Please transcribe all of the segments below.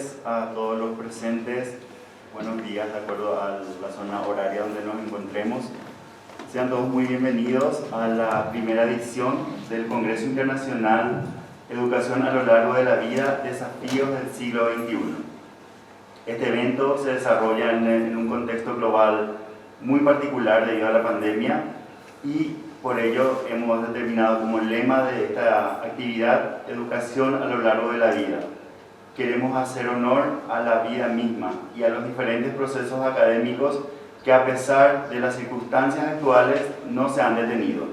tardes a todos los presentes. Buenos días, de acuerdo a la zona horaria donde nos encontremos. Sean todos muy bienvenidos a la primera edición del Congreso Internacional Educación a lo largo de la vida, desafíos del siglo XXI. Este evento se desarrolla en un contexto global muy particular debido a la pandemia y por ello hemos determinado como lema de esta actividad educación a lo largo de la vida. Queremos hacer honor a la vida misma y a los diferentes procesos académicos que a pesar de las circunstancias actuales no se han detenido.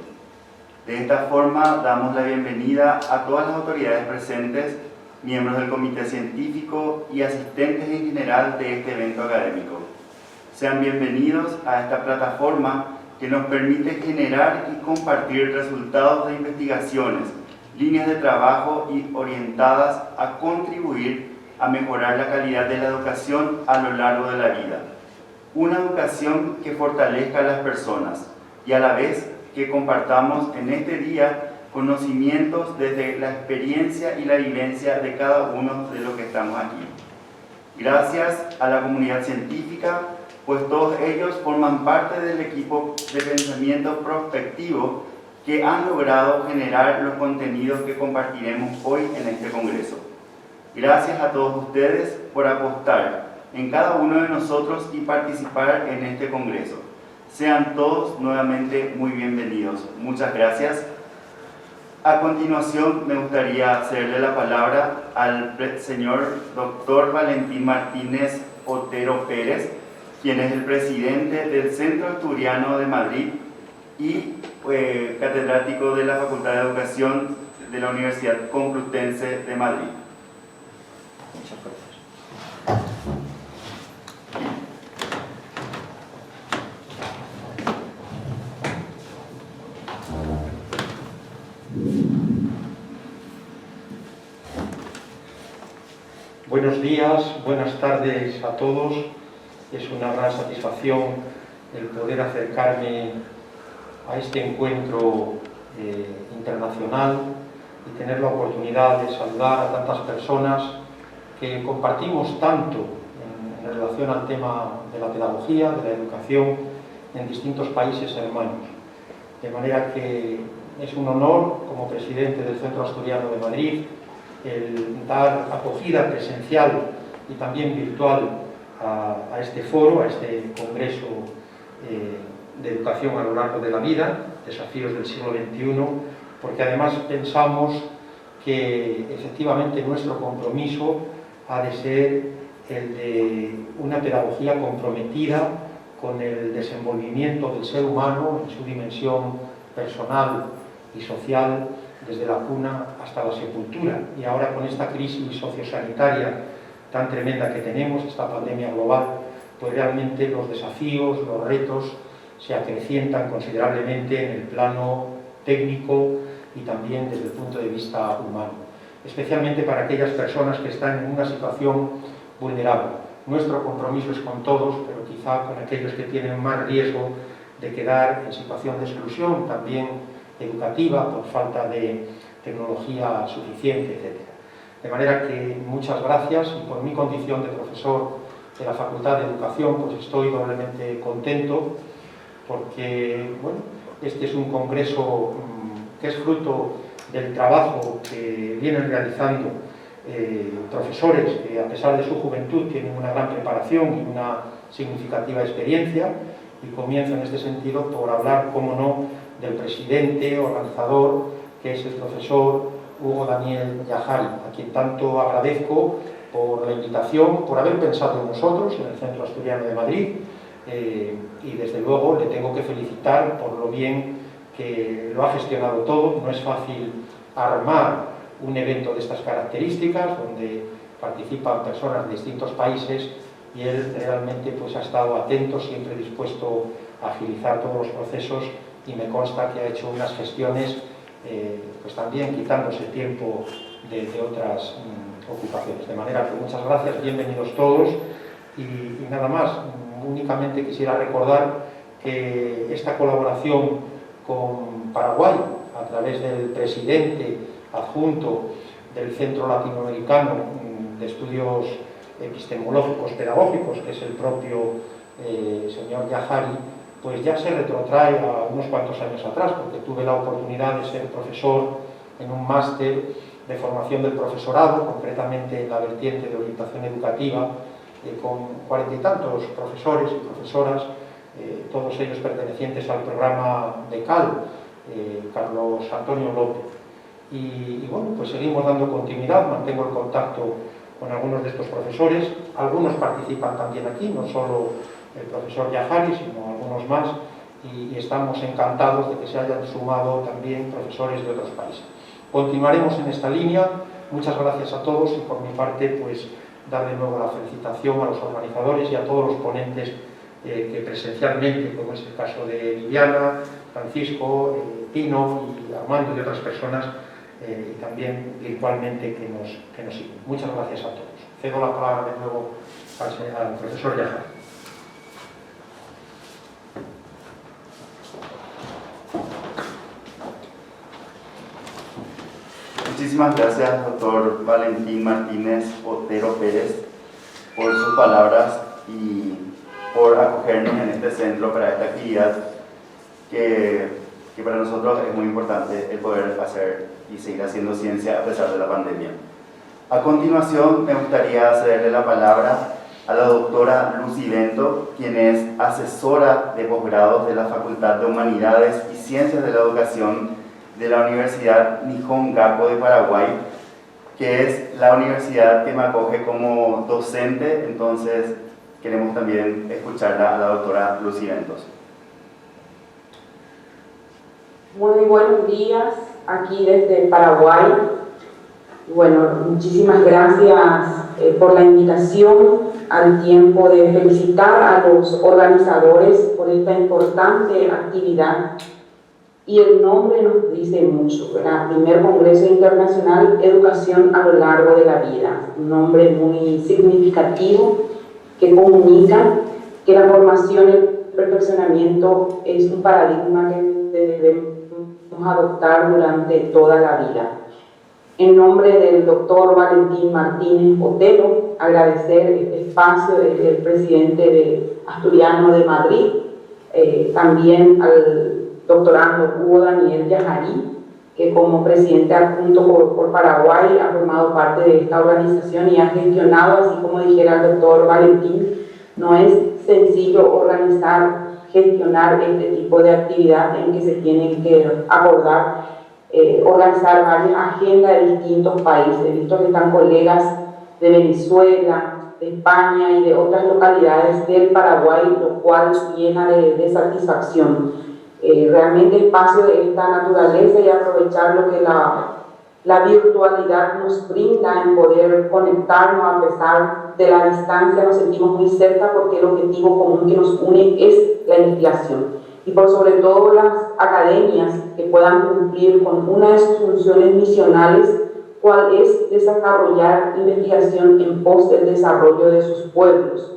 De esta forma damos la bienvenida a todas las autoridades presentes, miembros del comité científico y asistentes en general de este evento académico. Sean bienvenidos a esta plataforma que nos permite generar y compartir resultados de investigaciones, líneas de trabajo y orientadas a contribuir a mejorar la calidad de la educación a lo largo de la vida. Una educación que fortalezca a las personas y a la vez que compartamos en este día conocimientos desde la experiencia y la vivencia de cada uno de los que estamos aquí. Gracias a la comunidad científica, pues todos ellos forman parte del equipo de pensamiento prospectivo que han logrado generar los contenidos que compartiremos hoy en este congreso. Gracias a todos ustedes por apostar en cada uno de nosotros y participar en este congreso. Sean todos nuevamente muy bienvenidos. Muchas gracias. A continuación me gustaría cederle la palabra al señor Dr. Valentín Martínez Otero Pérez, quien es el presidente del Centro Asturiano de Madrid y catedrático de la Facultad de Educación de la Universidad Complutense de Madrid. Muchas gracias. Buenos días, buenas tardes a todos. Es una gran satisfacción el poder acercarme a este encuentro internacional y tener la oportunidad de saludar a tantas personas que compartimos tanto en relación al tema de la pedagogía, de la educación en distintos países hermanos. De manera que es un honor, como presidente del Centro Asturiano de Madrid, el dar acogida presencial y también virtual a este foro, a este congreso de educación a lo largo de la vida, desafíos del siglo XXI, porque además pensamos que efectivamente nuestro compromiso ha de ser el de una pedagogía comprometida con el desenvolvimiento del ser humano en su dimensión personal y social, desde la cuna hasta la sepultura. Y ahora con esta crisis sociosanitaria tan tremenda que tenemos, esta pandemia global, pues realmente los desafíos, los retos se acrecientan considerablemente en el plano técnico y también desde el punto de vista humano, especialmente para aquellas personas que están en una situación vulnerable. Nuestro compromiso es con todos, pero quizá con aquellos que tienen más riesgo de quedar en situación de exclusión, también educativa, por falta de tecnología suficiente, etc. De manera que muchas gracias, y por mi condición de profesor de la Facultad de Educación, pues estoy doblemente contento, porque bueno, este es un congreso que es fruto del trabajo que vienen realizando profesores que, a pesar de su juventud, tienen una gran preparación y una significativa experiencia, y comienzo en este sentido por hablar, cómo no, del presidente, organizador, que es el profesor Hugo Daniel Yajari, a quien tanto agradezco por la invitación, por haber pensado en nosotros, en el Centro Asturiano de Madrid, y desde luego le tengo que felicitar por lo bien que lo ha gestionado todo. No es fácil armar un evento de estas características, donde participan personas de distintos países, y él realmente pues ha estado atento, siempre dispuesto a agilizar todos los procesos, y me consta que ha hecho unas gestiones pues también quitándose tiempo de otras ocupaciones. De manera que muchas gracias, bienvenidos todos, y nada más. Únicamente quisiera recordar que esta colaboración con Paraguay, a través del presidente adjunto del Centro Latinoamericano de Estudios epistemológicos pedagógicos, que es el propio señor Yahari, pues ya se retrotrae a unos cuantos años atrás, porque tuve la oportunidad de ser profesor en un máster de formación del profesorado, concretamente en la vertiente de orientación educativa, con 40 y tantos profesores y profesoras, todos ellos pertenecientes al programa de CAL, Carlos Antonio López. Y bueno, pues seguimos dando continuidad, mantengo el contacto con algunos de estos profesores, algunos participan también aquí, no solo el profesor Yahari, sino algunos más, y estamos encantados de que se hayan sumado también profesores de otros países. Continuaremos en esta línea. Muchas gracias a todos y por mi parte pues dar de nuevo la felicitación a los organizadores y a todos los ponentes que presencialmente, como es el caso de Viviana, Francisco, Tino y Armando y otras personas, y también virtualmente que nos siguen. Muchas gracias a todos. Cedo la palabra de nuevo al profesor Yahari. Muchísimas gracias, doctor Valentín Martínez Otero Pérez, por sus palabras y por acogernos en este centro para esta actividad que para nosotros es muy importante el poder hacer y seguir haciendo ciencia a pesar de la pandemia. A continuación, me gustaría cederle la palabra a la doctora Lucy Bento, quien es asesora de posgrados de la Facultad de Humanidades y Ciencias de la Educación de la Universidad Nihon Gakuo de Paraguay, que es la universidad que me acoge como docente. Entonces queremos también escucharla a la doctora Lucy Ventos. Muy buenos días aquí desde Paraguay. Bueno, muchísimas gracias por la invitación, al tiempo de felicitar a los organizadores por esta importante actividad. Y el nombre nos dice mucho, ¿verdad? Primer Congreso Internacional Educación a lo largo de la vida. Un nombre muy significativo que comunica que la formación y el perfeccionamiento es un paradigma que debemos adoptar durante toda la vida. En nombre del doctor Valentín Martínez Otero, agradecer este espacio desde el presidente de Asturiano de Madrid, también al doctorando Hugo Daniel Yahari, que como presidente adjunto por Paraguay ha formado parte de esta organización y ha gestionado, así como dijera el doctor Valentín, no es sencillo organizar, gestionar este tipo de actividad en que se tienen que acordar, organizar varias agendas de distintos países. Visto que están colegas de Venezuela, de España y de otras localidades del Paraguay, lo cual llena de satisfacción. Realmente espacio de esta naturaleza y aprovechar lo que la virtualidad nos brinda en poder conectarnos a pesar de la distancia, nos sentimos muy cerca porque el objetivo común que nos une es la investigación y por sobre todo las academias que puedan cumplir con una de sus funciones misionales, cual es desarrollar investigación en pos del desarrollo de sus pueblos.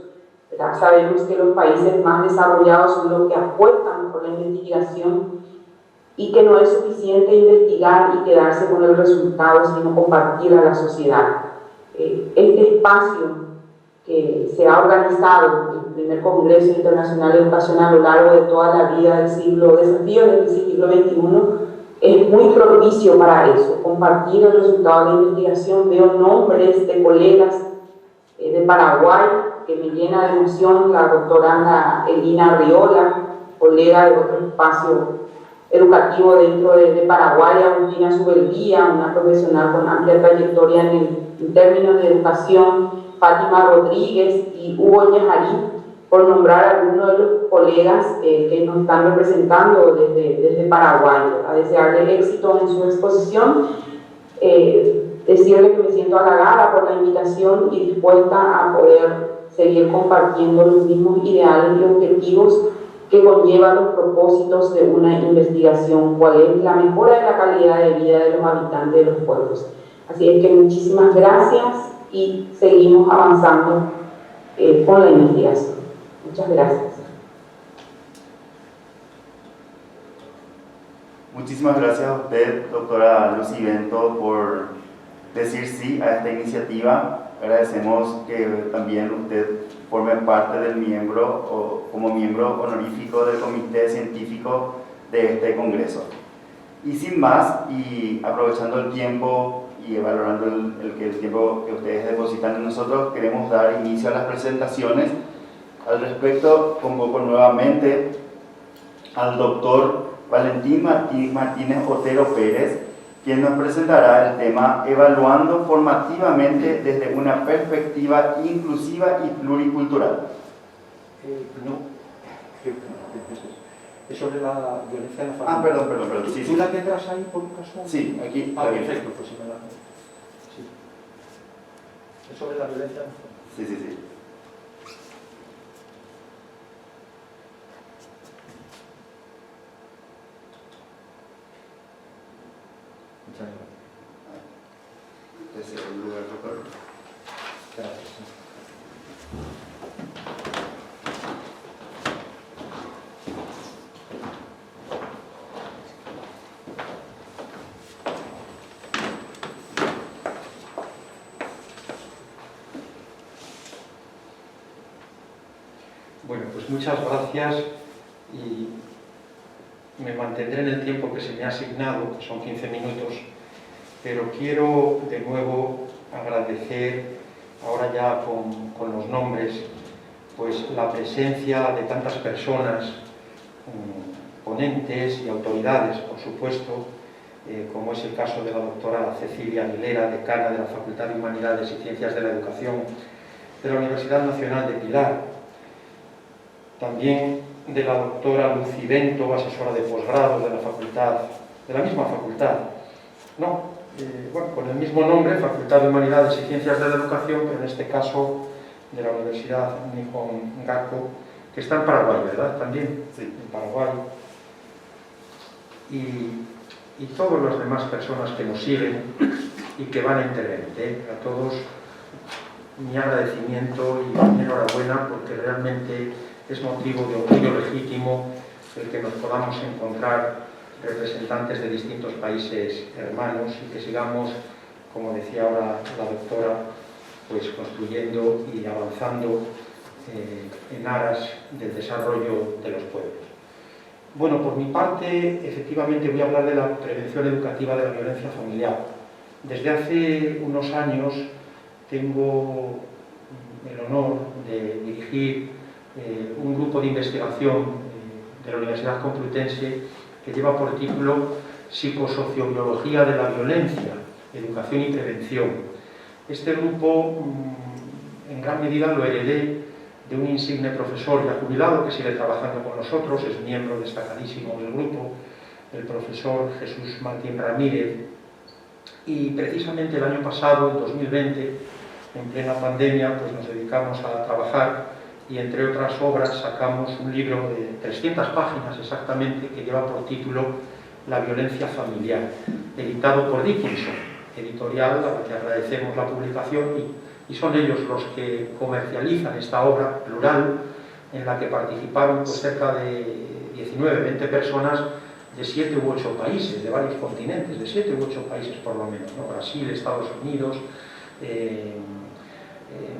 ¿Verdad? Sabemos que los países más desarrollados son los que apuestan por la investigación y que no es suficiente investigar y quedarse con el resultado, sino compartir a la sociedad. Este espacio que se ha organizado, el primer Congreso Internacional de Educación a lo largo de toda la vida del desafío del siglo XXI, es muy propicio para eso, compartir el resultado de la investigación. Veo nombres de colegas de Paraguay, que me llena de emoción, la doctora Elina Riola, colega de otro espacio educativo dentro de Paraguay, Agustina Subelvía, una profesional con amplia trayectoria en términos de educación, Fátima Rodríguez y Hugo Yahari, por nombrar a algunos de los colegas que nos están representando desde Paraguay. A desearles éxito en su exposición, decirles que me siento halagada por la invitación y dispuesta a poder seguir compartiendo los mismos ideales y objetivos que conllevan los propósitos de una investigación, cuál es la mejora de la calidad de vida de los habitantes de los pueblos. Así es que muchísimas gracias y seguimos avanzando con la investigación. Muchas gracias. Muchísimas gracias a usted, doctora Lucy Bento, por decir sí a esta iniciativa. Agradecemos que también usted forme parte del miembro o como miembro honorífico del Comité Científico de este Congreso. Y sin más, y aprovechando el tiempo y valorando el tiempo que ustedes depositan en nosotros, queremos dar inicio a las presentaciones. Al respecto, convoco nuevamente al doctor Valentín Martínez Otero Pérez, quien nos presentará el tema Evaluando formativamente desde una perspectiva inclusiva y pluricultural. Es sobre la violencia en la familia. Perdón. Sí, ¿Tú la tendrás ahí por un caso? Sí, aquí. Perfecto, pues si me la... Sí. Es sobre la violencia en la familia. Sí. Muchas gracias. Deseo un lugar, doctor. Gracias. Bueno, pues muchas gracias y me mantendré en el tiempo que se me ha asignado, que son 15 minutos, pero quiero de nuevo agradecer, ahora ya con los nombres, pues la presencia de tantas personas, ponentes y autoridades, por supuesto, como es el caso de la doctora Cecilia Aguilera, decana de la Facultad de Humanidades y Ciencias de la Educación de la Universidad Nacional de Pilar, también de la doctora Lucy Bento, asesora de posgrado de la facultad, de la misma facultad, con el mismo nombre, Facultad de Humanidades y Ciencias de la Educación, pero en este caso de la Universidad Nihon Gakuo, que está en Paraguay, ¿verdad? También, Sí. En Paraguay. Y todas las demás personas que nos siguen y que van a intervenir, a todos mi agradecimiento y mi enhorabuena, porque realmente es motivo de orgullo legítimo el que nos podamos encontrar representantes de distintos países hermanos y que sigamos, como decía ahora la doctora, pues construyendo y avanzando en aras del desarrollo de los pueblos. Bueno, por mi parte, efectivamente voy a hablar de la prevención educativa de la violencia familiar. Desde hace unos años tengo el honor de dirigir un grupo de investigación de la Universidad Complutense que lleva por título Psicosociobiología de la Violencia, Educación y Prevención. Este grupo, en gran medida, lo heredé de un insigne profesor ya jubilado que sigue trabajando con nosotros, es miembro destacadísimo del grupo, el profesor Jesús Martín Ramírez. Y precisamente el año pasado, en 2020, en plena pandemia, pues nos dedicamos a trabajar y entre otras obras sacamos un libro de 300 páginas exactamente que lleva por título La violencia familiar, editado por Dickinson, editorial a la que agradecemos la publicación y son ellos los que comercializan esta obra plural en la que participaron pues, cerca de 19-20 personas de 7 u 8 países, de varios continentes, de 7 u 8 países por lo menos, ¿no? Brasil, Estados Unidos,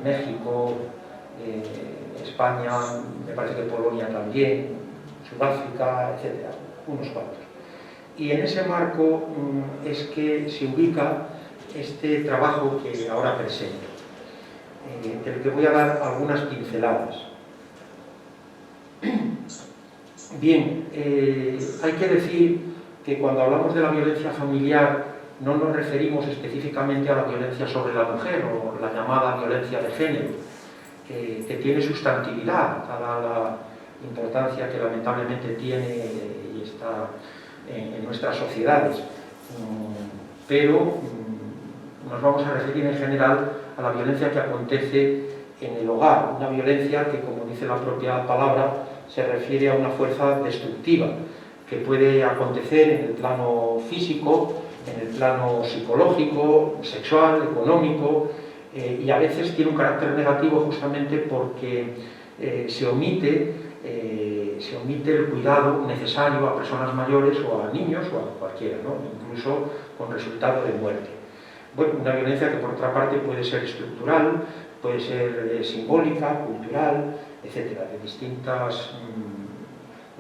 México, España, me parece que Polonia también, Sudáfrica, etcétera, unos cuantos. Y en ese marco es que se ubica este trabajo que ahora presento, del que voy a dar algunas pinceladas. Bien, hay que decir que cuando hablamos de la violencia familiar no nos referimos específicamente a la violencia sobre la mujer o la llamada violencia de género, que tiene sustantividad, dada la importancia que lamentablemente tiene y está en nuestras sociedades. Pero nos vamos a referir en general a la violencia que acontece en el hogar, una violencia que, como dice la propia palabra, se refiere a una fuerza destructiva que puede acontecer en el plano físico, en el plano psicológico, sexual, económico, y a veces tiene un carácter negativo justamente porque se omite el cuidado necesario a personas mayores o a niños o a cualquiera, ¿no? Incluso con resultado de muerte. Bueno, una violencia que por otra parte puede ser estructural, puede ser simbólica, cultural, etcétera, de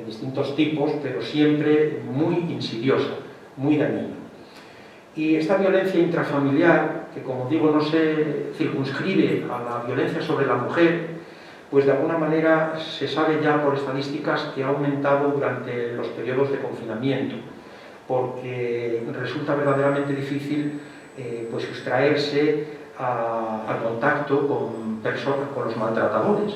distintos tipos, pero siempre muy insidiosa, muy dañina. Y esta violencia intrafamiliar, que como digo no se circunscribe a la violencia sobre la mujer, pues de alguna manera se sabe ya por estadísticas que ha aumentado durante los periodos de confinamiento, porque resulta verdaderamente difícil pues sustraerse al contacto con personas, con los maltratadores,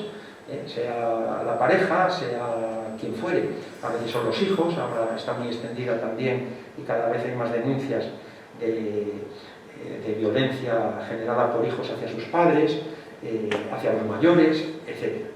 sea la pareja, sea quien fuere. A veces son los hijos, ahora está muy extendida también y cada vez hay más denuncias de violencia generada por hijos hacia sus padres, hacia los mayores, etc.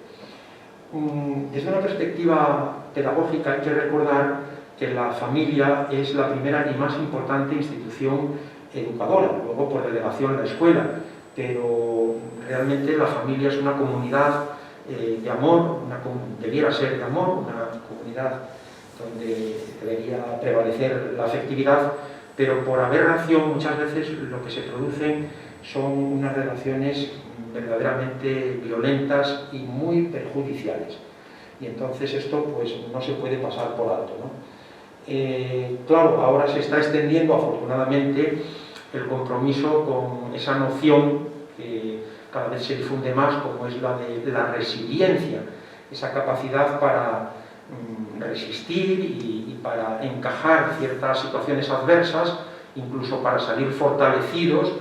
Desde una perspectiva pedagógica hay que recordar que la familia es la primera y más importante institución educadora, luego por delegación la escuela, pero realmente la familia es una comunidad de amor, debiera ser de amor, una comunidad donde debería prevalecer la afectividad, pero por aberración muchas veces lo que se producen son unas relaciones verdaderamente violentas y muy perjudiciales. Y entonces esto pues no se puede pasar por alto, ¿no? Claro, ahora se está extendiendo afortunadamente el compromiso con esa noción que cada vez se difunde más, como es la de la resiliencia, esa capacidad para resistir y para encajar ciertas situaciones adversas, incluso para salir fortalecidos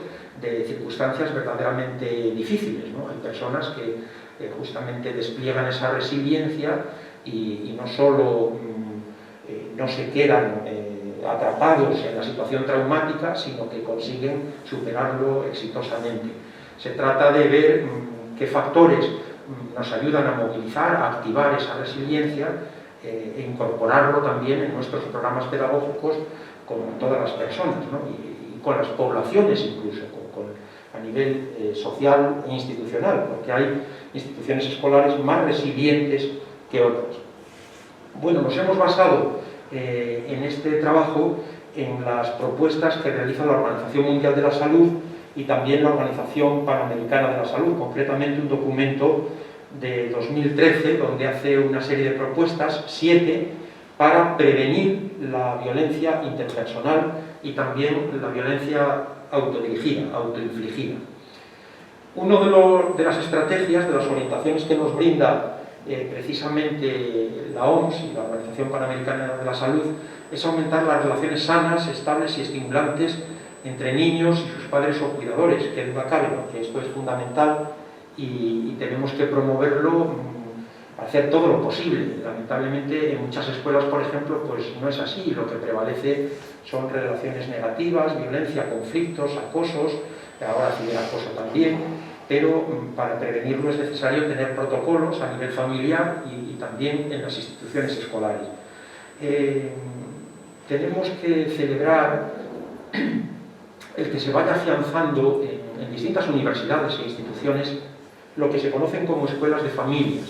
de circunstancias verdaderamente difíciles, ¿no? Hay personas que justamente despliegan esa resiliencia y no solo no se quedan atrapados en la situación traumática, sino que consiguen superarlo exitosamente. Se trata de ver qué factores nos ayudan a movilizar, a activar esa resiliencia e incorporarlo también en nuestros programas pedagógicos con todas las personas, ¿no? y con las poblaciones incluso, a nivel social e institucional, porque hay instituciones escolares más resilientes que otras. Bueno, nos hemos basado en este trabajo en las propuestas que realiza la Organización Mundial de la Salud y también la Organización Panamericana de la Salud, concretamente un documento de 2013 donde hace una serie de propuestas, 7, para prevenir la violencia interpersonal y también la violencia autodirigida, autoinfligida. Una de las estrategias, de las orientaciones que nos brinda precisamente la OMS y la Organización Panamericana de la Salud es aumentar las relaciones sanas, estables y estimulantes entre niños y sus padres o cuidadores, que duda cabe, ¿no? Que esto es fundamental y tenemos que promoverlo, hacer todo lo posible. Lamentablemente en muchas escuelas, por ejemplo, pues no es así, lo que prevalece son relaciones negativas, violencia, conflictos, acosos, ahora ciberacoso también, pero para prevenirlo es necesario tener protocolos a nivel familiar y también en las instituciones escolares. Tenemos que celebrar el que se vaya afianzando en distintas universidades e instituciones lo que se conocen como escuelas de familias.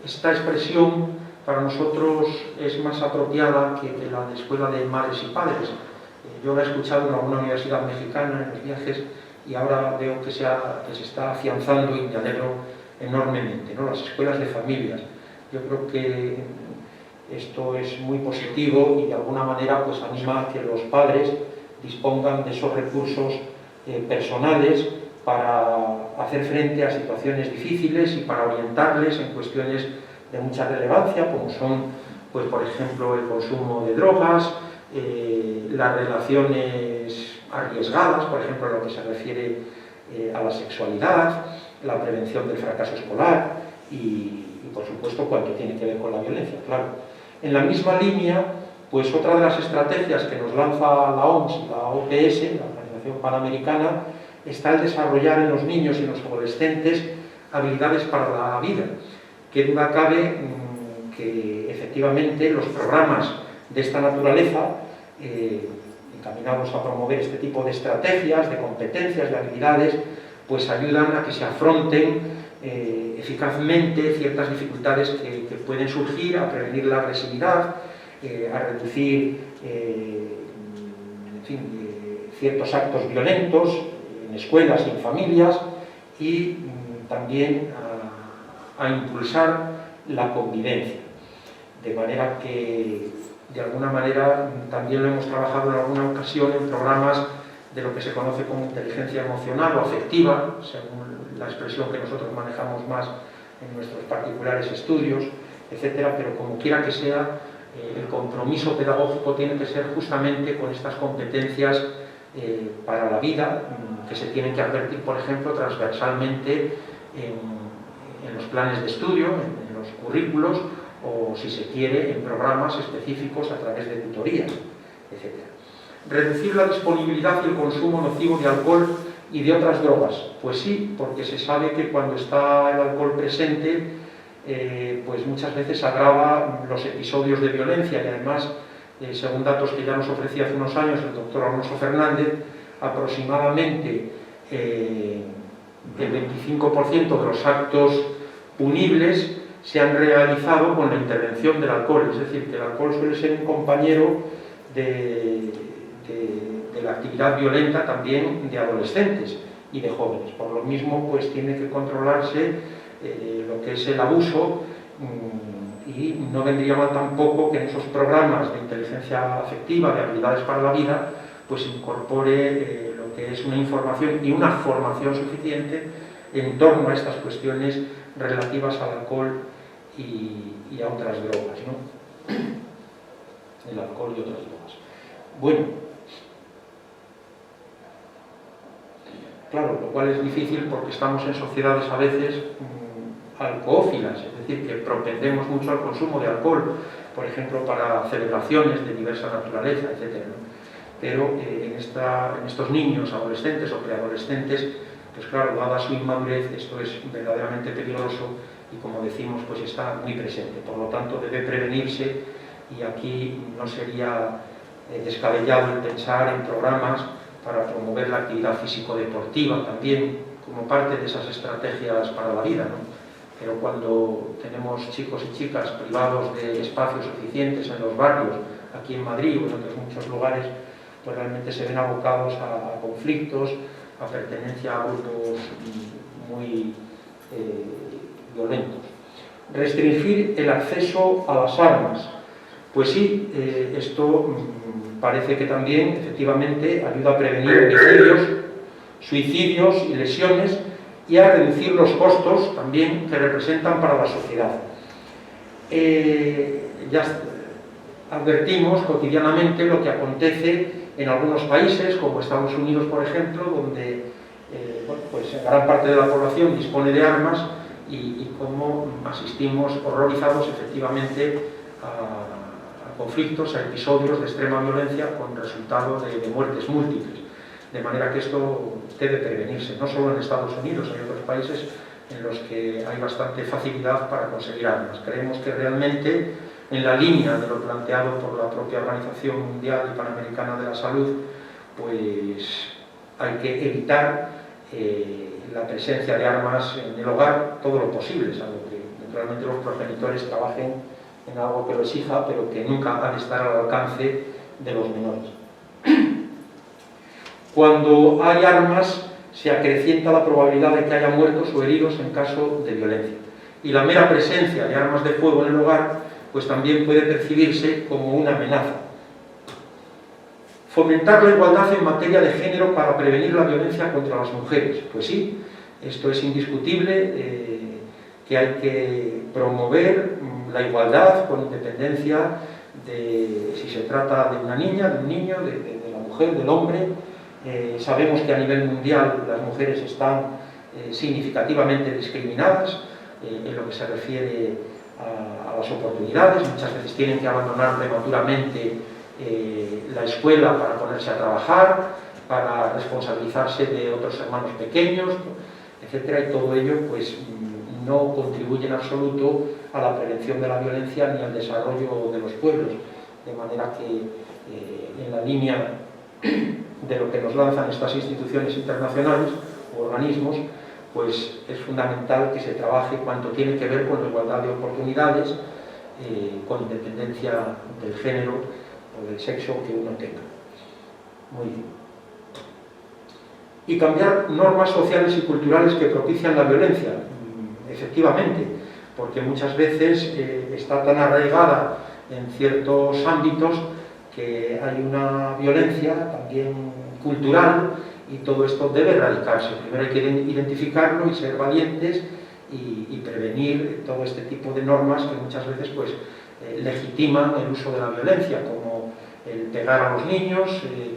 Esta expresión para nosotros es más apropiada que la de escuela de madres y padres. Yo la he escuchado en alguna universidad mexicana en los viajes y ahora veo que se está afianzando y me alegro enormemente, ¿no? Las escuelas de familias. Yo creo que esto es muy positivo y de alguna manera pues anima a que los padres dispongan de esos recursos personales para hacer frente a situaciones difíciles y para orientarles en cuestiones de mucha relevancia, como son, pues, por ejemplo, el consumo de drogas, las relaciones arriesgadas, por ejemplo, en lo que se refiere a la sexualidad, la prevención del fracaso escolar y, por supuesto, cuanto tiene que ver con la violencia, claro. En la misma línea, pues otra de las estrategias que nos lanza la OMS y la OPS, la Organización Panamericana, está el desarrollar en los niños y en los adolescentes habilidades para la vida. Qué duda cabe que efectivamente los programas de esta naturaleza, encaminados a promover este tipo de estrategias, de competencias, de habilidades, pues ayudan a que se afronten eficazmente ciertas dificultades que pueden surgir, a prevenir la agresividad, a reducir ciertos actos violentos en escuelas y en familias, y también a impulsar la convivencia. De manera que, de alguna manera, también lo hemos trabajado en alguna ocasión en programas de lo que se conoce como inteligencia emocional o afectiva, según la expresión que nosotros manejamos más en nuestros particulares estudios, etcétera, pero como quiera que sea, el compromiso pedagógico tiene que ser justamente con estas competencias para la vida, que se tienen que advertir, por ejemplo, transversalmente en los planes de estudio, en los currículos, o si se quiere, en programas específicos a través de tutorías, etc. Reducir la disponibilidad y el consumo nocivo de alcohol y de otras drogas. Pues sí, porque se sabe que cuando está el alcohol presente, pues muchas veces agrava los episodios de violencia, y además, según datos que ya nos ofrecía hace unos años el doctor Alonso Fernández, aproximadamente el 25% de los actos punibles se han realizado con la intervención del alcohol, es decir, que el alcohol suele ser un compañero de la actividad violenta también de adolescentes y de jóvenes. Por lo mismo, pues tiene que controlarse lo que es el abuso, y no vendría mal tampoco que en esos programas de inteligencia afectiva, de habilidades para la vida, pues incorpore lo que es una información y una formación suficiente en torno a estas cuestiones relativas al alcohol y a otras drogas, ¿no? El alcohol y otras drogas. Bueno, claro, lo cual es difícil porque estamos en sociedades a veces alcohófilas, es decir, que propendemos mucho al consumo de alcohol, por ejemplo, para celebraciones de diversa naturaleza, etc., ¿no? Pero en estos niños, adolescentes o preadolescentes, pues claro, dada su inmadurez, esto es verdaderamente peligroso y, como decimos, pues está muy presente. Por lo tanto, debe prevenirse, y aquí no sería descabellado el pensar en programas para promover la actividad físico-deportiva también, como parte de esas estrategias para la vida, ¿no? Pero cuando tenemos chicos y chicas privados de espacios suficientes en los barrios, aquí en Madrid o en otros muchos lugares, pues realmente se ven abocados a conflictos, a pertenencia a grupos muy violentos. Restringir el acceso a las armas. Pues sí, esto parece que también, efectivamente, ayuda a prevenir homicidios, suicidios y lesiones, y a reducir los costos también que representan para la sociedad. Ya advertimos cotidianamente lo que acontece en algunos países, como Estados Unidos, por ejemplo, donde pues gran parte de la población dispone de armas, y cómo asistimos horrorizados efectivamente a conflictos, a episodios de extrema violencia con resultado de muertes múltiples. De manera que esto debe prevenirse, no solo en Estados Unidos, hay otros países en los que hay bastante facilidad para conseguir armas. Creemos que realmente, en la línea de lo planteado por la propia Organización Mundial y Panamericana de la Salud, pues hay que evitar la presencia de armas en el hogar todo lo posible, salvo que naturalmente los progenitores trabajen en algo que lo exija, pero que nunca ha de estar al alcance de los menores. Cuando hay armas, se acrecienta la probabilidad de que haya muertos o heridos en caso de violencia. Y la mera presencia de armas de fuego en el hogar, pues también puede percibirse como una amenaza. Fomentar la igualdad en materia de género para prevenir la violencia contra las mujeres. Pues sí, esto es indiscutible, que hay que promover la igualdad con independencia de si se trata de una niña, de un niño, de la mujer, del hombre. Sabemos que a nivel mundial las mujeres están significativamente discriminadas en lo que se refiere a las oportunidades. Muchas veces tienen que abandonar prematuramente la escuela para ponerse a trabajar, para responsabilizarse de otros hermanos pequeños, etcétera, y todo ello pues no contribuye en absoluto a la prevención de la violencia ni al desarrollo de los pueblos. De manera que en la línea de lo que nos lanzan estas instituciones internacionales o organismos, pues es fundamental que se trabaje cuanto tiene que ver con la igualdad de oportunidades, con independencia del género o del sexo que uno tenga. Muy bien. y cambiar normas sociales y culturales que propician la violencia, efectivamente, porque muchas veces está tan arraigada en ciertos ámbitos que hay una violencia también cultural y todo esto debe erradicarse. Primero hay que identificarlo y ser valientes y prevenir todo este tipo de normas que muchas veces pues, legitiman el uso de la violencia, como el pegar a los niños,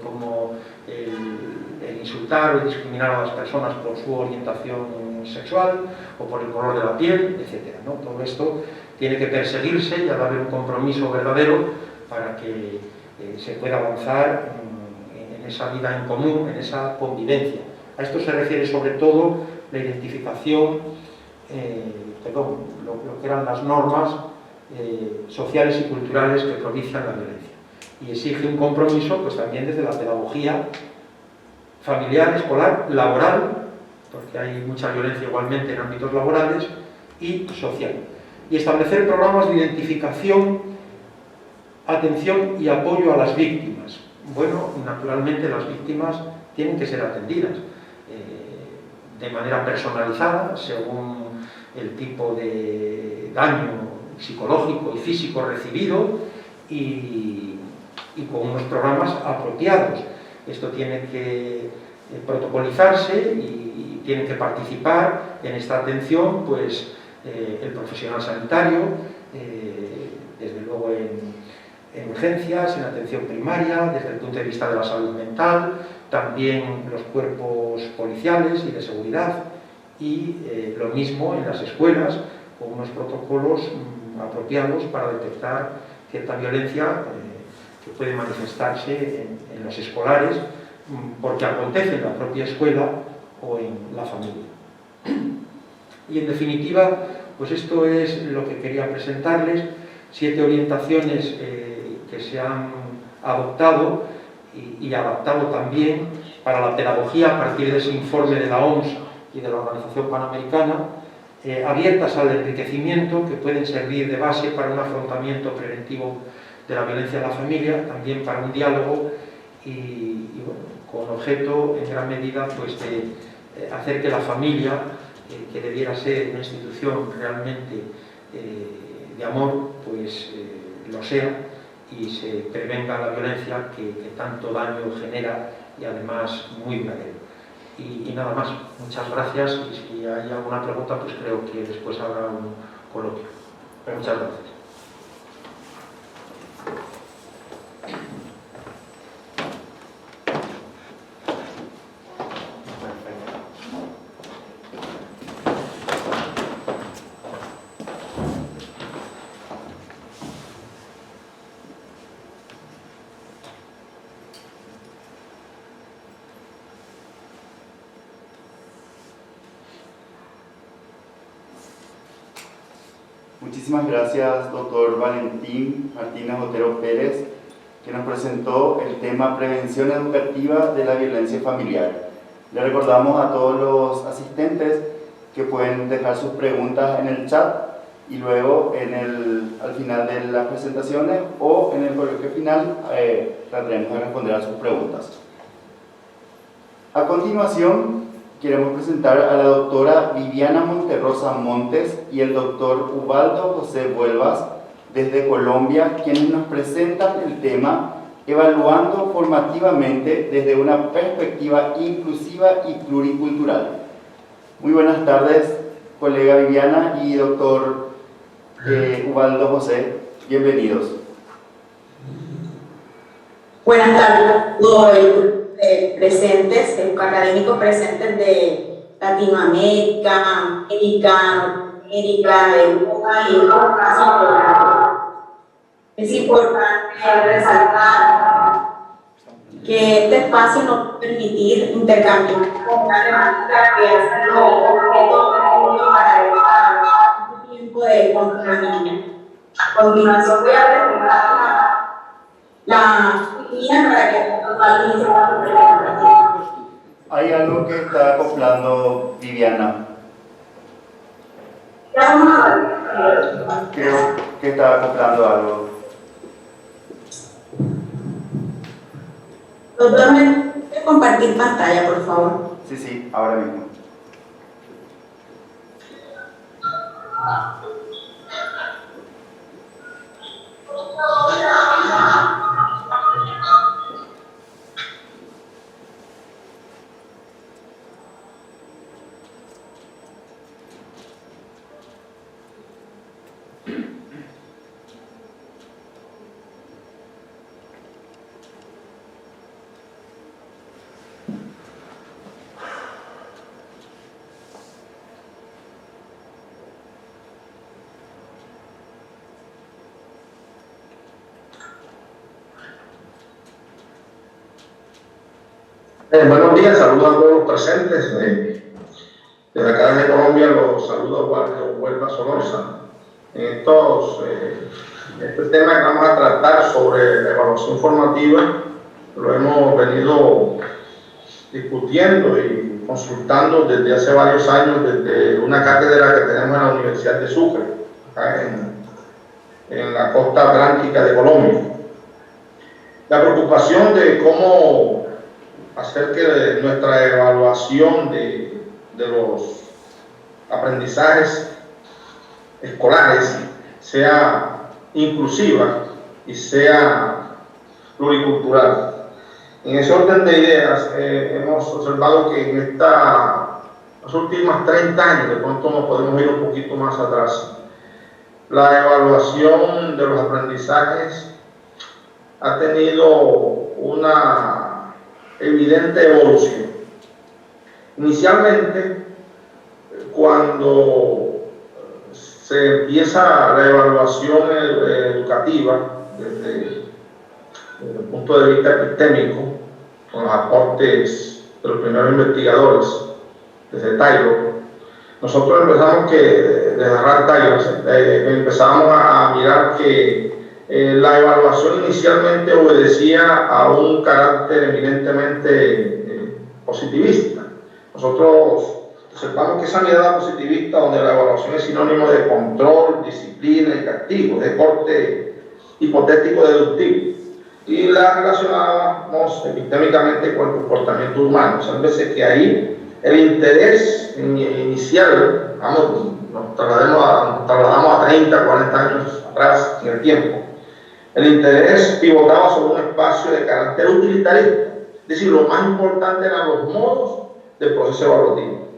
como el insultar o discriminar a las personas por su orientación sexual o por el color de la piel, etc., ¿no? Todo esto tiene que perseguirse y ha de haber un compromiso verdadero para que se pueda avanzar en esa vida en común, en esa convivencia. A esto se refiere sobre todo la identificación, lo que eran las normas sociales y culturales que propician la violencia. Y exige un compromiso pues, también desde la pedagogía familiar, escolar, laboral, porque hay mucha violencia igualmente en ámbitos laborales, y social. Y establecer programas de identificación, atención y apoyo a las víctimas. Bueno, naturalmente las víctimas tienen que ser atendidas de manera personalizada, según el tipo de daño psicológico y físico recibido y con unos programas apropiados. Esto tiene que protocolizarse y tiene que participar en esta atención pues, el profesional sanitario, desde luego en urgencias, en atención primaria, desde el punto de vista de la salud mental, también los cuerpos policiales y de seguridad, y lo mismo en las escuelas, con unos protocolos apropiados para detectar cierta violencia que puede manifestarse en los escolares, porque acontece en la propia escuela o en la familia. Y en definitiva, pues esto es lo que quería presentarles, 7 orientaciones que se han adoptado y adaptado también para la pedagogía a partir de ese informe de la OMS y de la Organización Panamericana, abiertas al enriquecimiento, que pueden servir de base para un afrontamiento preventivo de la violencia en la familia, también para un diálogo y bueno, con objeto en gran medida pues, de hacer que la familia, que debiera ser una institución realmente de amor, pues lo sea y se prevenga la violencia que tanto daño genera y además muy duradero. Y nada más, muchas gracias, y si hay alguna pregunta pues creo que después habrá un coloquio. Muchas gracias. Muchísimas gracias, doctor Valentín Martínez Otero Pérez, que nos presentó el tema Prevención Educativa de la Violencia Familiar. Le recordamos a todos los asistentes que pueden dejar sus preguntas en el chat y luego al final de las presentaciones o en el coloquio final trataremos de responder a sus preguntas. A continuación, queremos presentar a la doctora Viviana Monterrosa Montes y el doctor Ubaldo José Vuelvas desde Colombia, quienes nos presentan el tema Evaluando formativamente desde una perspectiva inclusiva y pluricultural. Muy buenas tardes, colega Viviana y doctor Ubaldo José, bienvenidos. Buenas tardes a todos presentes, académicos presentes de Latinoamérica, América, Europa y Europa. Es importante resaltar que este espacio nos va a permitir intercambiar una temática que es lo objeto para este tiempo de confinamiento. A continuación voy a presentar la guía para que hay algo que está acoplando Viviana. Creo que está acoplando algo. Doctor, ¿me puede compartir pantalla, por favor? Sí, ahora mismo. Buenos días, saludos a todos los presentes. Desde acá desde Colombia los saludo a Huelva Solorza. Este tema que vamos a tratar sobre la evaluación formativa lo hemos venido discutiendo y consultando desde hace varios años, desde una cátedra que tenemos en la Universidad de Sucre, acá en la costa atlántica de Colombia. La preocupación de cómo hacer que nuestra evaluación de los aprendizajes escolares sea inclusiva y sea pluricultural. En ese orden de ideas hemos observado que en las últimas 30 años, de pronto nos podemos ir un poquito más atrás, la evaluación de los aprendizajes ha tenido una evidente evolución. Inicialmente, cuando se empieza la evaluación educativa desde el punto de vista epistémico, con los aportes de los primeros investigadores, desde Taylor, nosotros empezamos desde Ralph Taylor, empezamos a mirar que la evaluación inicialmente obedecía a un carácter eminentemente positivista. Nosotros observamos que esa mirada positivista, donde la evaluación es sinónimo de control, disciplina y castigo, de corte hipotético deductivo, y la relacionábamos epistémicamente con el comportamiento humano. O sea, a veces que ahí el interés inicial, nos trasladamos a 30, 40 años atrás en el tiempo, el interés pivotaba sobre un espacio de carácter utilitarista, es decir, lo más importante eran los modos del proceso evaluativo.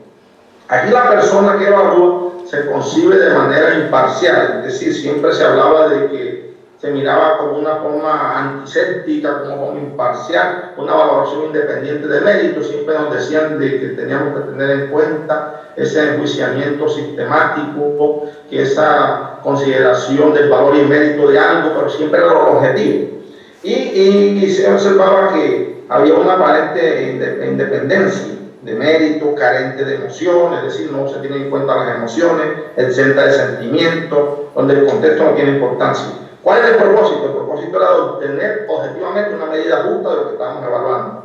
Aquí la persona que evalúa se concibe de manera imparcial, es decir, siempre se hablaba de que se miraba como una forma antiséptica, como forma imparcial, una valoración independiente de mérito. Siempre nos decían de que teníamos que tener en cuenta ese enjuiciamiento sistemático, que esa consideración del valor y mérito de algo, pero siempre era lo objetivo. Y se observaba que había una aparente independencia de mérito, carente de emociones, es decir, no se tienen en cuenta las emociones, exenta de sentimientos, donde el contexto no tiene importancia. ¿Cuál era el propósito? El propósito era de obtener objetivamente una medida justa de lo que estábamos evaluando.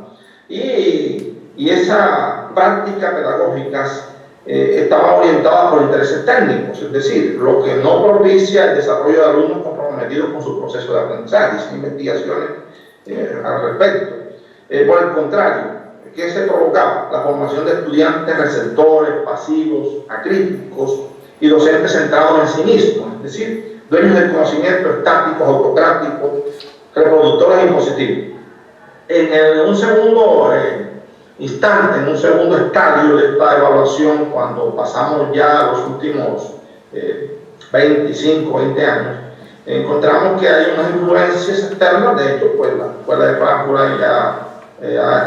Y esa práctica pedagógica estaba orientada por intereses técnicos, es decir, lo que no propicia el desarrollo de alumnos comprometidos con su proceso de aprendizaje, sin investigaciones al respecto. Por el contrario, ¿qué se provocaba? La formación de estudiantes receptores, pasivos, acríticos y docentes centrados en sí mismos, es decir, dueños del conocimiento, estáticos, autocráticos, reproductores impositivos. En un segundo instante, en un segundo estadio de esta evaluación, cuando pasamos ya a los últimos 25, 20 años, encontramos que hay unas influencias externas. De hecho, pues la escuela de Frankfurt ya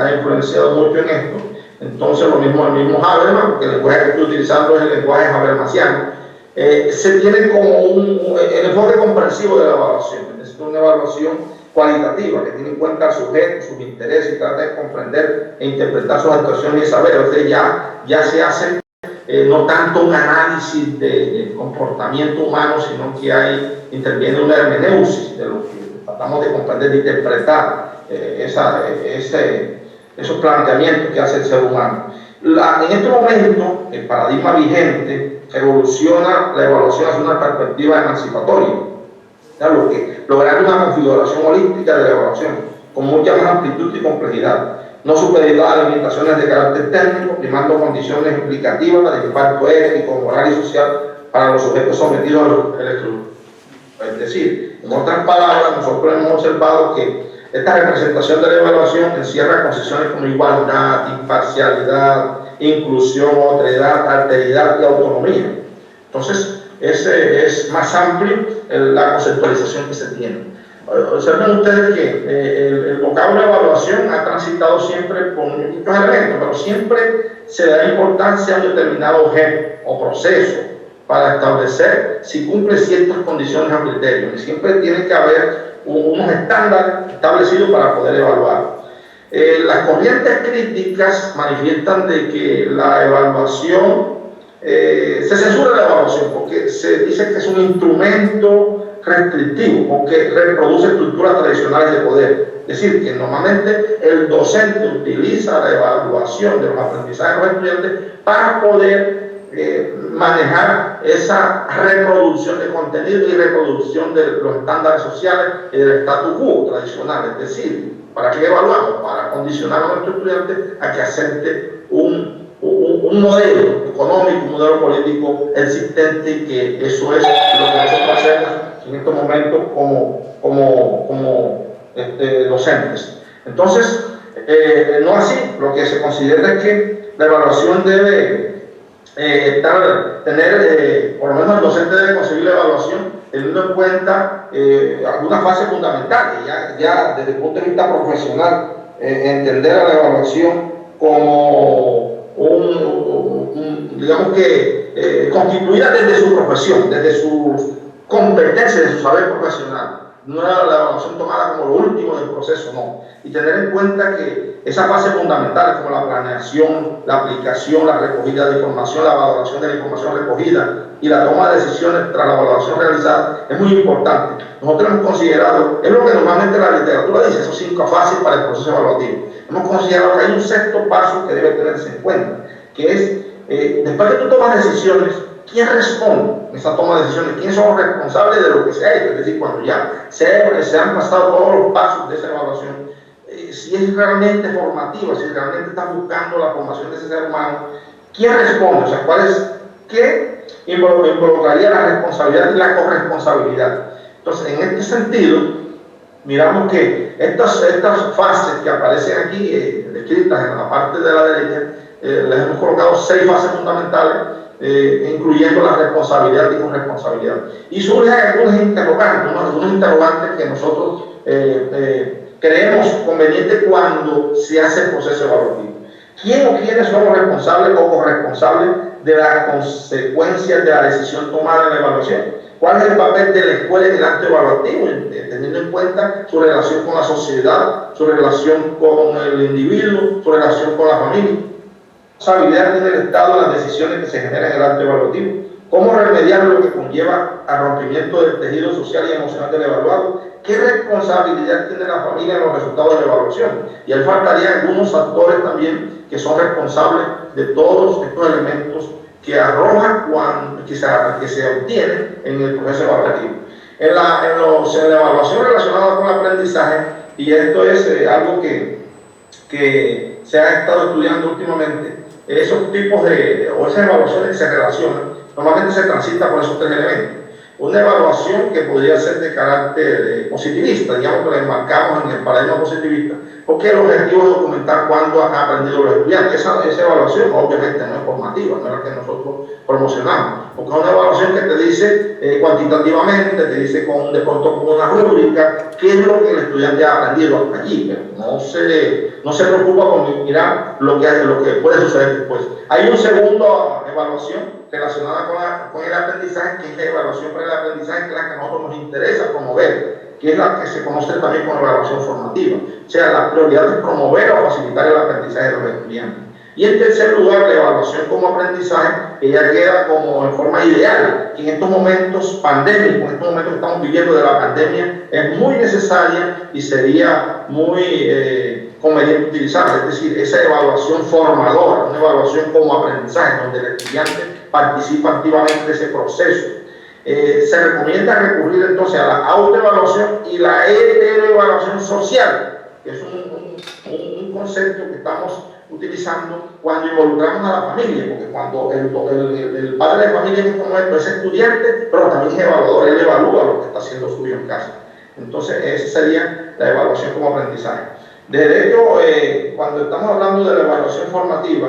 ha influenciado mucho en esto. Entonces, el mismo Habermas, porque el lenguaje que estoy utilizando es el lenguaje habermasiano. Se tiene como el enfoque comprensivo de la evaluación, es una evaluación cualitativa que tiene en cuenta al sujeto, sus intereses, y trata de comprender e interpretar sus actuaciones y saber. O sea, ya se hace no tanto un análisis del comportamiento humano, sino que interviene una hermeneusis de lo que tratamos de comprender, de interpretar esos planteamientos que hace el ser humano. En este momento, el paradigma vigente evoluciona la evaluación hacia una perspectiva emancipatoria, lograr una configuración holística de la evaluación con mucha más amplitud y complejidad. no supeditada a limitaciones de carácter técnico, primando condiciones implicativas de impacto ético, moral y social para los sujetos sometidos al electrocución. Es decir, en otras palabras, nosotros hemos observado que esta representación de la evaluación encierra concepciones como igualdad, imparcialidad, inclusión, otredad, alteridad y autonomía. Entonces, ese es más amplio la conceptualización que se tiene. Observen ustedes que el vocablo de evaluación ha transitado siempre por muchos elementos, pero siempre se da importancia a un determinado objeto o proceso para establecer si cumple ciertas condiciones o criterios. Y siempre tiene que haber unos estándares establecidos para poder evaluar. Las corrientes críticas manifiestan de que la evaluación, se censura la evaluación porque se dice que es un instrumento restrictivo, porque reproduce estructuras tradicionales de poder. Es decir, que normalmente el docente utiliza la evaluación de los aprendizajes de los estudiantes para poder manejar esa reproducción de contenido y reproducción de los estándares sociales y del status quo tradicional. Es decir, ¿para qué evaluamos? Para condicionar a nuestros estudiantes a que acepte un modelo económico, un modelo político existente, y que eso es lo que nosotros hacemos en estos momentos como docentes. Entonces, no así, lo que se considera es que la evaluación debe por lo menos el docente debe conseguir la evaluación teniendo en cuenta algunas fases fundamentales, ya desde el punto de vista profesional, entender a la evaluación como digamos que constituida desde su profesión, desde su competencia, de su saber profesional. No era la evaluación tomada como lo último del proceso, no. Y tener en cuenta que esas fases fundamentales como la planeación, la aplicación, la recogida de información, la valoración de la información recogida y la toma de decisiones tras la evaluación realizada es muy importante. Nosotros hemos considerado, es lo que normalmente la literatura dice, esos 5 fases para el proceso evaluativo. Hemos considerado que hay un sexto paso que debe tenerse en cuenta, que es, después que tú tomas decisiones, ¿quién responde en esa toma de decisiones? ¿Quiénes son los responsables de lo que se ha hecho? Es decir, cuando ya se han pasado todos los pasos de esa evaluación, si es realmente formativa, si realmente está buscando la formación de ese ser humano, ¿quién responde? O sea, ¿qué involucraría la responsabilidad y la corresponsabilidad? Entonces, en este sentido, miramos que estas fases que aparecen aquí, descritas en la parte de la derecha, les hemos colocado 6 fases fundamentales, incluyendo la responsabilidad y corresponsabilidad. Y surgen algunos interrogantes que nosotros creemos conveniente cuando se hace el proceso evaluativo. ¿Quién o quiénes son los responsables o corresponsables de las consecuencias de la decisión tomada en la evaluación? ¿Cuál es el papel de la escuela en el acto evaluativo, teniendo en cuenta su relación con la sociedad, su relación con el individuo, su relación con la familia? ¿Qué responsabilidad tiene el Estado en las decisiones que se generan en el acto evaluativo? ¿Cómo remediar lo que conlleva al rompimiento del tejido social y emocional del evaluado? ¿Qué responsabilidad tiene la familia en los resultados de la evaluación? Y ahí faltarían algunos actores también que son responsables de todos estos elementos que arrojan que se obtienen en el proceso evaluativo. En la evaluación relacionada con el aprendizaje, y esto es algo que se ha estado estudiando últimamente, esos tipos o esas evaluaciones que se relacionan, normalmente se transita por esos 3 elementos. Una evaluación que podría ser de carácter positivista, digamos que la enmarcamos en el paradigma positivista, porque el objetivo es documentar cuándo han aprendido los estudiantes. Esa evaluación obviamente no es formativa, no es la que nosotros promocionamos, porque es una evaluación que te dice cuantitativamente, te dice de pronto con una rúbrica qué es lo que el estudiante ha aprendido hasta allí, pero no se preocupa con mirar lo que puede suceder después. Hay una segunda evaluación relacionada con el aprendizaje, que es la evaluación para el aprendizaje, que es la que a nosotros nos interesa promover, que es la que se conoce también como evaluación formativa. O sea, la prioridad es promover o facilitar el aprendizaje de los estudiantes. Y en tercer lugar, la evaluación como aprendizaje, que ya queda como en forma ideal, que en estos momentos pandémicos, en estos momentos que estamos viviendo de la pandemia, es muy necesaria y sería muy conveniente utilizarla. Es decir, esa evaluación formadora, una evaluación como aprendizaje, donde el estudiante participa activamente de ese proceso. Se recomienda recurrir entonces a la autoevaluación y la heteroevaluación social, que es un un concepto que estamos utilizando cuando involucramos a la familia, porque cuando el padre de familia en este momento es estudiante, pero también es evaluador, él evalúa lo que está haciendo su hijo en casa. Entonces, esa sería la evaluación como aprendizaje. De hecho, cuando estamos hablando de la evaluación formativa,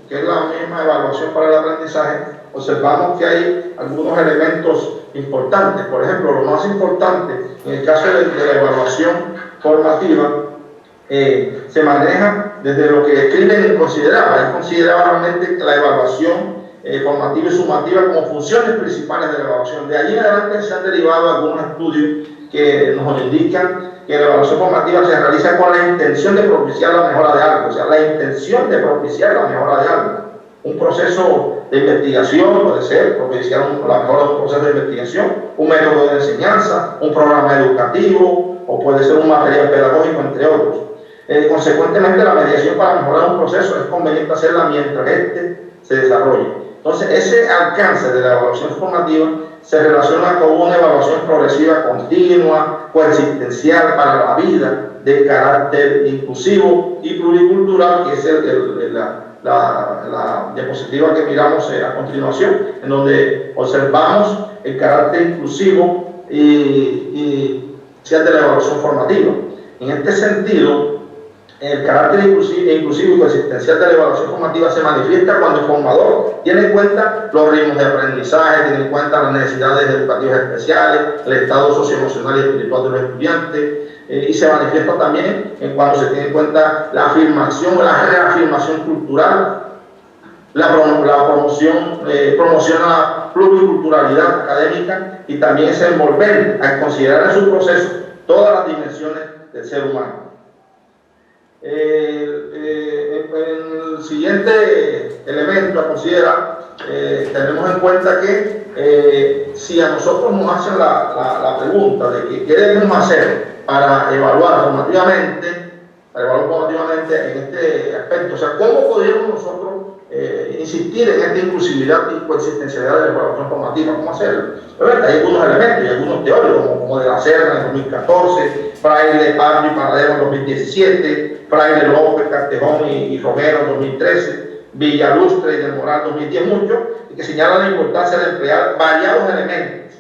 que es la misma evaluación para el aprendizaje, observamos que hay algunos elementos importantes. Por ejemplo, lo más importante, en el caso de la evaluación formativa, se maneja desde lo que Scriven consideraba. Él consideraba realmente la evaluación formativa y sumativa como funciones principales de la evaluación. De allí en adelante se han derivado algunos estudios que nos indican que la evaluación formativa se realiza con la intención de propiciar la mejora de algo, o sea, la intención de propiciar la mejora de algo. Un proceso de investigación puede ser propiciar la mejora de un proceso de investigación, un método de enseñanza, un programa educativo, o puede ser un material pedagógico, entre otros. Consecuentemente, la mediación para mejorar un proceso es conveniente hacerla mientras este se desarrolle. Entonces, ese alcance de la evaluación formativa se relaciona con una evaluación progresiva continua, coexistencial para la vida, de carácter inclusivo y pluricultural, que es la diapositiva que miramos a continuación, en donde observamos el carácter inclusivo y de la evaluación formativa. En este sentido, el carácter inclusivo y coexistencial de la evaluación formativa se manifiesta cuando el formador tiene en cuenta los ritmos de aprendizaje, tiene en cuenta las necesidades educativas especiales, el estado socioemocional y espiritual de los estudiantes, y se manifiesta también en cuando se tiene en cuenta la afirmación o la reafirmación cultural, promociona la pluriculturalidad académica y también se envolver al considerar en su proceso todas las dimensiones del ser humano. El siguiente elemento a considerar, tenemos en cuenta que si a nosotros nos hacen la pregunta de que qué debemos hacer para evaluar formativamente en este aspecto, o sea, ¿cómo podríamos nosotros insistir en esta inclusividad y coexistencialidad de la evaluación formativa? ¿Cómo hacerlo? Hay algunos elementos y algunos teóricos, como de la Serna en 2014, Fraile, Pardo y Paradero en 2017, Fraile, López, Castejón y Romero en 2013, Villalustre y del Moral 2010, muchos, y que señalan la importancia de emplear variados elementos,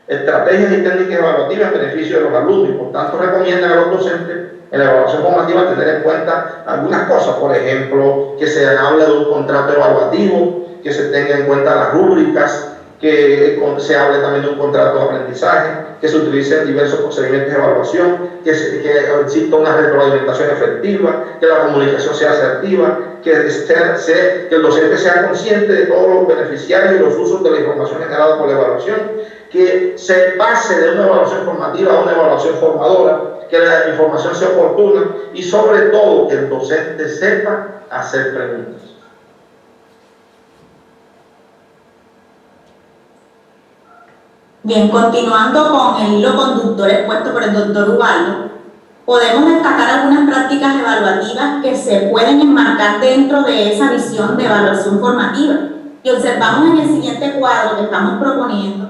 estrategias y técnicas evaluativas en beneficio de los alumnos, y por tanto recomiendan a los docentes en la evaluación formativa tener en cuenta algunas cosas, por ejemplo, que se hable de un contrato evaluativo, que se tenga en cuenta las rúbricas, que se hable también de un contrato de aprendizaje, que se utilicen diversos procedimientos de evaluación, que exista una retroalimentación efectiva, que la comunicación sea asertiva, que el docente sea consciente de todos los beneficiarios y los usos de la información generada por la evaluación, que se pase de una evaluación formativa a una evaluación formadora, que la información sea oportuna y sobre todo que el docente sepa hacer preguntas. Bien, continuando con el hilo conductor expuesto por el doctor Ubaldo, podemos destacar algunas prácticas evaluativas que se pueden enmarcar dentro de esa visión de evaluación formativa. Y observamos en el siguiente cuadro que estamos proponiendo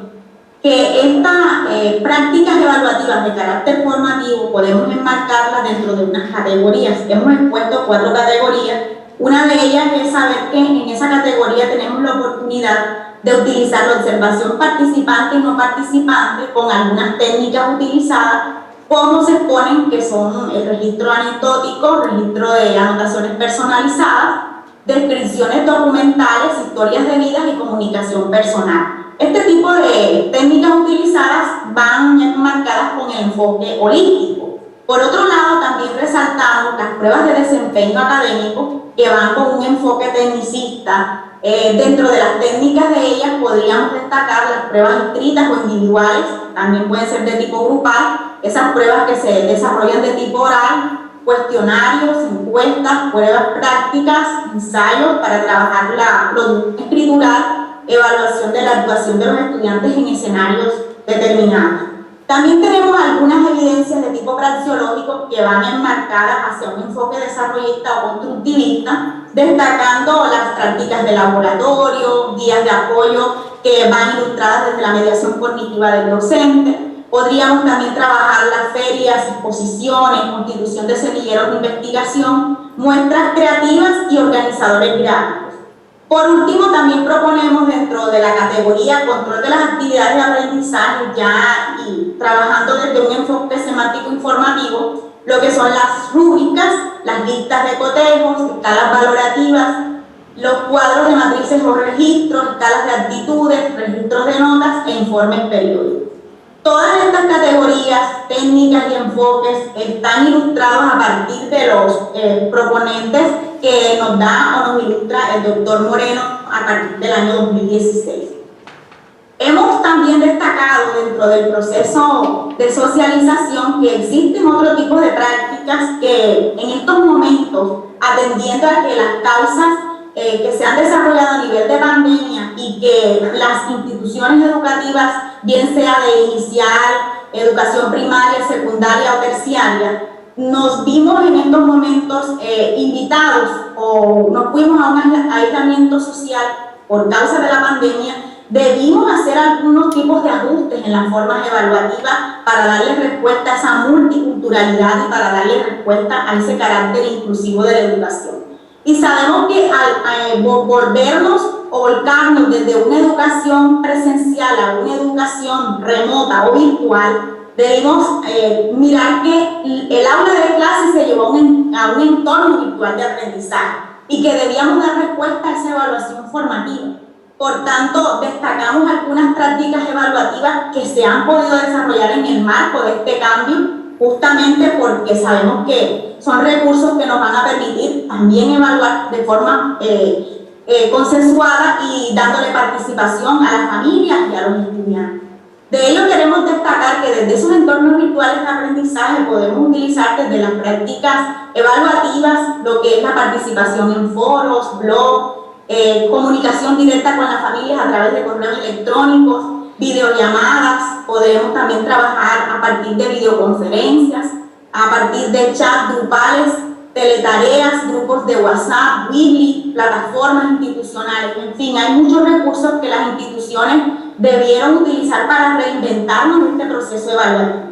que estas prácticas evaluativas de carácter formativo podemos enmarcarlas dentro de unas categorías. Hemos expuesto 4 categorías. Una de ellas es saber que en esa categoría tenemos la oportunidad de utilizar la observación participante y no participante con algunas técnicas utilizadas, como se exponen, que son el registro anecdótico, registro de anotaciones personalizadas, descripciones documentales, historias de vidas y comunicación personal. Este tipo de técnicas utilizadas van enmarcadas con el enfoque holístico. Por otro lado, también resaltamos las pruebas de desempeño académico que van con un enfoque tecnicista. Dentro de las técnicas de ellas podríamos destacar las pruebas escritas o individuales, también pueden ser de tipo grupal, esas pruebas que se desarrollan de tipo oral, cuestionarios, encuestas, pruebas prácticas, ensayos para trabajar la producción escritural, evaluación de la actuación de los estudiantes en escenarios determinados. También tenemos algunas evidencias de tipo praxeológico que van enmarcadas hacia un enfoque desarrollista o constructivista, destacando las prácticas de laboratorio, guías de apoyo que van ilustradas desde la mediación cognitiva del docente, Podríamos también trabajar las ferias, exposiciones, constitución de semilleros de investigación, muestras creativas y organizadores gráficos. Por último, también proponemos dentro de la categoría control de las actividades de aprendizaje, ya y trabajando desde un enfoque semántico informativo, lo que son las rúbricas, las listas de cotejos, escalas valorativas, los cuadros de matrices o registros, escalas de actitudes, registros de notas e informes periódicos. Todas estas categorías, técnicas y enfoques están ilustrados a partir de los proponentes que nos da o nos ilustra el doctor Moreno a partir del año 2016. Hemos también destacado dentro del proceso de socialización que existen otro tipo de prácticas que en estos momentos, atendiendo a que las causas que se han desarrollado a nivel de pandemia y que las instituciones educativas, bien sea de inicial, educación primaria, secundaria o terciaria, nos vimos en estos momentos invitados o nos fuimos a un aislamiento social por causa de la pandemia, debimos hacer algunos tipos de ajustes en las formas evaluativas para darle respuesta a esa multiculturalidad y para darle respuesta a ese carácter inclusivo de la educación. Y sabemos que al volvernos o volcarnos desde una educación presencial a una educación remota o virtual, debemos mirar que el aula de clase se llevó a un entorno virtual de aprendizaje y que debíamos dar respuesta a esa evaluación formativa. Por tanto, destacamos algunas prácticas evaluativas que se han podido desarrollar en el marco de este cambio, justamente porque sabemos que son recursos que nos van a permitir también evaluar de forma consensuada y dándole participación a las familias y a los estudiantes. De ello queremos destacar que desde esos entornos virtuales de aprendizaje podemos utilizar desde las prácticas evaluativas lo que es la participación en foros, blogs, comunicación directa con las familias a través de correos electrónicos, videollamadas, podemos también trabajar a partir de videoconferencias, a partir de chats grupales, teletareas, grupos de WhatsApp, Weebly, plataformas institucionales, en fin, hay muchos recursos que las instituciones debieron utilizar para reinventarnos en este proceso evaluativo.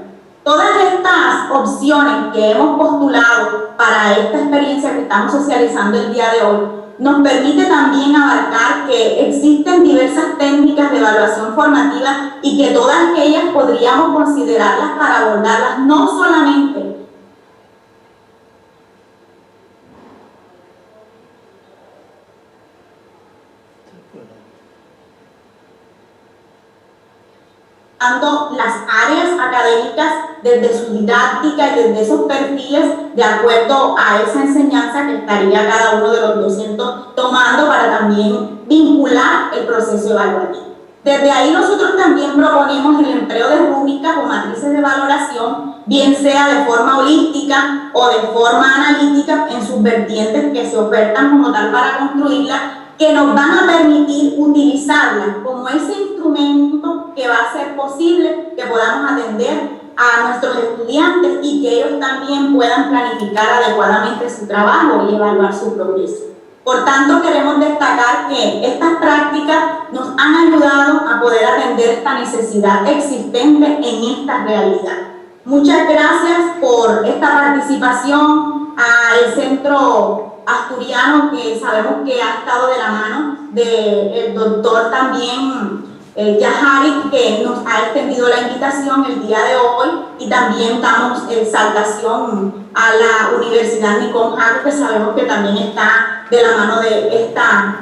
Todas estas opciones que hemos postulado para esta experiencia que estamos socializando el día de hoy nos permite también abarcar que existen diversas técnicas de evaluación formativa y que todas ellas podríamos considerarlas para abordarlas no solamente las áreas académicas desde su didáctica y desde esos perfiles de acuerdo a esa enseñanza que estaría cada uno de los docentes tomando para también vincular el proceso evaluativo. Desde ahí nosotros también proponemos el empleo de rúbricas o matrices de valoración, bien sea de forma holística o de forma analítica en sus vertientes que se ofertan como tal para construirlas, que nos van a permitir utilizarlas como ese instrumento que va a hacer posible que podamos atender a nuestros estudiantes y que ellos también puedan planificar adecuadamente su trabajo y evaluar su progreso. Por tanto, queremos destacar que estas prácticas nos han ayudado a poder atender esta necesidad existente en esta realidad. Muchas gracias por esta participación al Centro Asturiano, que sabemos que ha estado de la mano del doctor también Yahari, que nos ha extendido la invitación el día de hoy, y también damos exaltación a la Universidad Nicón Jaco, que sabemos que también está de la mano de esta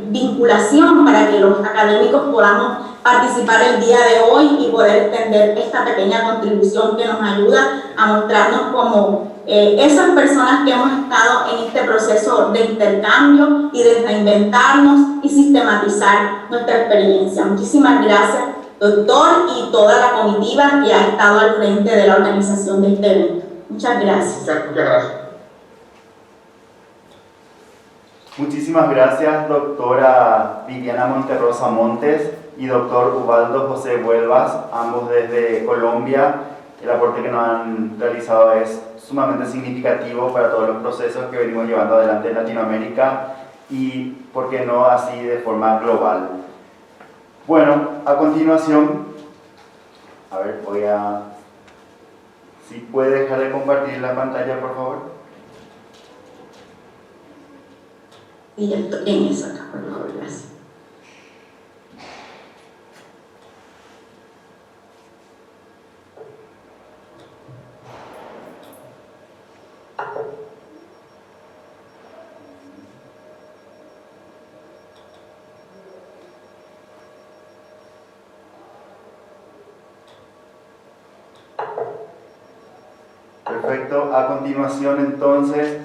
vinculación para que los académicos podamos participar el día de hoy y poder extender esta pequeña contribución que nos ayuda a mostrarnos como esas personas que hemos estado en este proceso de intercambio y de reinventarnos y sistematizar nuestra experiencia. Muchísimas gracias, doctor, y toda la comitiva que ha estado al frente de la organización de este evento. Muchas gracias. Muchas gracias. Muchísimas gracias, doctora Viviana Monterrosa Montes y doctor Ubaldo José Huelvas, ambos desde Colombia. El aporte que nos han realizado es sumamente significativo para todos los procesos que venimos llevando adelante en Latinoamérica y, por qué no, así de forma global. Bueno, a continuación A ver, voy a... Si puede dejar de compartir la pantalla, por favor. Y ya estoy en eso acá, por favor, gracias. Perfecto. A continuación, entonces,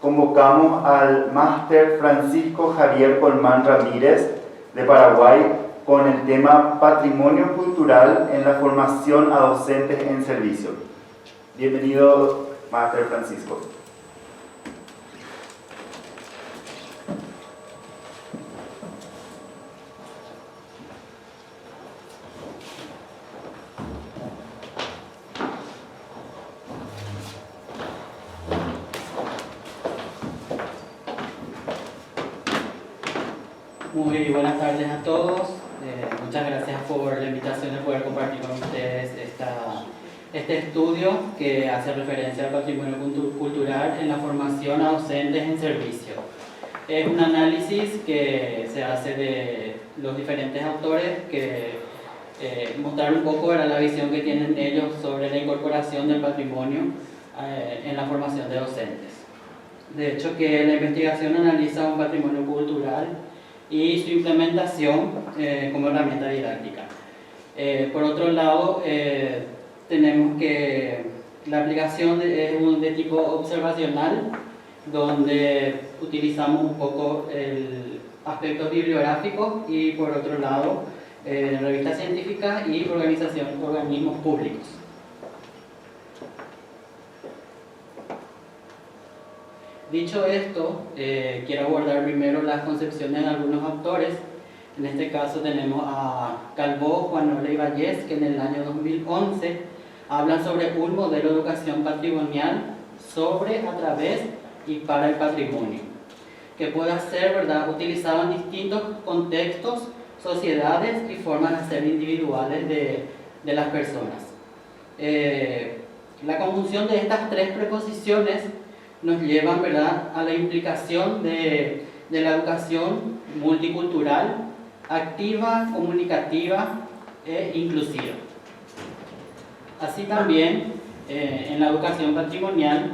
convocamos al máster Francisco Javier Colmán Ramírez de Paraguay con el tema Patrimonio Cultural en la formación a docentes en servicio. Bienvenido, máster Francisco. Muy buenas tardes a todos. Muchas gracias por la invitación de poder compartir con ustedes este estudio que hace referencia al patrimonio cultural en la formación a docentes en servicio. Es un análisis que se hace de los diferentes autores que mostrar un poco la visión que tienen ellos sobre la incorporación del patrimonio en la formación de docentes. De hecho, que la investigación analiza un patrimonio cultural y su implementación como herramienta didáctica. Por otro lado, tenemos que la aplicación es de tipo observacional, donde utilizamos un poco el aspecto bibliográfico y por otro lado revistas científicas y organismos públicos. Dicho esto, quiero abordar primero las concepciones de algunos autores. En este caso tenemos a Calvó, Juan Noble y Vallés, que en el año 2011 hablan sobre un modelo de educación patrimonial sobre, a través y para el patrimonio, que pueda ser, ¿verdad?, utilizado en distintos contextos, sociedades y formas de ser individuales de las personas. La conjunción de estas tres preposiciones nos llevan, ¿verdad?, a la implicación de la educación multicultural, activa, comunicativa e inclusiva. Así también, en la educación patrimonial,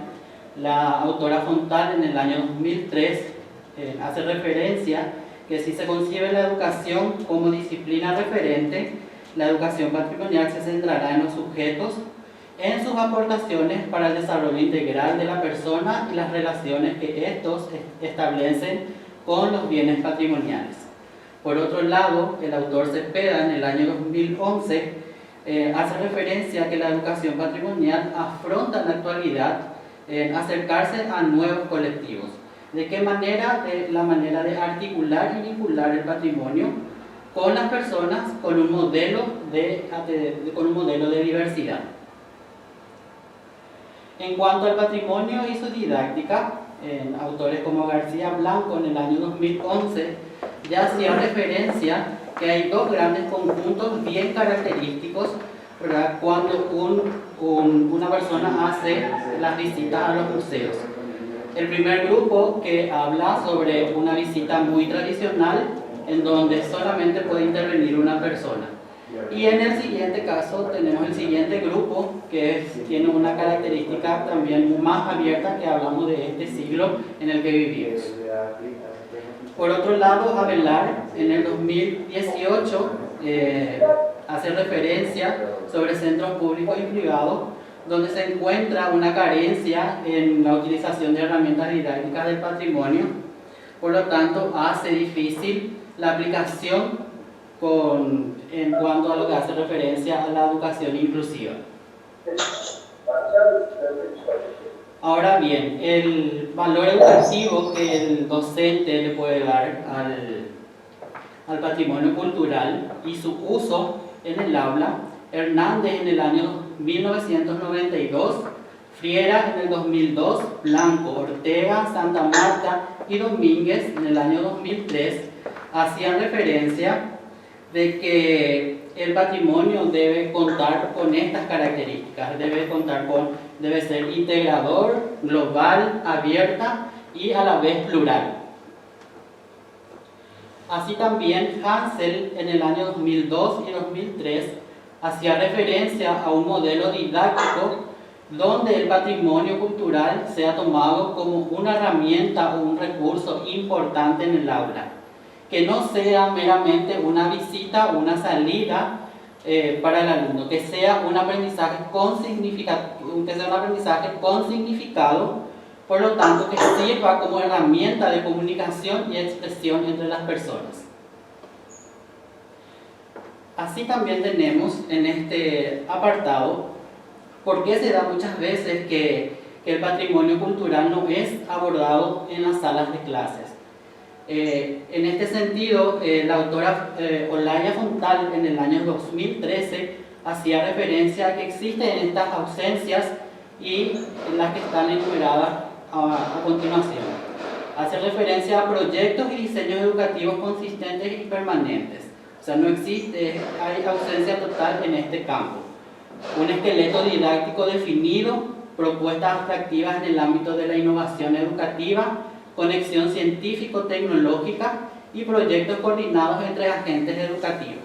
la autora Fontal en el año 2003 hace referencia que si se concibe la educación como disciplina referente, la educación patrimonial se centrará en los sujetos, en sus aportaciones para el desarrollo integral de la persona y las relaciones que estos establecen con los bienes patrimoniales. Por otro lado, el autor Cepeda en el año 2011 hace referencia a que la educación patrimonial afronta en la actualidad acercarse a nuevos colectivos. ¿De qué manera? De la manera de articular y vincular el patrimonio con las personas con un modelo de diversidad. En cuanto al patrimonio y su didáctica, autores como García Blanco en el año 2011 ya hacía referencia que hay dos grandes conjuntos bien característicos, ¿verdad?, cuando una persona hace las visitas a los museos. El primer grupo que habla sobre una visita muy tradicional en donde solamente puede intervenir una persona. Y en el siguiente caso tenemos el siguiente grupo que tiene una característica también más abierta, que hablamos de este siglo en el que vivimos. Por otro lado, Avelar en el 2018 hace referencia sobre centros públicos y privados donde se encuentra una carencia en la utilización de herramientas didácticas del patrimonio, por lo tanto hace difícil la aplicación en cuanto a lo que hace referencia a la educación inclusiva. Ahora bien, el valor educativo que el docente le puede dar al patrimonio cultural y su uso en el aula, Hernández en el año 1992, Friera en el 2002, Blanco, Ortega, Santa Marta y Domínguez en el año 2003 hacían referencia de que el patrimonio debe contar con estas características, debe ser integrador, global, abierta y a la vez plural. Así también Hansel en el año 2002 y 2003 hacía referencia a un modelo didáctico donde el patrimonio cultural sea tomado como una herramienta o un recurso importante en el aula, que no sea meramente una visita o una salida para el alumno, que sea un aprendizaje con significado, por lo tanto que sirva como herramienta de comunicación y expresión entre las personas. Así también tenemos en este apartado por qué se da muchas veces que el patrimonio cultural no es abordado en las salas de clases. En este sentido, la autora Olaya Fontal en el año 2013 hacía referencia a que existen estas ausencias y las que están enumeradas a continuación. Hace referencia a proyectos y diseños educativos consistentes y permanentes. O sea, no existe, hay ausencia total en este campo. Un esqueleto didáctico definido, propuestas atractivas en el ámbito de la innovación educativa, conexión científico-tecnológica y proyectos coordinados entre agentes educativos.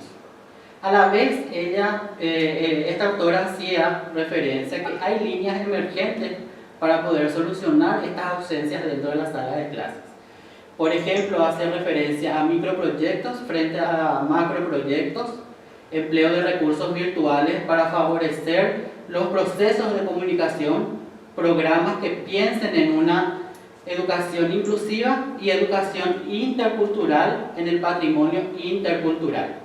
A la vez, esta autora hacía referencia a que hay líneas emergentes para poder solucionar estas ausencias dentro de la sala de clases. Por ejemplo, hace referencia a microproyectos frente a macroproyectos, empleo de recursos virtuales para favorecer los procesos de comunicación, programas que piensen en una educación inclusiva y educación intercultural en el patrimonio intercultural.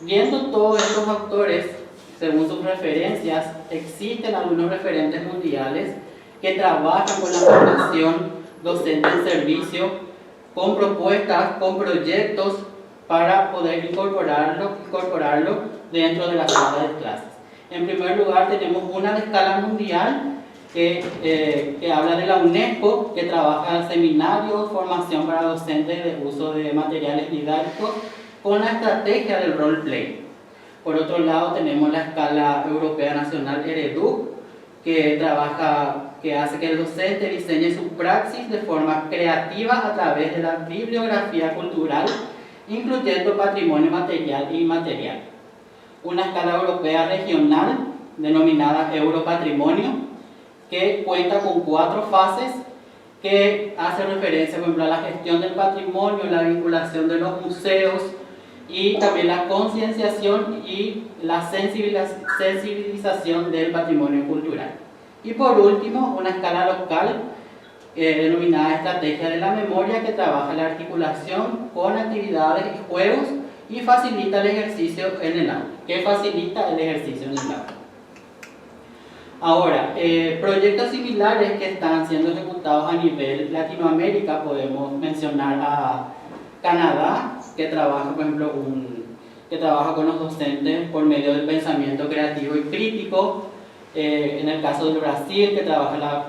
Viendo todos estos autores, según sus referencias, existen algunos referentes mundiales que trabajan con la formación docente en servicio, con propuestas, con proyectos para poder incorporarlo dentro de la sala de clases. En primer lugar, tenemos una de escala mundial que habla de la UNESCO, que trabaja seminarios, formación para docentes de uso de materiales didácticos con la estrategia del role play. Por otro lado, tenemos la escala europea nacional EREDUC, que hace que el docente diseñe su praxis de forma creativa a través de la bibliografía cultural, incluyendo patrimonio material e inmaterial. Una escala europea regional, denominada Europatrimonio, que cuenta con 4 fases, que hace referencia, por ejemplo, a la gestión del patrimonio, la vinculación de los museos, y también la concienciación y la sensibilización del patrimonio cultural. Y por último, una escala local denominada Estrategia de la Memoria, que trabaja la articulación con actividades y juegos y facilita el ejercicio en el aula. Ahora, proyectos similares que están siendo ejecutados a nivel Latinoamérica, podemos mencionar a Canadá, que trabaja, por ejemplo, que trabaja con los docentes por medio del pensamiento creativo y crítico. En el caso del Brasil, que trabaja la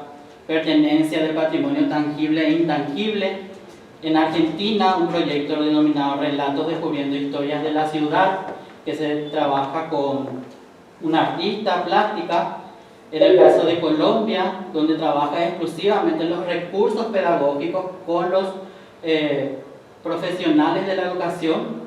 pertenencia del patrimonio tangible e intangible. En Argentina, un proyecto denominado Relatos descubriendo historias de la ciudad, que se trabaja con una artista plástica. En el caso de Colombia, donde trabaja exclusivamente los recursos pedagógicos con los profesionales de la educación.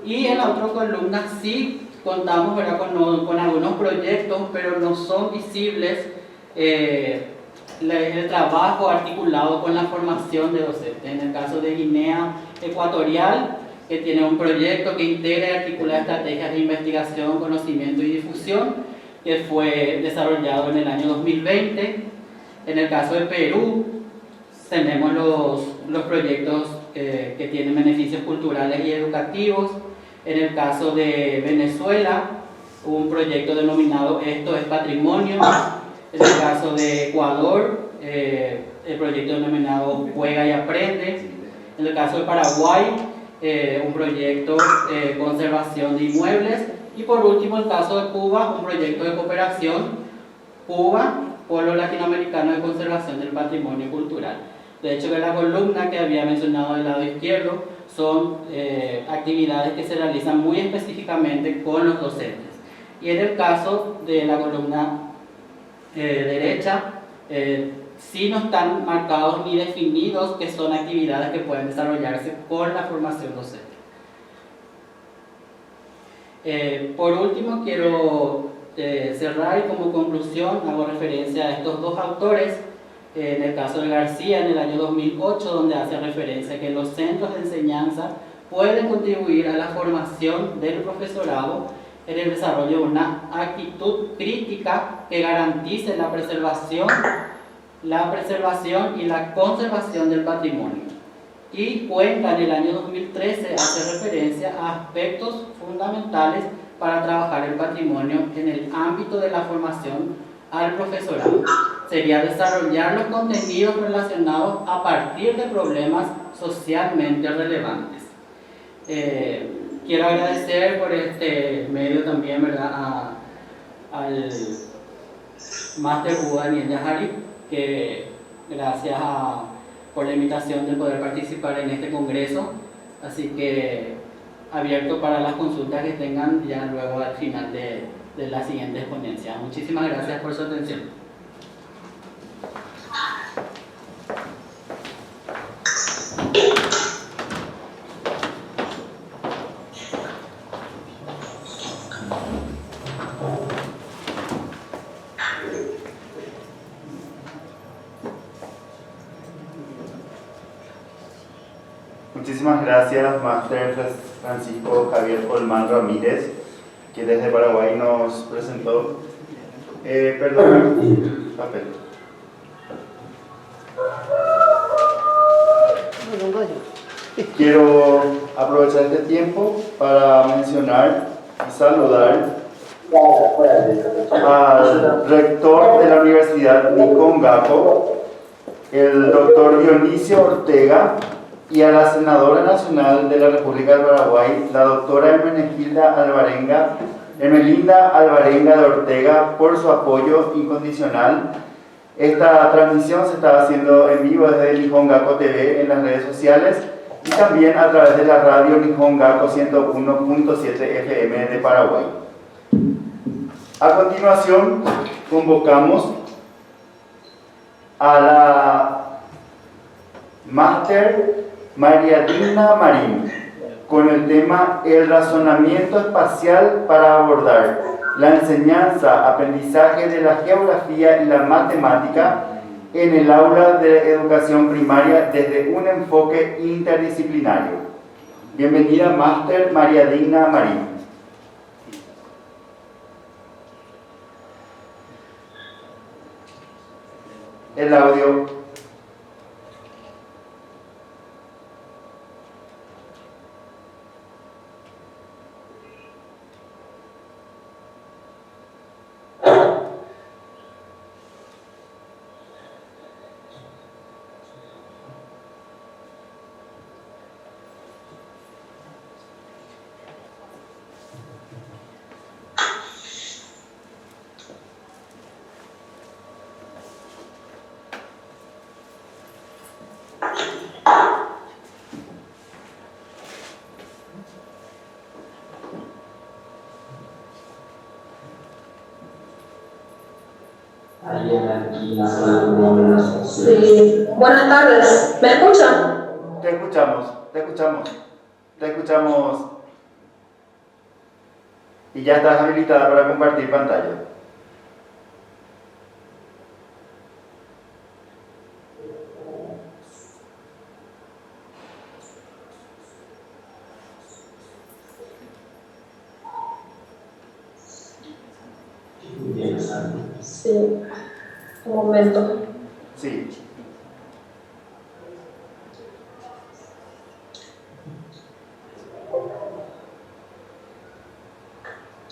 Y en la otra columna sí contamos, ¿verdad?, con algunos proyectos, pero no son visibles el trabajo articulado con la formación de docentes. En el caso de Guinea Ecuatorial, que tiene un proyecto que integra y articula estrategias de investigación, conocimiento y difusión, que fue desarrollado en el año 2020. En el caso de Perú, tenemos los proyectos que tienen beneficios culturales y educativos. En el caso de Venezuela, un proyecto denominado Esto es Patrimonio. En el caso de Ecuador, el proyecto denominado Juega y Aprende. En el caso de Paraguay, un proyecto Conservación de Inmuebles. Y por último, el caso de Cuba, un proyecto de cooperación, Cuba, Polo Latinoamericano de Conservación del Patrimonio Cultural. De hecho, en la columna que había mencionado del lado izquierdo, son actividades que se realizan muy específicamente con los docentes. Y en el caso de la columna derecha, sí no están marcados ni definidos que son actividades que pueden desarrollarse con la formación docente. Por último, quiero cerrar y como conclusión hago referencia a estos dos autores. En el caso de García, en el año 2008, donde hace referencia a que los centros de enseñanza pueden contribuir a la formación del profesorado en el desarrollo de una actitud crítica que garantice la preservación y la conservación del patrimonio. Y Cuenca, en el año 2013, hace referencia a aspectos fundamentales para trabajar el patrimonio en el ámbito de la formación al profesorado. Sería desarrollar los contenidos relacionados a partir de problemas socialmente relevantes. Quiero agradecer por este medio también, ¿verdad?, al máster Hugo Daniel Yajari, que gracias por la invitación de poder participar en este congreso. Así que abierto para las consultas que tengan ya luego al final de la siguiente ponencia. Muchísimas gracias por su atención. Muchísimas gracias, Máster Francisco Javier Colmán Ramírez, que desde Paraguay nos presentó. Perdón, papel. Quiero aprovechar este tiempo para mencionar y saludar al rector de la Universidad Nihon Gakko, el doctor Dionisio Ortega, y a la senadora nacional de la República del Paraguay, la doctora Hermelinda Alvarenga de Ortega, por su apoyo incondicional. Esta transmisión se está haciendo en vivo desde el Nihon Gakko TV en las redes sociales y también a través de la radio Nihon Gakko 101.7 FM de Paraguay. A continuación, convocamos a la máster María Digna Marín con el tema El razonamiento espacial para abordar la enseñanza, aprendizaje de la geografía y la matemática en el aula de educación primaria desde un enfoque interdisciplinario. Bienvenida, máster María Digna Marín. El audio. Sí. Buenas tardes. ¿Me escuchan? Te escuchamos. Y ya estás habilitada para compartir pantalla. Sí. Un momento. Sí.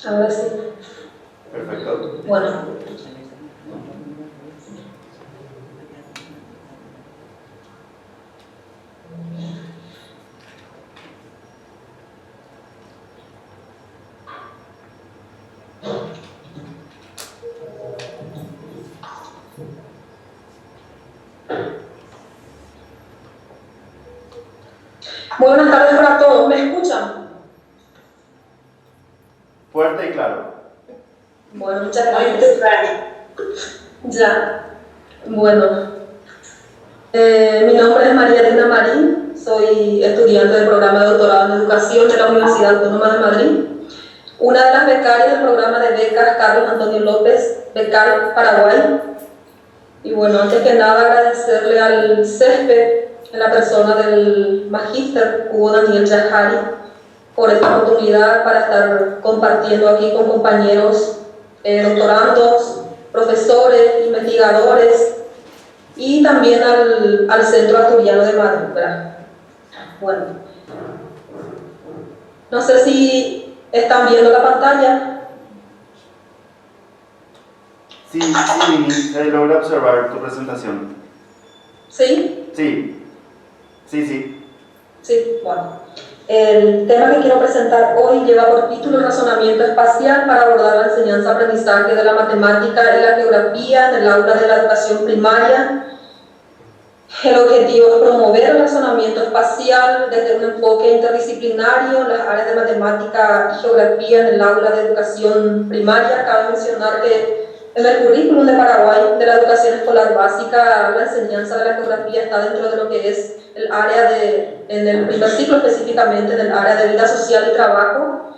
Ahora sí. Perfecto. Bueno. Muy buenas tardes Bueno, ¿me escuchan? Fuerte y claro. Bueno, muchas gracias. Ya. Bueno, mi nombre es María Elena Marín, soy estudiante del programa de doctorado en educación de la Universidad Autónoma de Madrid, una de las becarias del programa de becas Carlos Antonio López, becario Paraguay. Y bueno, antes que nada agradecerle al CESPE, en la persona del magíster Hugo Daniel Yajari, por esta oportunidad para estar compartiendo aquí con compañeros doctorandos, profesores, investigadores y también al Centro Asturiano de Madrid, ¿verdad? Bueno, no sé si están viendo la pantalla. Sí, Mini, se logra observar tu presentación. ¿Sí? Sí. Sí, bueno. El tema que quiero presentar hoy lleva por título Razonamiento espacial para abordar la enseñanza-aprendizaje de la matemática y la geografía en el aula de la educación primaria. El objetivo es promover el razonamiento espacial desde un enfoque interdisciplinario en las áreas de matemática y geografía en el aula de educación primaria. Cabe mencionar que en el currículum de Paraguay de la educación escolar básica, la enseñanza de la geografía está dentro de lo que es el área en el primer ciclo específicamente, del área de vida social y trabajo,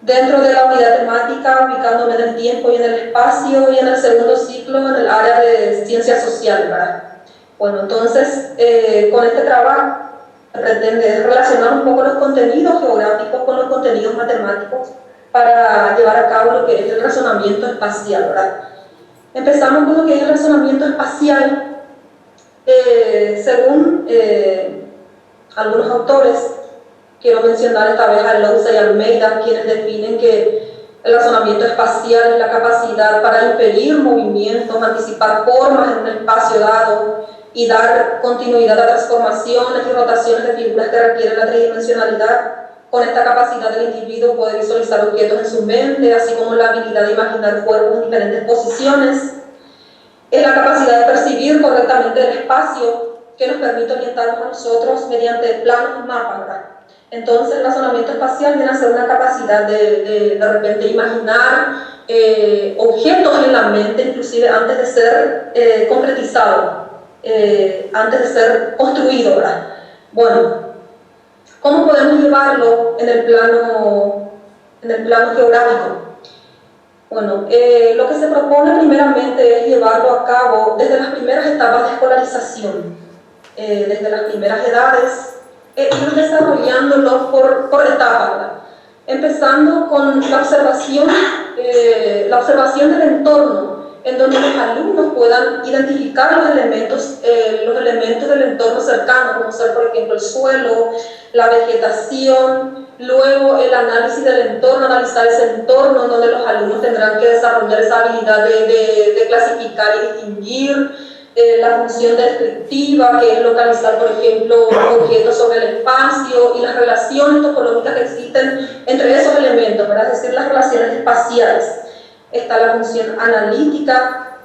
dentro de la unidad temática, ubicándome en el tiempo y en el espacio, y en el segundo ciclo en el área de ciencias sociales, ¿verdad? Bueno, entonces, con este trabajo se pretende relacionar un poco los contenidos geográficos con los contenidos matemáticos para llevar a cabo lo que es el razonamiento espacial, ¿verdad? Empezamos con lo que es el razonamiento espacial. Según algunos autores, quiero mencionar esta vez a Lousa y Almeida, quienes definen que el razonamiento espacial es la capacidad para inferir movimientos, anticipar formas en un espacio dado y dar continuidad a transformaciones y rotaciones de figuras que requieren la tridimensionalidad. Con esta capacidad del individuo puede visualizar objetos en su mente, así como la habilidad de imaginar cuerpos en diferentes posiciones. Es la capacidad de percibir correctamente el espacio que nos permite orientarnos a nosotros mediante planos y mapas, ¿verdad? Entonces, el razonamiento espacial viene a ser una capacidad de repente imaginar objetos en la mente, inclusive antes de ser concretizado, antes de ser construido, ¿verdad? Bueno, ¿cómo podemos llevarlo en el plano geográfico? Bueno, lo que se propone primeramente es llevarlo a cabo desde las primeras etapas de escolarización, desde las primeras edades, ir desarrollándolo por etapas, ¿verdad? Empezando con la observación del entorno, en donde los alumnos puedan identificar los elementos del entorno cercano, como ser, por ejemplo, el suelo, la vegetación, luego el análisis del entorno, analizar ese entorno, en donde los alumnos tendrán que desarrollar esa habilidad de clasificar y distinguir, la función descriptiva, que es localizar, por ejemplo, objetos sobre el espacio, y las relaciones topológicas que existen entre esos elementos, ¿verdad? Es decir, las relaciones espaciales. Está la función analítica,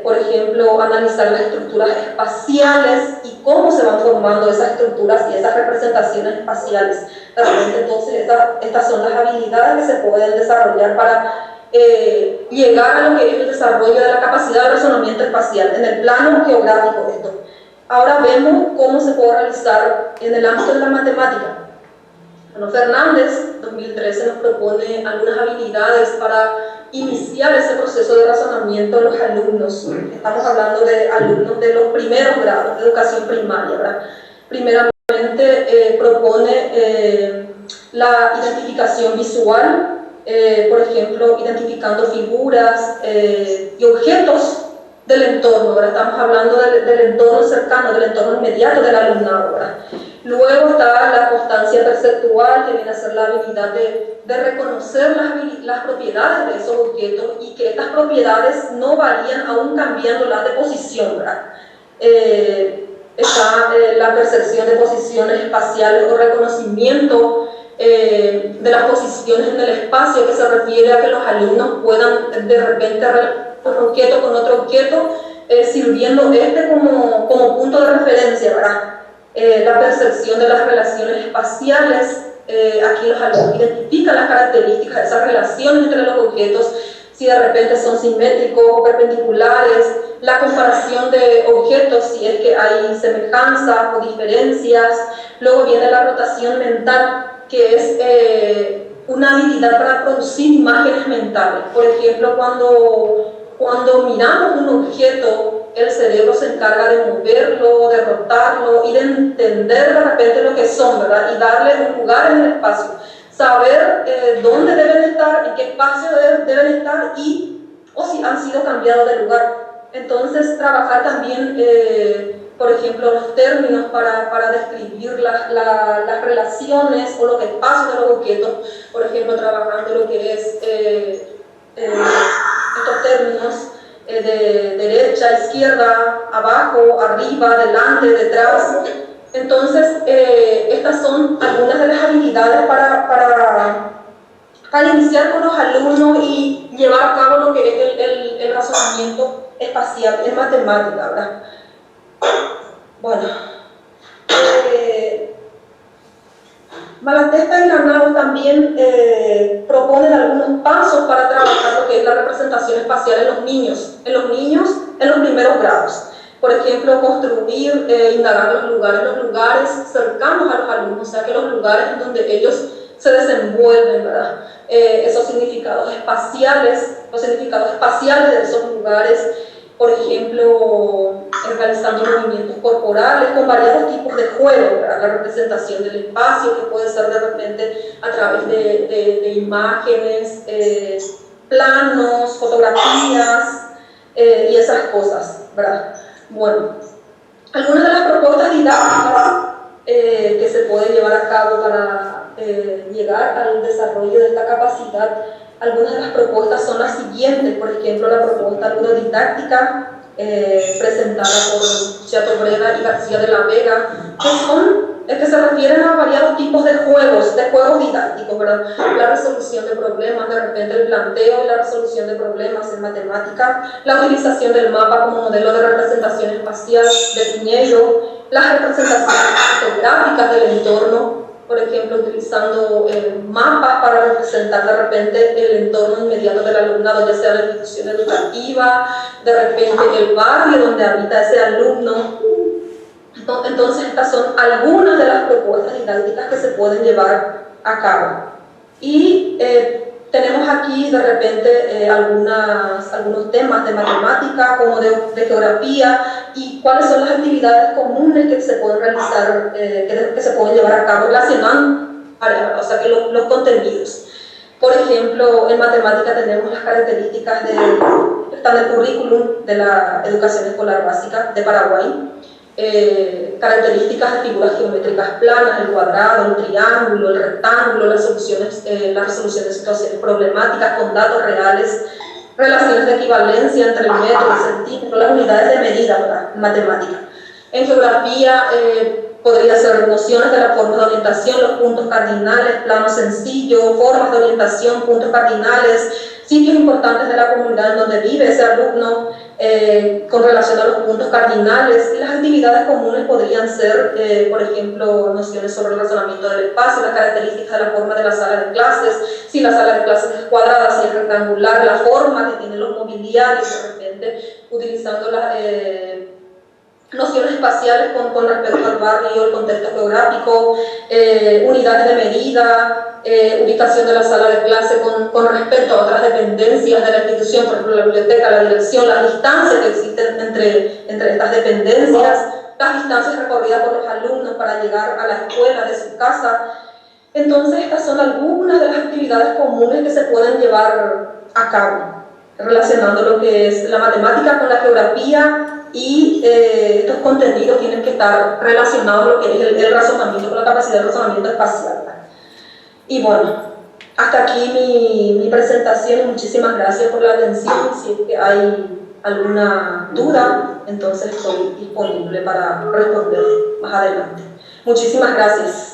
por ejemplo, analizar las estructuras espaciales y cómo se van formando esas estructuras y esas representaciones espaciales. Realmente, entonces, estas son las habilidades que se pueden desarrollar para llegar a lo que es el desarrollo de la capacidad de razonamiento espacial en el plano geográfico. Esto. Ahora vemos cómo se puede realizar en el ámbito de la matemática. Bueno, Fernández, 2013, nos propone algunas habilidades para iniciar ese proceso de razonamiento en los alumnos. Estamos hablando de alumnos de los primeros grados de educación primaria, ¿verdad? Primeramente propone la identificación visual, por ejemplo, identificando figuras y objetos del entorno, ¿verdad? Estamos hablando del entorno cercano, del entorno inmediato del alumnado, ¿verdad? Luego está la constancia perceptual, que viene a ser la habilidad de reconocer las propiedades de esos objetos y que estas propiedades no varían aún cambiando las de posición, ¿verdad? Está la percepción de posiciones espaciales o reconocimiento de las posiciones en el espacio, que se refiere a que los alumnos puedan de repente relacionar un objeto con otro objeto, sirviendo como punto de referencia, ¿verdad? la percepción de las relaciones espaciales. Aquí los alumnos identifican las características de esas relaciones entre los objetos, si de repente son simétricos o perpendiculares, la comparación de objetos, si es que hay semejanzas o diferencias. Luego viene la rotación mental, que es una habilidad para producir imágenes mentales. Por ejemplo, cuando miramos un objeto, el cerebro se encarga de moverlo, de rotarlo y de entender de repente lo que son, ¿verdad? Y darle un lugar en el espacio. Saber dónde deben estar, en qué espacio deben estar o si han sido cambiados de lugar. Entonces, trabajar también, por ejemplo, los términos para describir las relaciones o los espacios de los objetos. Por ejemplo, trabajando lo que es estos términos de derecha, izquierda, abajo, arriba, delante, detrás. Entonces, estas son algunas de las habilidades para iniciar con los alumnos y llevar a cabo lo que es el razonamiento espacial en matemática, ¿verdad? Bueno, Malatesta y Granado también proponen algunos pasos para trabajar lo que es la representación espacial en los niños en los primeros grados. Por ejemplo, construir, indagar los lugares cercanos a los alumnos, o sea, que los lugares en donde ellos se desenvuelven, ¿verdad? Esos significados espaciales, los significados espaciales de esos lugares, por ejemplo, realizando movimientos corporales con variados tipos de juegos, ¿verdad? La representación del espacio, que puede ser de repente a través de imágenes, planos, fotografías y esas cosas, ¿verdad? Bueno, algunas de las propuestas didácticas que se pueden llevar a cabo para llegar al desarrollo de esta capacidad, algunas de las propuestas son las siguientes. Por ejemplo, la propuesta ludodidáctica presentada por Chateaubriand y García de la Vega, que se refieren a variados tipos de juegos didácticos, ¿verdad? La resolución de problemas, de repente el planteo y la resolución de problemas en matemática, la utilización del mapa como modelo de representación espacial de Piñeiro, las representaciones fotográficas del entorno, por ejemplo, utilizando mapas para representar de repente el entorno inmediato del alumnado, ya sea la institución educativa, de repente el barrio donde habita ese alumno. Entonces, estas son algunas de las propuestas didácticas que se pueden llevar a cabo. Y tenemos aquí de repente algunos temas de matemática, como de geografía, y cuáles son las actividades comunes que se pueden realizar, que se pueden llevar a cabo relacionando, o sea, que los contenidos. Por ejemplo, en matemática tenemos las características están el currículum de la educación escolar básica de Paraguay, características de figuras geométricas planas, el cuadrado, el triángulo, el rectángulo, la resolución de situaciones problemáticas con datos reales, relaciones de equivalencia entre el metro, el centímetro, las unidades de medida, ¿verdad? Matemática. En geografía podría ser nociones de las formas de orientación, los puntos cardinales, plano sencillo, formas de orientación, puntos cardinales, sitios importantes de la comunidad en donde vive ese alumno, con relación a los puntos cardinales. Y las actividades comunes podrían ser, por ejemplo, nociones sobre el razonamiento del espacio, las características de la forma de la sala de clases, si la sala de clases es cuadrada, si es rectangular, la forma que tienen los mobiliarios, de repente utilizando las nociones espaciales con respecto al barrio, el contexto geográfico, unidades de medida, ubicación de la sala de clase con respecto a otras dependencias de la institución, por ejemplo la biblioteca, la dirección, las distancias que existen entre estas dependencias, las distancias recorridas por los alumnos para llegar a la escuela de su casa. Entonces, estas son algunas de las actividades comunes que se pueden llevar a cabo, relacionando lo que es la matemática con la geografía, y estos contenidos tienen que estar relacionados con lo que es el razonamiento, con la capacidad de razonamiento espacial. Y bueno, hasta aquí mi presentación. Muchísimas gracias por la atención. Si hay alguna duda, entonces estoy disponible para responder más adelante. Muchísimas gracias.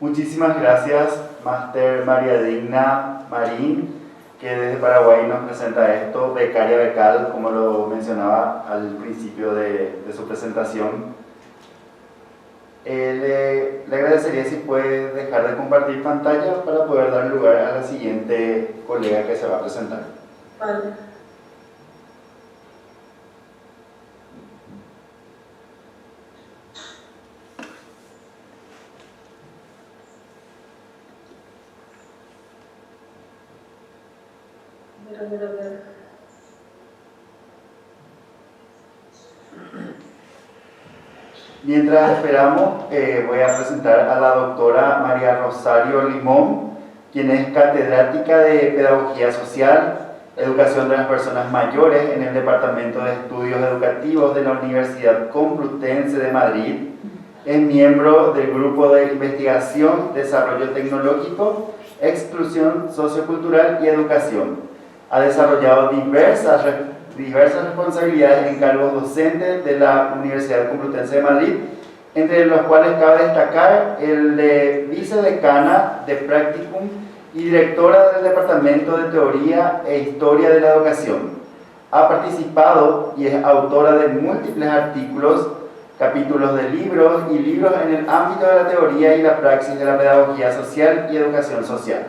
Muchísimas gracias Máster María Digna Marín, que desde Paraguay nos presenta esto, becaria becal, como lo mencionaba al principio de su presentación. Le agradecería si puede dejar de compartir pantalla para poder dar lugar a la siguiente colega que se va a presentar. Vale. A ver. Mientras esperamos, voy a presentar a la doctora María Rosario Limón, quien es catedrática de Pedagogía Social, Educación de las Personas Mayores en el Departamento de Estudios Educativos de la Universidad Complutense de Madrid. Es miembro del Grupo de Investigación, Desarrollo Tecnológico, Exclusión Sociocultural y Educación. Ha desarrollado diversas responsabilidades en cargos docentes de la Universidad Complutense de Madrid, entre los cuales cabe destacar el de vicedecana de Practicum y directora del Departamento de Teoría e Historia de la Educación. Ha participado y es autora de múltiples artículos, capítulos de libros y libros en el ámbito de la teoría y la praxis de la pedagogía social y educación social.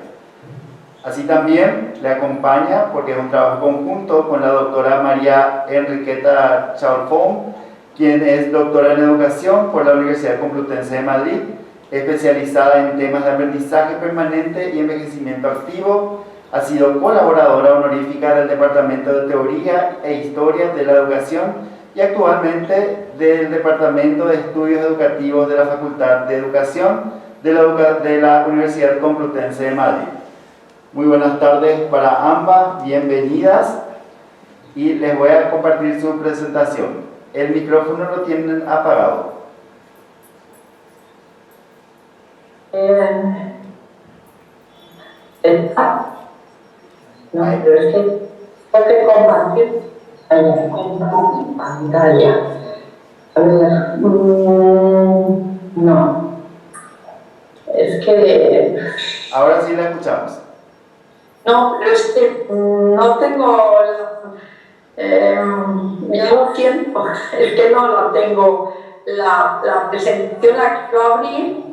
Así también le acompaña, porque es un trabajo conjunto, con la doctora María Enriqueta Chalfón, quien es doctora en educación por la Universidad Complutense de Madrid, especializada en temas de aprendizaje permanente y envejecimiento activo. Ha sido colaboradora honorífica del Departamento de Teoría e Historia de la Educación y actualmente del Departamento de Estudios Educativos de la Facultad de Educación de la Universidad Complutense de Madrid. Muy buenas tardes para ambas, bienvenidas, y les voy a compartir su presentación. El micrófono lo tienen apagado. No, pero es que tengo que compartir pantalla. A ver, no. Es que... Ahora sí la escuchamos. No, pero es que no tengo... llevo tiempo, es que no la tengo. La presentación la quiero abrir.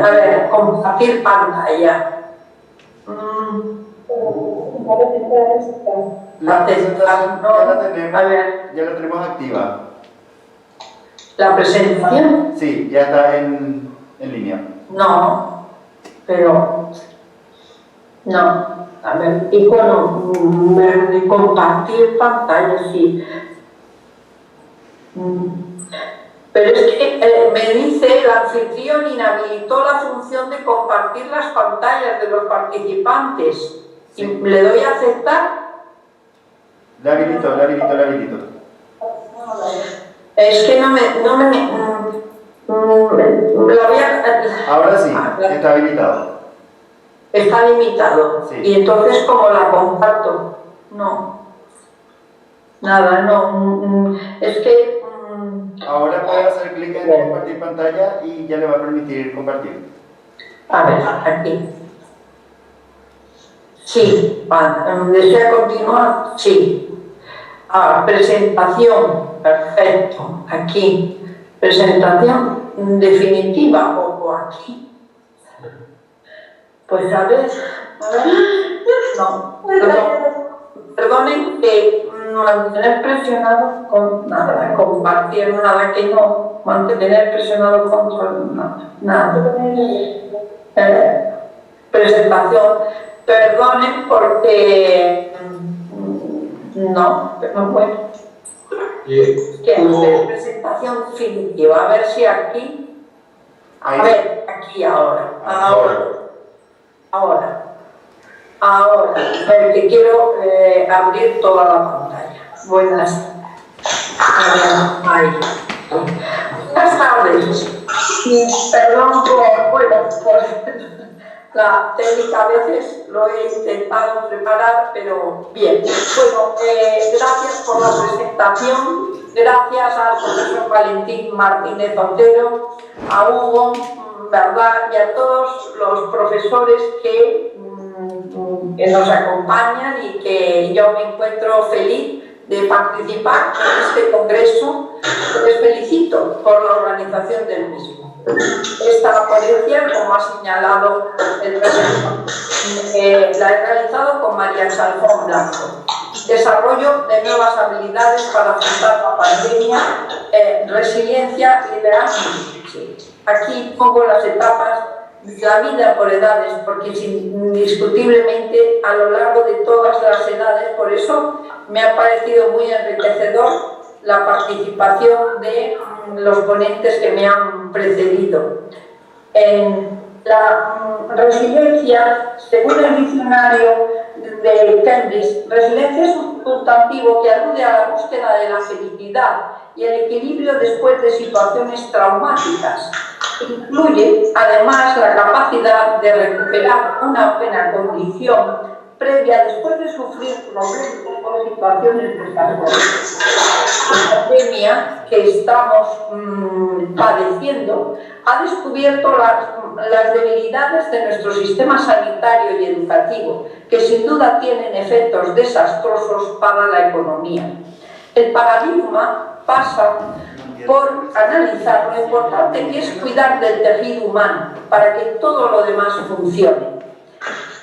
A ver, compartir pantalla. La presentación no, ya la tenemos activa. ¿La presentación? Sí, ya está en línea. No, pero... No, a ver, icono, compartir pantalla, sí. Pero es que me dice, el anfitrión inhabilitó la función de compartir las pantallas de los participantes. Sí. Y le doy a aceptar. Le habilito. Es que no me la voy a... Ahora sí, está habilitado. Está limitado. Sí. Y entonces, ¿cómo la comparto? No. Nada, no. Es que... Ahora puede hacer clic en compartir pantalla y ya le va a permitir compartir. A ver, aquí. Sí, ¿desea continuar? Sí. Presentación, perfecto. Aquí. Presentación definitiva o aquí. Pues a ver, no, perdonen que mantener presionado con nada, compartir nada, que no, mantener presionado con nada. Presentación, perdonen porque no puedo. ¿Qué hacer? Presentación definitiva, a ver si aquí, a ver, aquí Ahora, que quiero abrir toda la pantalla. Buenas tardes. Perdón por la técnica, a veces lo he intentado preparar, pero bien. Bueno, gracias por la presentación, gracias al profesor Valentín Martínez Otero, a Hugo ¿verdad? Y a todos los profesores que nos acompañan y que yo me encuentro feliz de participar en este congreso. Les felicito por la organización del mismo. Esta ponencia, como ha señalado el presidente, la he realizado con María Salfón Blanco. Desarrollo de nuevas habilidades para afrontar la pandemia, resiliencia y leadership. Aquí pongo las etapas de la vida por edades, porque indiscutiblemente a lo largo de todas las edades, por eso me ha parecido muy enriquecedor la participación de los ponentes que me han precedido. En la resiliencia, según el diccionario de Cambridge, resiliencia es un sustantivo que alude a la búsqueda de la felicidad y el equilibrio después de situaciones traumáticas. Incluye además la capacidad de recuperar una buena condición previa después de sufrir problemas o situaciones desastrosas. La pandemia que estamos padeciendo ha descubierto las debilidades de nuestro sistema sanitario y educativo, que sin duda tienen efectos desastrosos para la economía. El paradigma pasa por analizar lo importante que es cuidar del tejido humano para que todo lo demás funcione.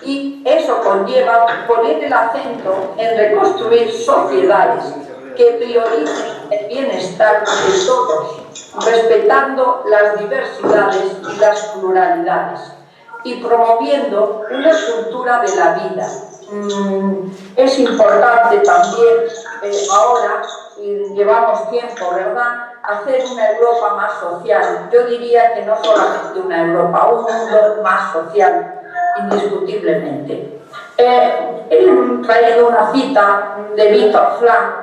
Y eso conlleva poner el acento en reconstruir sociedades que prioricen el bienestar de todos, respetando las diversidades y las pluralidades y promoviendo una cultura de la vida. Es importante también ahora, y llevamos tiempo, ¿verdad?, hacer una Europa más social. Yo diría que no solamente una Europa, un mundo más social, indiscutiblemente. He traído una cita de Víctor Frank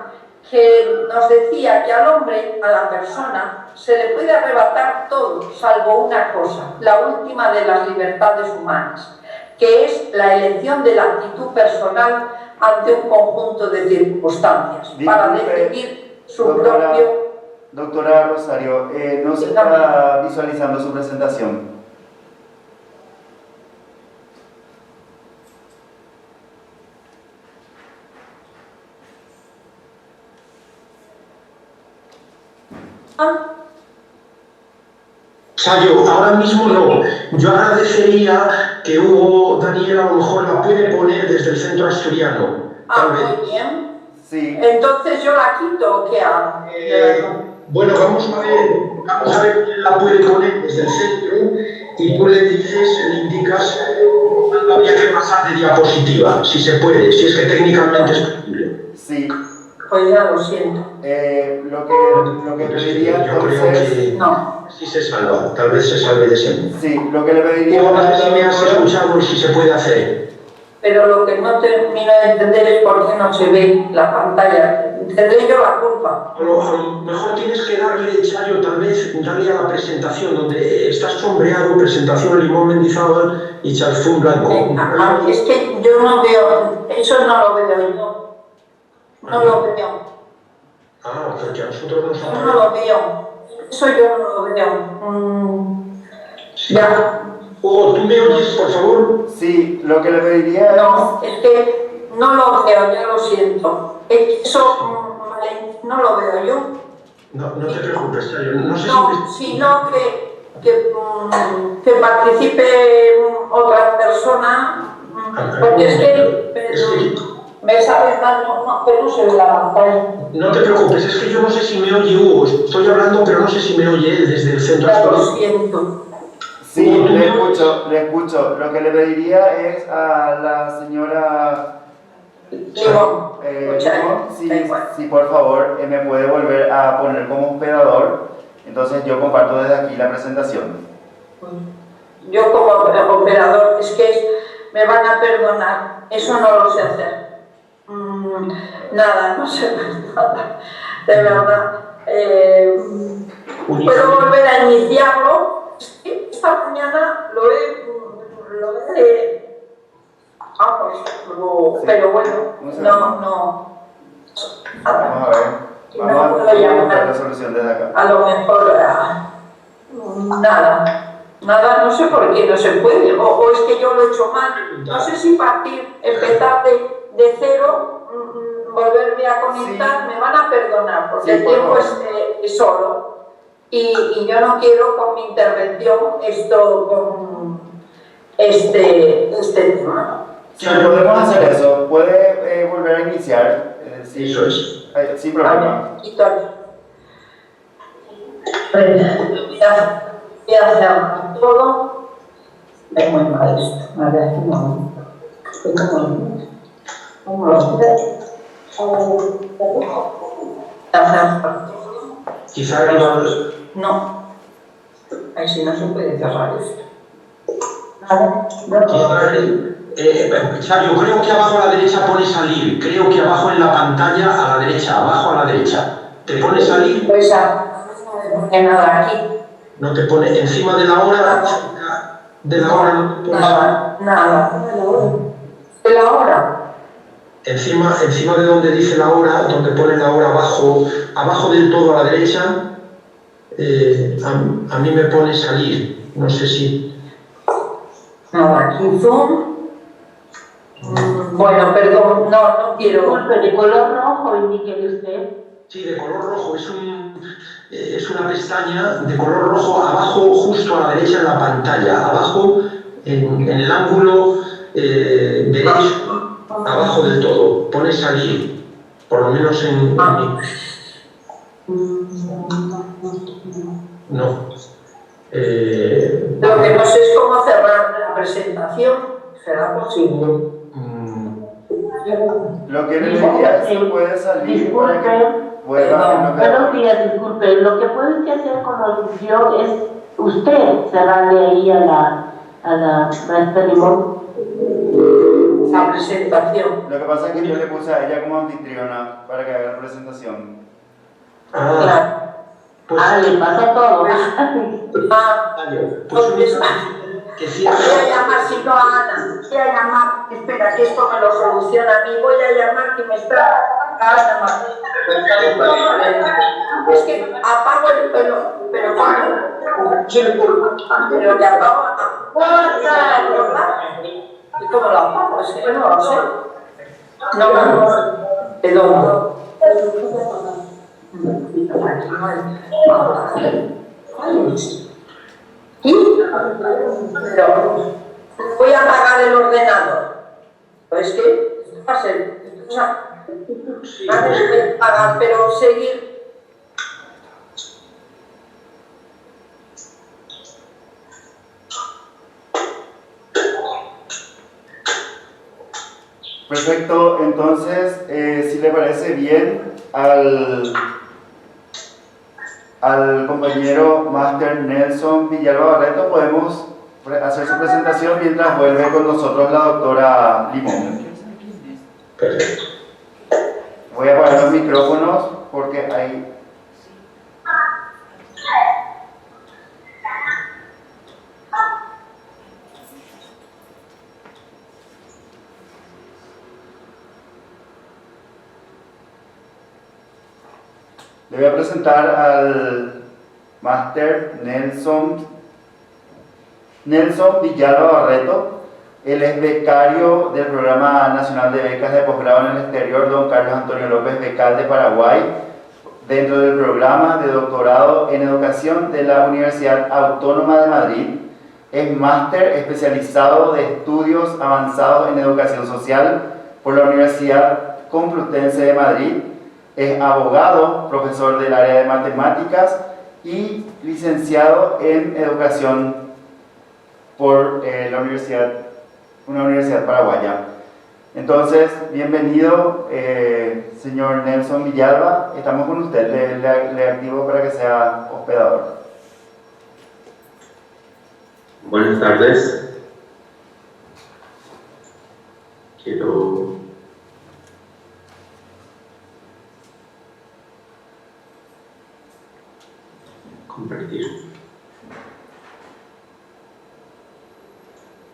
que nos decía que al hombre, a la persona, se le puede arrebatar todo, salvo una cosa, la última de las libertades humanas, que es la elección de la actitud personal ante un conjunto de circunstancias, para decidir su propio... Doctora Rosario, no se está visualizando su presentación. Sayo, ahora mismo no. Yo agradecería que Hugo, Daniel, a lo mejor la puede poner desde el centro asturiano. Muy bien. Sí. Entonces yo la quito, ¿o qué hago? Bueno, vamos a ver quién la puede poner desde el centro y tú le dices, le indicas cuándo habría que pasar de diapositiva, si se puede, si es que técnicamente es posible. Sí. Pues ya lo siento. Lo que pediría yo creo entonces... que No. sí se salva, tal vez se salve de siempre. Sí, lo que le pediría... No sé si me has escuchado y si se puede hacer. Pero lo que no termino de entender es por qué no se ve la pantalla. Tendré yo la culpa. A lo mejor tienes que darle, Chayo, tal vez darle a la presentación, donde estás sombreado, presentación Limón Mendizábal y Chalfún Blanco. Es que yo no veo, eso no lo veo yo. No lo veo. Ah, porque a nosotros nos Yo no lo veo. Eso yo no lo veo. Sí. Ya. Hugo, ¿tú me oyes, por favor? Sí, lo que le pediría No, es que no lo veo, ya lo siento. Es que eso no lo veo yo. No te preocupes, Chayo. No sé No, sino que participe otra persona, porque es que me sabe mal, pero no se ve la pantalla. No te preocupes, es que yo no sé si me oye Hugo. Estoy hablando, pero no sé si me oye él desde el centro Ya lo asturiano. siento. Sí, le escucho. Lo que le pediría es a la señora Limón, si por favor me puede volver a poner como hospedador, entonces yo comparto desde aquí la presentación. Yo como operador, es que me van a perdonar, eso no lo sé hacer. Nada, no sé nada, de verdad. Puedo volver a iniciarlo. Esta mañana lo he pero bueno, no. Vamos a ver. Vamos a buscar la solución desde acá. A lo mejor nada. Nada, no sé por qué no se puede, o es que yo lo he hecho mal. No sé si empezar de cero, volverme a conectar, Sí. me van a perdonar, porque Sí, el por tiempo favor. es solo. Y yo no quiero con mi intervención con este tema. Sí, podemos hacer eso. Puede volver a iniciar. Sí, Eso es. sin problema. Quito aquí. Voy a hacer todo. Es muy mal esto. A ver, ¿cómo lo Quizá no. Ahí sí no se puede cerrar esto. yo creo que abajo a la derecha pone salir. Creo que abajo en la pantalla a la derecha, abajo a la derecha. ¿Te pone salir? Pues no pone nada aquí. No te pone encima de la hora. De la hora no te pone salir. Nada. ¿De la hora? Encima de donde dice la hora, donde pone la hora abajo del todo a la derecha, a mí me pone salir. No sé si. Nada, aquí Zoom. Bueno, perdón, no quiero. Disculpe, de color rojo, indíquele usted. Sí, de color rojo. Es una pestaña de color rojo abajo, justo a la derecha en la pantalla. Abajo, en el ángulo derecho, abajo del todo. Pone salir. Por lo menos en mi. No. Lo que no sé es cómo cerrar la presentación. ¿Será posible? Lo que le diría es que puede salir para que vuelva en lo que... Buenos días, disculpe. Lo que puede usted hacer como alusión es usted cerrarle ahí a la maestra Limón. La presentación. Lo que pasa es que yo le puse a ella como anfitriona para que haga la presentación. Claro. Pues, Le pasa todo. que Voy cierre. a llamar, si no a Ana, voy a llamar, espera, que esto me lo soluciona a mí, voy a llamar que me está a llamar. Es que apago el pelo, pero le apago, ¿y cómo lo apago? Es que no lo sé. No, ¿de dónde? Pero voy a apagar el ordenador. Es que va a ser. O sea, voy a apagar, pero seguir. Perfecto, entonces, si le parece bien al compañero Máster Nelson Villalba Barreto, podemos hacer su presentación mientras vuelve con nosotros la doctora Limón. Perfecto. Voy a apagar los micrófonos porque hay... Le voy a presentar al Máster Nelson Villalba Barreto. Él es becario del Programa Nacional de Becas de Posgrado en el Exterior, don Carlos Antonio López Becal de Paraguay, dentro del programa de doctorado en educación de la Universidad Autónoma de Madrid. Es máster especializado de estudios avanzados en educación social por la Universidad Complutense de Madrid. Es abogado, profesor del área de matemáticas y licenciado en educación por una universidad paraguaya. Entonces, bienvenido, señor Nelson Villalba. Estamos con usted, le activo para que sea hospedador. Buenas tardes. Quiero compartir.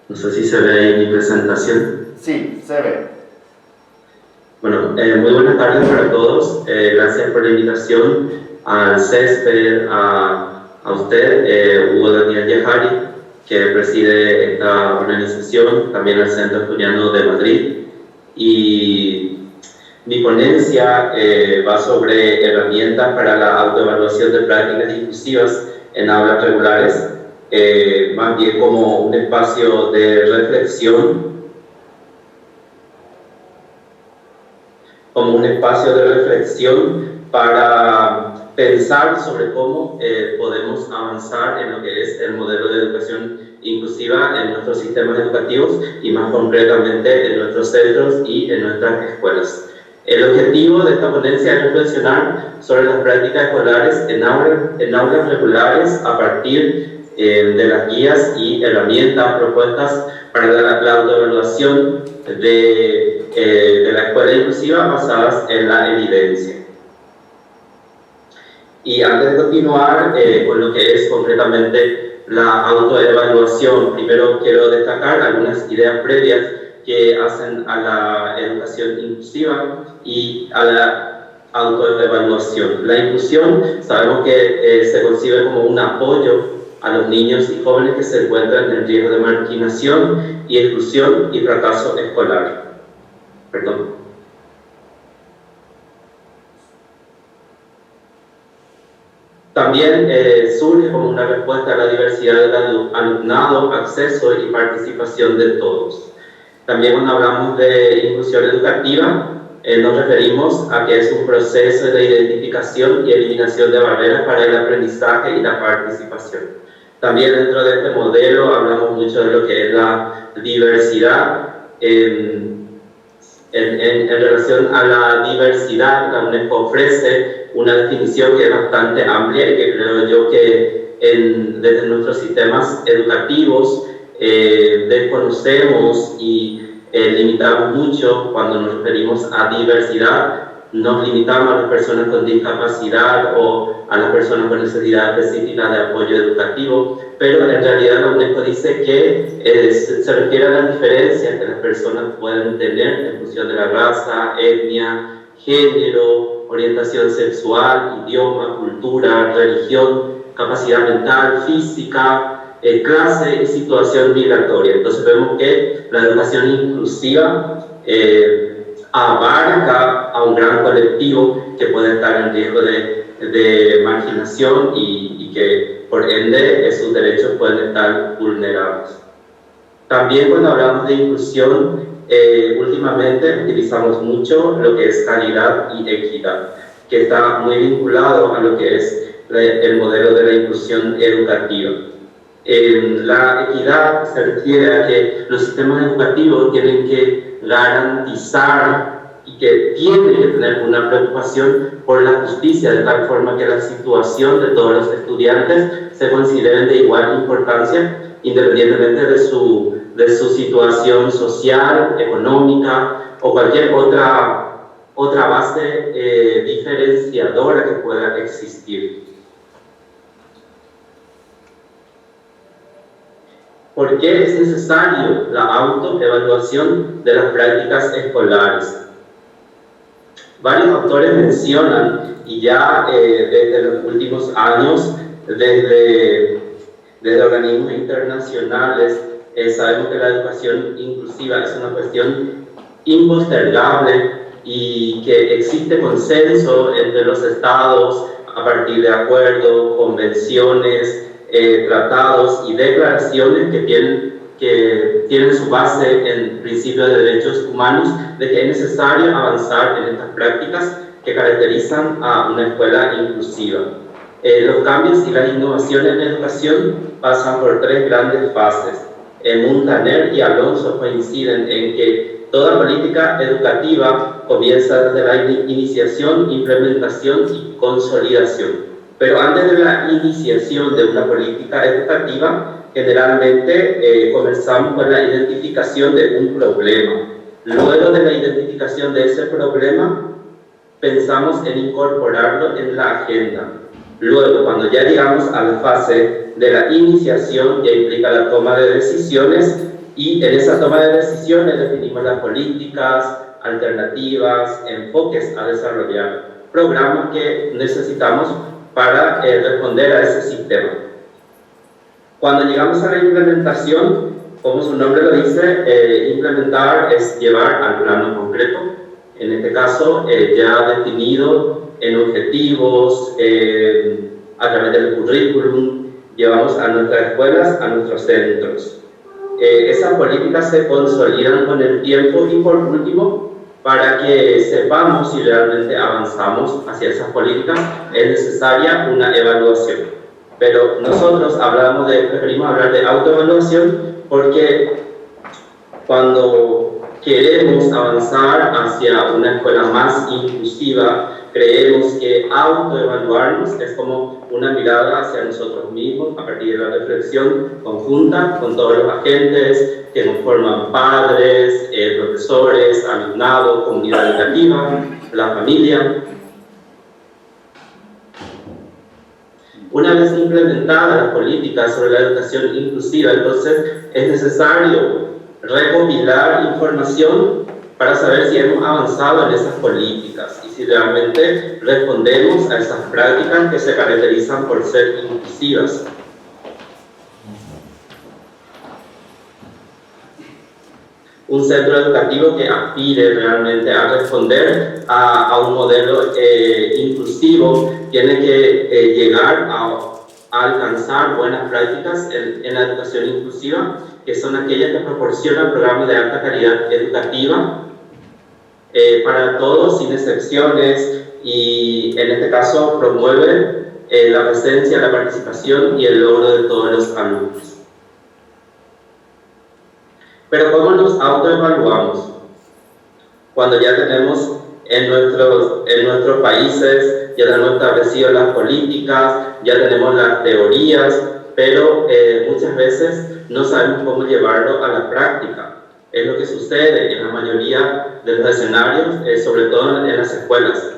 No sé si se ve ahí mi presentación. Sí, se ve. Bueno, muy buenas tardes para todos. Gracias por la invitación al CESPED, a usted, Hugo Daniel Yajari, que preside esta organización, también el Centro Asturiano de Madrid. Y mi ponencia va sobre herramientas para la autoevaluación de prácticas inclusivas en aulas regulares, más bien como un espacio de reflexión, para pensar sobre cómo podemos avanzar en lo que es el modelo de educación inclusiva en nuestros sistemas educativos y más concretamente en nuestros centros y en nuestras escuelas. El objetivo de esta ponencia es reflexionar sobre las prácticas escolares en aulas regulares a partir de las guías y herramientas propuestas para la autoevaluación de la escuela inclusiva basadas en la evidencia. Y antes de continuar con lo que es concretamente la autoevaluación, primero quiero destacar algunas ideas previas que hacen a la educación inclusiva y a la autoevaluación. La inclusión sabemos que se concibe como un apoyo a los niños y jóvenes que se encuentran en riesgo de marginación y exclusión y fracaso escolar. También surge como una respuesta a la diversidad del alumnado, acceso y participación de todos. También cuando hablamos de inclusión educativa, nos referimos a que es un proceso de identificación y eliminación de barreras para el aprendizaje y la participación. También dentro de este modelo hablamos mucho de lo que es la diversidad. En relación a la diversidad, la UNESCO ofrece una definición que es bastante amplia y que creo yo que desde nuestros sistemas educativos desconocemos y limitamos mucho cuando nos referimos a diversidad. Nos limitamos a las personas con discapacidad o a las personas con necesidad específica de apoyo educativo, pero en realidad la UNESCO dice que se refiere a las diferencias que las personas pueden tener en función de la raza, etnia, género, orientación sexual, idioma, cultura, religión, capacidad mental, física, clase y situación migratoria. Entonces vemos que la educación inclusiva abarca a un gran colectivo que puede estar en riesgo de marginación y que por ende sus derechos pueden estar vulnerados. También cuando hablamos de inclusión, últimamente utilizamos mucho lo que es calidad y equidad, que está muy vinculado a lo que es el modelo de la inclusión educativa. La equidad se refiere a que los sistemas educativos tienen que garantizar y que tienen que tener una preocupación por la justicia, de tal forma que la situación de todos los estudiantes se consideren de igual importancia, independientemente de su situación social, económica o cualquier otra base diferenciadora que pueda existir. ¿Por qué es necesario la autoevaluación de las prácticas escolares? Varios autores mencionan, y ya desde los últimos años, desde organismos internacionales, sabemos que la educación inclusiva es una cuestión impostergable y que existe consenso entre los estados a partir de acuerdos, convenciones, tratados y declaraciones que tienen su base en principios de derechos humanos, de que es necesario avanzar en estas prácticas que caracterizan a una escuela inclusiva. Los cambios y las innovaciones en educación pasan por tres grandes fases. Muntaner y Alonso coinciden en que toda política educativa comienza desde la iniciación, implementación y consolidación. Pero antes de la iniciación de una política educativa, generalmente comenzamos con la identificación de un problema. Luego de la identificación de ese problema, pensamos en incorporarlo en la agenda. Luego, cuando ya llegamos a la fase de la iniciación, ya implica la toma de decisiones, y en esa toma de decisiones definimos las políticas, alternativas, enfoques a desarrollar, programas que necesitamos para responder a ese sistema. Cuando llegamos a la implementación, como su nombre lo dice, implementar es llevar al plano concreto, en este caso ya definido en objetivos, a través del currículum, llevamos a nuestras escuelas, a nuestros centros. Esas políticas se consolidan con el tiempo y por último, para que sepamos si realmente avanzamos hacia esas políticas, es necesaria una evaluación. Pero nosotros preferimos hablar de autoevaluación porque cuando queremos avanzar hacia una escuela más inclusiva, creemos que autoevaluarnos es como una mirada hacia nosotros mismos a partir de la reflexión conjunta con todos los agentes que nos forman: padres, profesores, alumnado, comunidad educativa, la familia. Una vez implementadas las políticas sobre la educación inclusiva, entonces es necesario recopilar información para saber si hemos avanzado en esas políticas y si realmente respondemos a esas prácticas que se caracterizan por ser inclusivas. Un centro educativo que aspire realmente a responder a un modelo inclusivo tiene que llegar a alcanzar buenas prácticas en la educación inclusiva, que son aquellas que proporcionan programas de alta calidad educativa para todos, sin excepciones, y en este caso promueve la presencia, la participación y el logro de todos los alumnos. Pero ¿cómo nos autoevaluamos? Cuando ya tenemos en nuestros países, ya tenemos establecidas las políticas, ya tenemos las teorías, pero muchas veces no sabemos cómo llevarlo a la práctica. Es lo que sucede en la mayoría de los escenarios, sobre todo en las escuelas.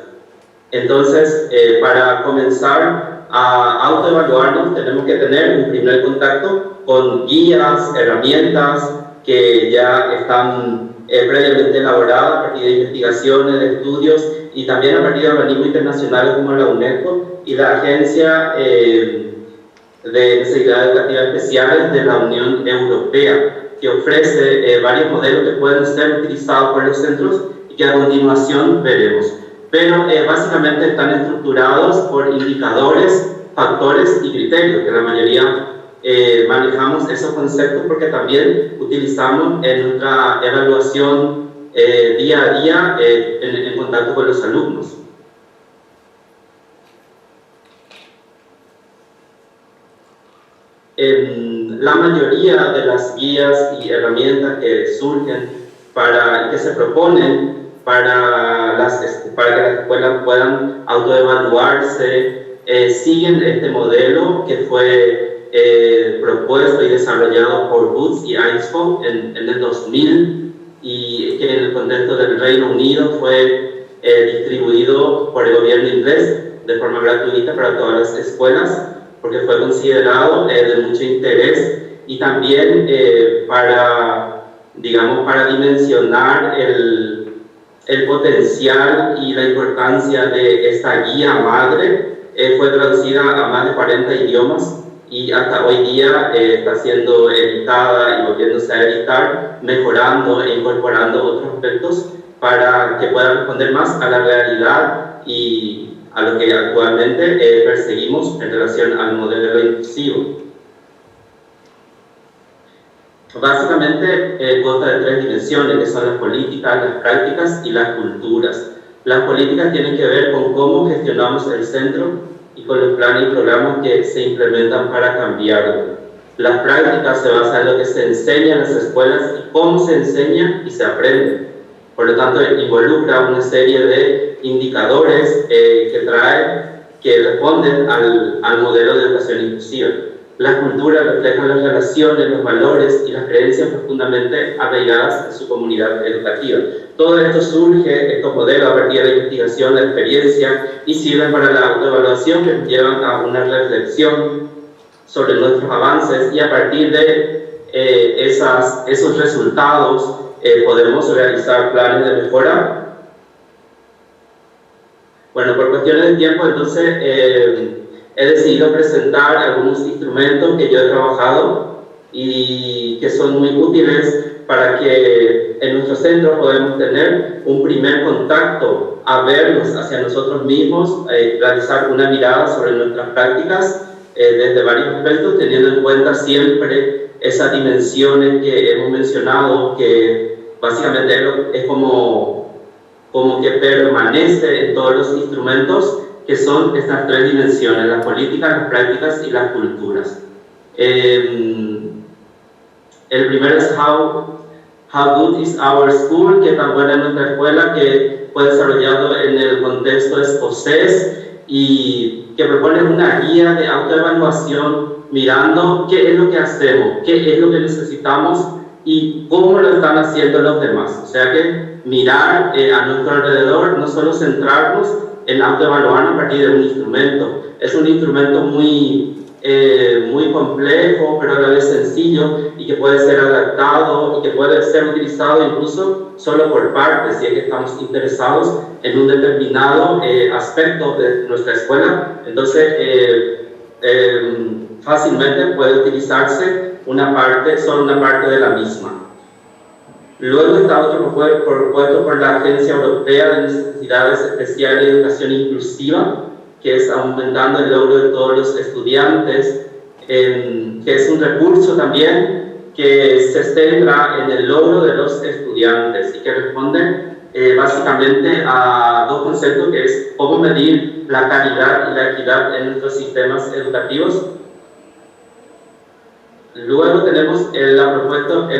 Entonces, para comenzar a autoevaluarnos, tenemos que tener un primer contacto con guías, herramientas que ya están previamente elaboradas a partir de investigaciones, de estudios y también a partir de organismos internacionales como la UNESCO y la Agencia de Necesidades Educativas Especiales de la Unión Europea, que ofrece varios modelos que pueden ser utilizados por los centros y que a continuación veremos. Pero básicamente están estructurados por indicadores, factores y criterios, que la mayoría manejamos esos conceptos porque también utilizamos en nuestra evaluación día a día en contacto con los alumnos. La mayoría de las guías y herramientas que surgen que se proponen para que las escuelas puedan autoevaluarse siguen este modelo que fue propuesto y desarrollado por Booth y Ainscough en el 2000 y que en el contexto del Reino Unido fue distribuido por el gobierno inglés de forma gratuita para todas las escuelas, porque fue considerado de mucho interés y también para dimensionar el potencial y la importancia de esta guía madre. Fue traducida a más de 40 idiomas y hasta hoy día está siendo editada y volviéndose a editar, mejorando e incorporando otros aspectos para que pueda responder más a la realidad y a lo que actualmente perseguimos en relación al modelo inclusivo. Básicamente consta de 3 dimensiones, que son las políticas, las prácticas y las culturas. Las políticas tienen que ver con cómo gestionamos el centro y con los planes y programas que se implementan para cambiarlo. Las prácticas se basan en lo que se enseña en las escuelas y cómo se enseña y se aprende. Por lo tanto, involucra una serie de indicadores que responden al modelo de educación inclusiva. Las culturas reflejan las relaciones, los valores y las creencias profundamente arraigadas en su comunidad educativa. Todo esto surge, estos modelos, a partir de la investigación, la experiencia, y sirven para la autoevaluación, que nos llevan a una reflexión sobre nuestros avances, y a partir de esos resultados podemos realizar planes de mejora. Bueno, por cuestiones de tiempo, entonces he decidido presentar algunos instrumentos que yo he trabajado y que son muy útiles para que en nuestro centro podamos tener un primer contacto, a vernos hacia nosotros mismos, realizar una mirada sobre nuestras prácticas desde varios aspectos, teniendo en cuenta siempre esas dimensiones que hemos mencionado, que básicamente es como que permanece en todos los instrumentos, que son estas tres dimensiones: las políticas, las prácticas y las culturas. El primero es how good is our school, qué tan buena es nuestra escuela, que fue desarrollado en el contexto escocés y que propone una guía de autoevaluación mirando qué es lo que hacemos, qué es lo que necesitamos y cómo lo están haciendo los demás. O sea que mirar a nuestro alrededor, no solo centrarnos en autoevaluar a partir de un instrumento. Es un instrumento muy complejo, pero a la vez sencillo, y que puede ser adaptado y que puede ser utilizado incluso solo por partes, si es que estamos interesados en un determinado aspecto de nuestra escuela. Entonces, fácilmente puede utilizarse solo una parte de la misma. Luego está otro propuesto por la Agencia Europea de Necesidades Especiales de Educación Inclusiva, que es aumentando el logro de todos los estudiantes, que es un recurso también que se centra en el logro de los estudiantes y que responde básicamente a dos conceptos, que es cómo medir la calidad y la equidad en nuestros sistemas educativos. Luego tenemos el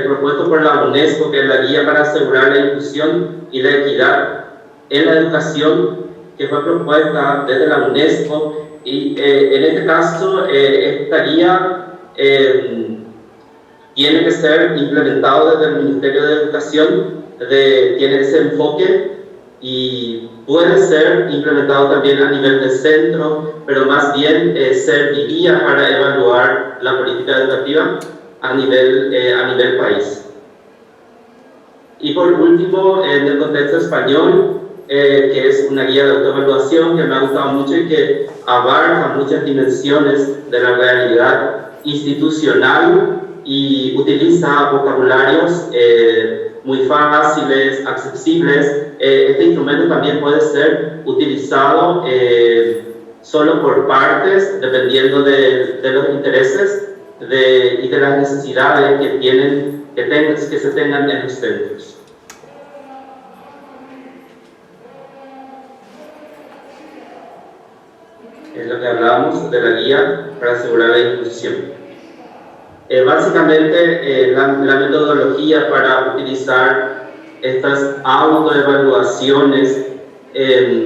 propuesto por la UNESCO, que es la guía para asegurar la inclusión y la equidad en la educación, que fue propuesta desde la UNESCO, y en este caso esta guía tiene que ser implementado desde el Ministerio de Educación, tiene ese enfoque, y puede ser implementado también a nivel de centro, pero más bien serviría para evaluar la política educativa a nivel país. Y por último, en el contexto español, que es una guía de autoevaluación que me ha gustado mucho y que abarca muchas dimensiones de la realidad institucional y utiliza vocabularios muy fáciles, accesibles. Este instrumento también puede ser utilizado solo por partes, dependiendo de los intereses y de las necesidades que se tengan en los centros. Es lo que hablábamos de la guía para asegurar la inclusión. Básicamente, la metodología para utilizar estas autoevaluaciones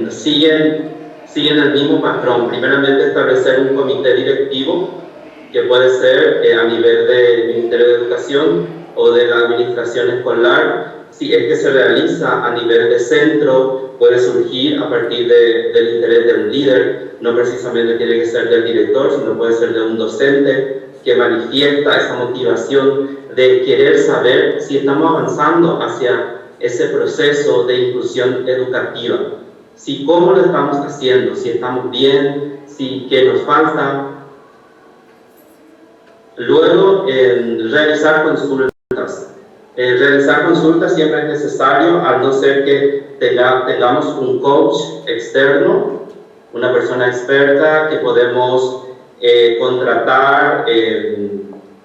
siguen el mismo patrón. Primeramente, establecer un comité directivo, que puede ser a nivel del Ministerio de Educación o de la Administración Escolar. Si es que se realiza a nivel de centro, puede surgir a partir del interés de un líder. No precisamente tiene que ser del director, sino puede ser de un docente que manifiesta esa motivación de querer saber si estamos avanzando hacia ese proceso de inclusión educativa. Si cómo lo estamos haciendo, si estamos bien, si qué nos falta. Luego, realizar consultas. Realizar consultas siempre es necesario, al no ser que tengamos un coach externo, una persona experta que podemos contratar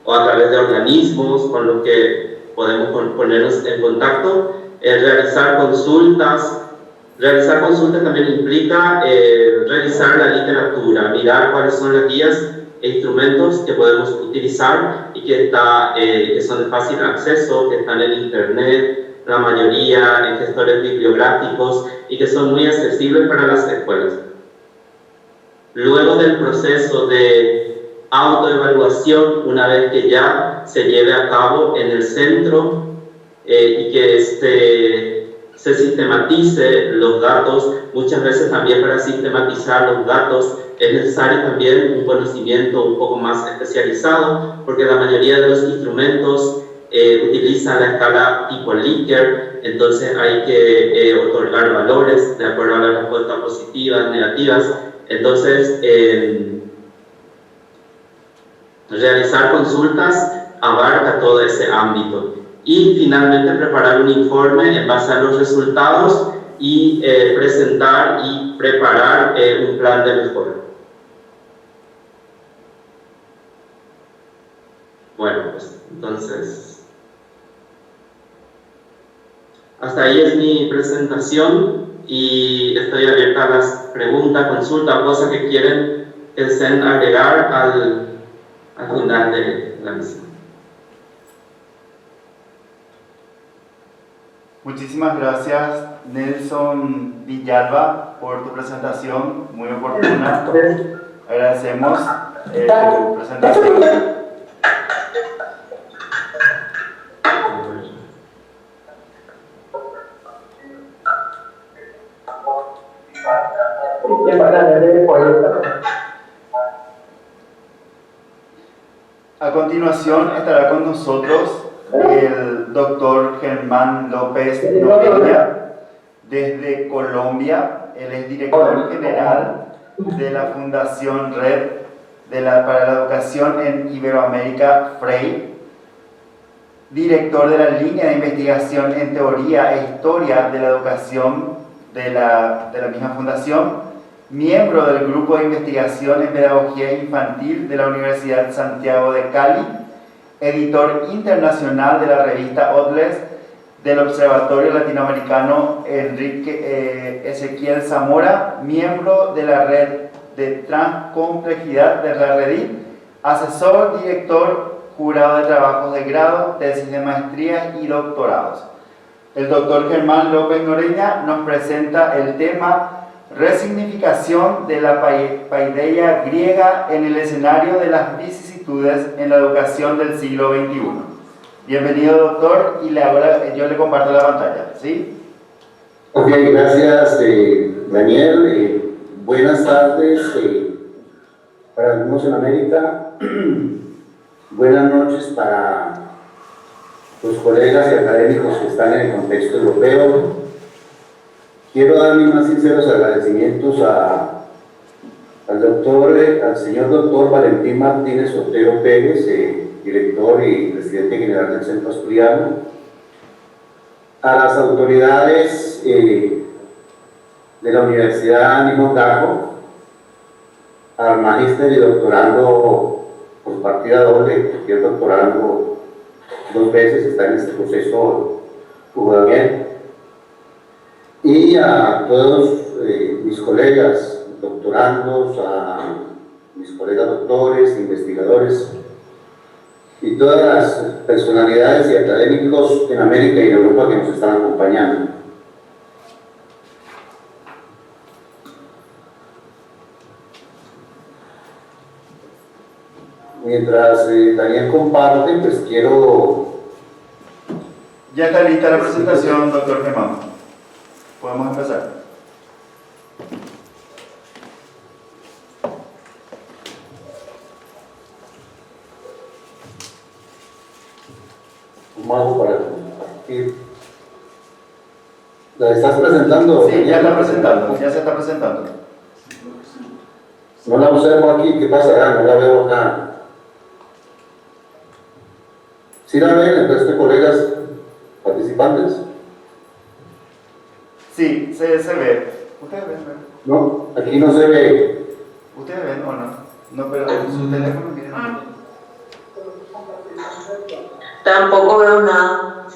o a través de organismos con los que podemos ponernos en contacto. Realizar consultas también implica revisar la literatura, mirar cuáles son las guías e instrumentos que podemos utilizar y que son de fácil acceso, que están en internet, la mayoría en gestores bibliográficos, y que son muy accesibles para las escuelas. Luego del proceso de autoevaluación, una vez que ya se lleve a cabo en el centro y que se sistematice los datos, muchas veces también para sistematizar los datos es necesario también un conocimiento un poco más especializado, porque la mayoría de los instrumentos utilizan la escala tipo Likert, entonces hay que otorgar valores de acuerdo a las respuestas positivas, negativas. Entonces Realizar consultas abarca todo ese ámbito. Y finalmente preparar un informe en base a los resultados y presentar y preparar un plan de mejora. Bueno, pues entonces, hasta ahí es mi presentación y estoy abierta a las preguntas, consultas, cosas que quieren que deseen agregar al final de la misión. Muchísimas gracias, Nelson Villalba, por tu presentación muy oportuna. Agradecemos tu presentación. A continuación estará con nosotros el doctor Germán López Noreña, desde Colombia. Él es director general de la Fundación Red para la Educación en Iberoamérica, FREI, director de la línea de investigación en teoría e historia de la educación de la misma fundación, miembro del grupo de investigación en pedagogía infantil de la Universidad Santiago de Cali, editor internacional de la revista Otles, del Observatorio Latinoamericano Enrique Ezequiel Zamora, miembro de la red de transcomplejidad de la REDIT, asesor, director, jurado de trabajos de grado, tesis de maestría y doctorados. El doctor Germán López Noreña nos presenta el tema resignificación de la paideia griega en el escenario de las vicisitudes en la educación del siglo XXI. Bienvenido, doctor, y ahora yo le comparto la pantalla, ¿sí? Ok, gracias, Daniel. Buenas tardes para algunos en América. Buenas noches para los colegas y académicos que están en el contexto europeo. Quiero dar mis más sinceros agradecimientos al señor doctor Valentín Martínez Otero Pérez, director y presidente general del Centro Asturiano, a las autoridades de la Universidad Nimón Gajo, al magíster y doctorando por partida doble, que es doctorando 2 veces, está en este proceso jugador, y a todos mis colegas doctorandos, a mis colegas doctores, investigadores y todas las personalidades y académicos en América y en Europa que nos están acompañando. Mientras Daniel comparte, pues quiero... Ya está lista la presentación, doctor Germán. Podemos empezar. ¿Cómo hago para compartir? ¿La estás presentando? Sí, ya está presentando, ya se está presentando. No la observo aquí, ¿qué pasará? No la veo acá. ¿Sí la ven el resto de colegas participantes? Sí, se ve. ¿Ustedes ven? No, aquí no se ve. ¿Ustedes ven o no? No, pero en su teléfono miren. Tampoco veo nada.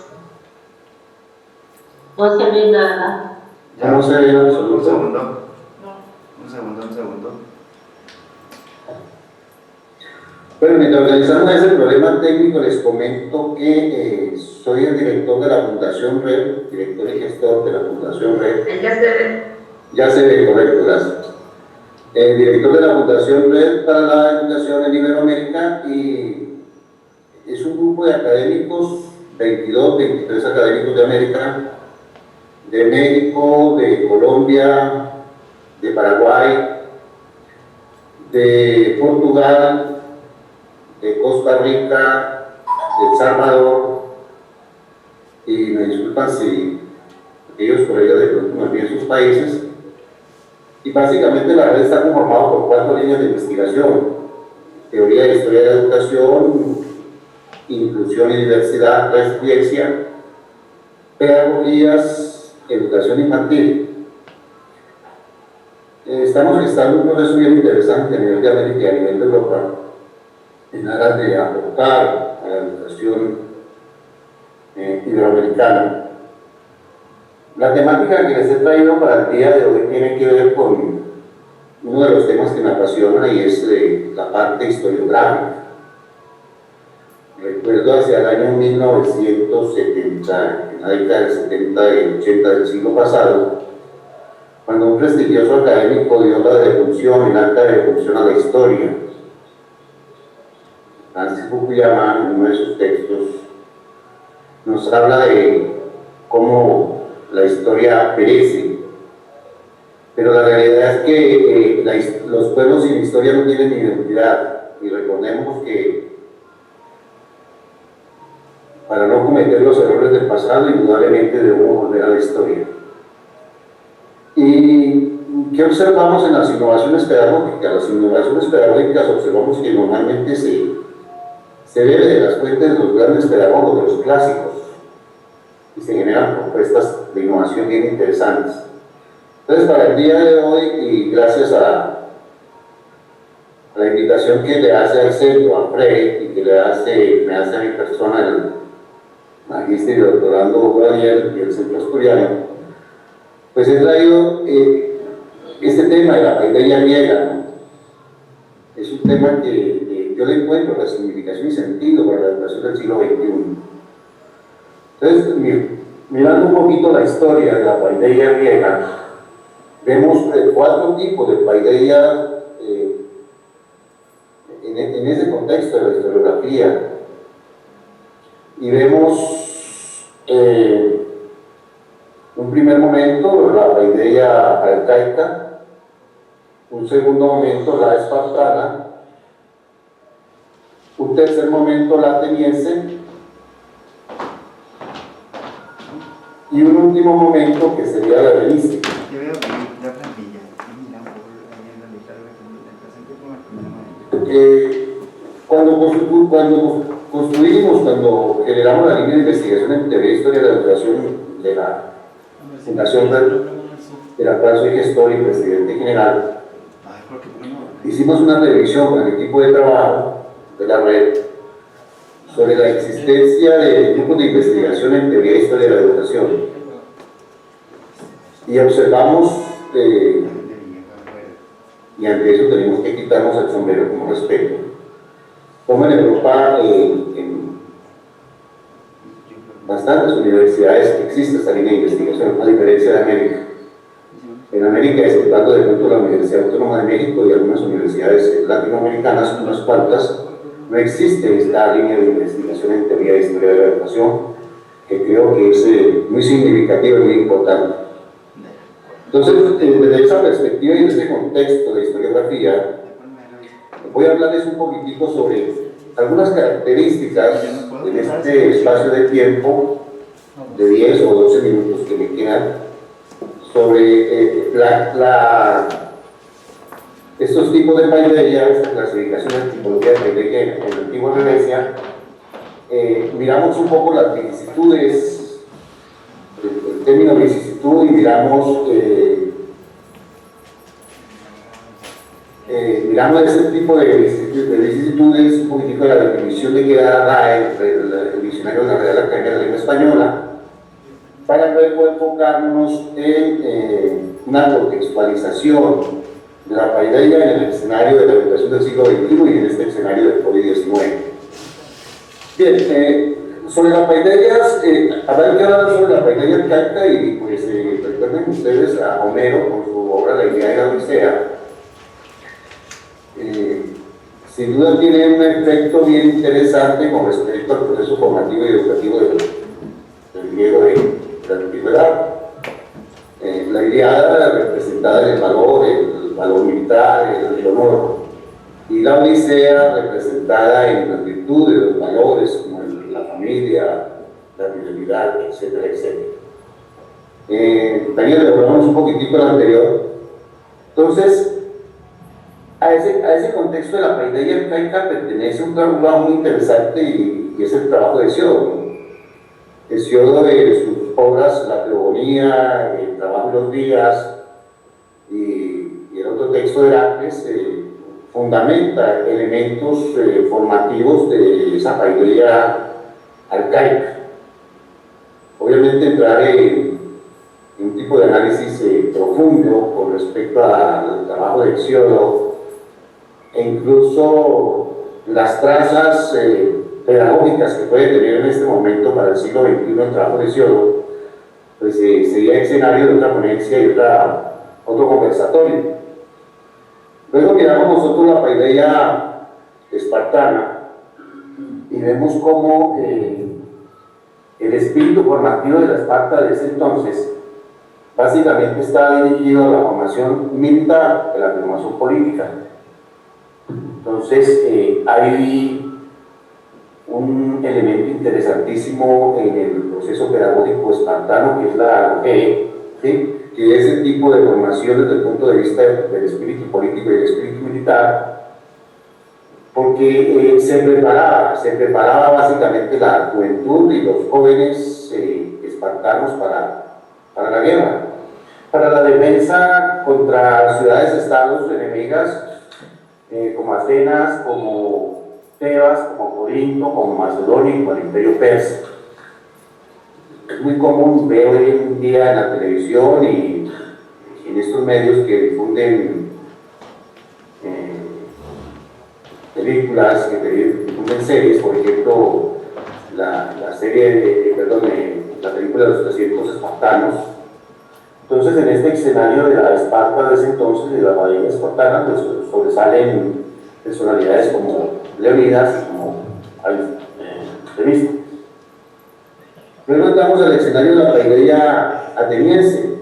No se ve nada. Ya, no se ve en un absoluto. segundo. Un segundo. Bueno, mientras organizamos ese problema técnico, les comento que soy el director de la Fundación Red, director y gestor de la Fundación Red. Ya se ve. Ya se ve, correcto, gracias. El director de la Fundación Red para la Educación en Iberoamérica, y es un grupo de académicos, 22, 23 académicos de América, de México, de Colombia, de Paraguay, de Portugal, de Costa Rica, de El Salvador, y me disculpan si aquellos colegas de pronto me olviden sus países, y básicamente la red está conformada por 4 líneas de investigación. teoría de historia de la educación, inclusión y diversidad, resiliencia, pedagogías, educación infantil. Estamos gestando un proceso bien interesante a nivel de América y a nivel de Europa en aras de aportar a la educación iberoamericana. La temática que les he traído para el día de hoy tiene que ver con uno de los temas que me apasiona y es la parte historiográfica. Recuerdo hacia el año 1970, en la década del 70 y 80 del siglo pasado, cuando un prestigioso académico dio la defunción, el acta de defunción a la historia. Francis Fukuyama, en uno de sus textos, nos habla de cómo la historia perece, pero la realidad es que los pueblos sin historia no tienen identidad, y recordemos que para no cometer los errores del pasado, indudablemente debemos volver a la historia. ¿Y qué observamos en las innovaciones pedagógicas? Las innovaciones pedagógicas observamos que normalmente se bebe de las fuentes de los grandes pedagogos, de los clásicos, y se generan propuestas de innovación bien interesantes. Entonces, para el día de hoy, y gracias a la invitación que le hace al centro, a Frey, y que me hace a mi persona, el magíster y doctorando Daniel y el centro asturiano, pues he traído este tema de la paideia griega, ¿no? Es un tema que yo le encuentro la significación y sentido para la educación del siglo XXI. Entonces, mirando un poquito la historia de la paideia griega, vemos 4 tipos de paideia en ese contexto de la historiografía, y vemos un primer momento la paideia arcaica, un segundo momento la espartana, un tercer momento la ateniense, y un último momento que sería la helenística. Cuando generamos la línea de investigación en teoría e historia de la educación de la Fundación de la cual soy gestor y presidente general, hicimos una revisión con el equipo de trabajo de la red sobre la existencia de grupos de investigación en teoría e historia de la educación, y observamos y ante eso tenemos que quitarnos el sombrero como respeto, como en Europa, en bastantes universidades existe esta línea de investigación, a diferencia de América. En América, exceptuando de pronto la Universidad Autónoma de México y algunas universidades latinoamericanas, unas cuantas, no existe esta línea de investigación en teoría de historia de la educación, que creo que es muy significativa y muy importante. Entonces, desde esa perspectiva y desde ese contexto de historiografía, voy a hablarles un poquitico sobre algunas características en este espacio de tiempo de 10 o 12 minutos que me quedan sobre estos tipos de paideia, esta clasificación de tipología de paideia en la antigua Grecia. Miramos un poco las vicisitudes, el término vicisitud, y miramos ese tipo de vicisitudes, un poquitico de la definición de que da RAE, el diccionario de la Real Academia de la Lengua Española, para luego enfocarnos en una contextualización de la paideia en el escenario de la educación del siglo XXI y en este escenario del COVID-19. Bien, sobre la paideia, habrá que hablar sobre la paideia arcaica, y pues recuerden ustedes a Homero con su obra La Ilíada y la Odisea. Sin duda tiene un efecto bien interesante con respecto al proceso formativo y educativo del griego de la antigüedad. La Ilíada representada en el valor militar, el honor, y la Odisea representada en las virtudes, los valores como la familia, la fidelidad, etcétera, etcétera. También elaboramos un poquitico el anterior. Entonces, A ese contexto de la paideia arcaica pertenece un trabajo muy interesante y es el trabajo de Hesíodo. Hesíodo de sus obras, la Teogonía, el trabajo de los días y el otro texto de Heracles, fundamenta elementos formativos de esa paideia arcaica. Obviamente entrar en un tipo de análisis profundo con respecto al trabajo de Hesíodo e incluso las trazas pedagógicas que puede tener en este momento para el siglo XXI el trabajo de Hesíodo, pues sería escenario de otra ponencia y otro conversatorio. Luego miramos nosotros la paideia espartana y vemos cómo el espíritu formativo de la Esparta de ese entonces básicamente está dirigido a la formación militar, a la formación política. Entonces hay un elemento interesantísimo en el proceso pedagógico espartano, que es la arquea, ¿sí? Que es el tipo de formación desde el punto de vista del espíritu político y del espíritu militar, porque se preparaba básicamente la juventud y los jóvenes espartanos para la guerra, para la defensa contra ciudades-estados enemigas, como Atenas, como Tebas, como Corinto, como Macedonia y como el Imperio Persa. Es muy común ver hoy en día en la televisión y en estos medios que difunden películas, que difunden series, por ejemplo, la película de los 300 espartanos. Entonces, en este escenario de la Esparta de ese entonces, de la paideia espartana, pues sobresalen personalidades como Leonidas y como Temístocles. Luego entramos al escenario de la paideia ateniense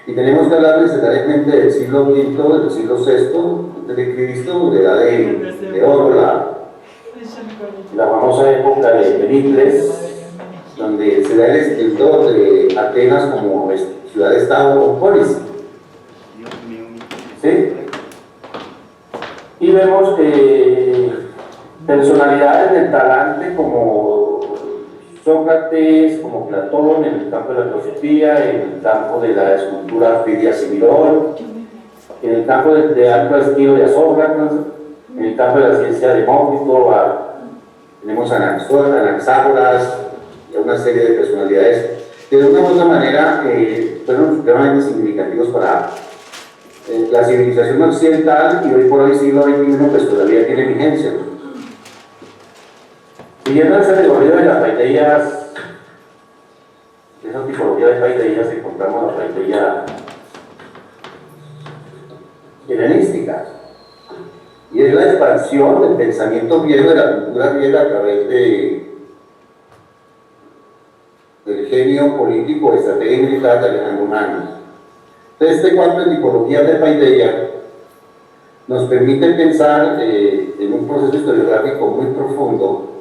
y tenemos que hablar necesariamente del siglo V, del siglo VI de Cristo, de la edad de oro, la famosa época de Pericles, donde se da el esplendor de Atenas como ciudad-estado o polis. ¿Sí? Y vemos personalidades del talante como Sócrates, como Platón en el campo de la filosofía, en el campo de la escultura Fidias y Mirón, en el campo de alto estilo de Sócrates, en el campo de la ciencia de Demócrito, tenemos a Anaxágoras y a una serie de personalidades que de una u otra manera fueron supremamente significativos para la civilización occidental, y hoy por hoy siglo XXI pues todavía tiene vigencia. Siguiendo ese recorrido de las paideias, de esa tipología de paideias, encontramos la paideia helenística, y es la expansión del pensamiento griego, de la cultura griega, a través del genio político, estrategia y militar de Alejandro Magno. Entonces, este cuadro de tipologías de paideia nos permite pensar en un proceso historiográfico muy profundo,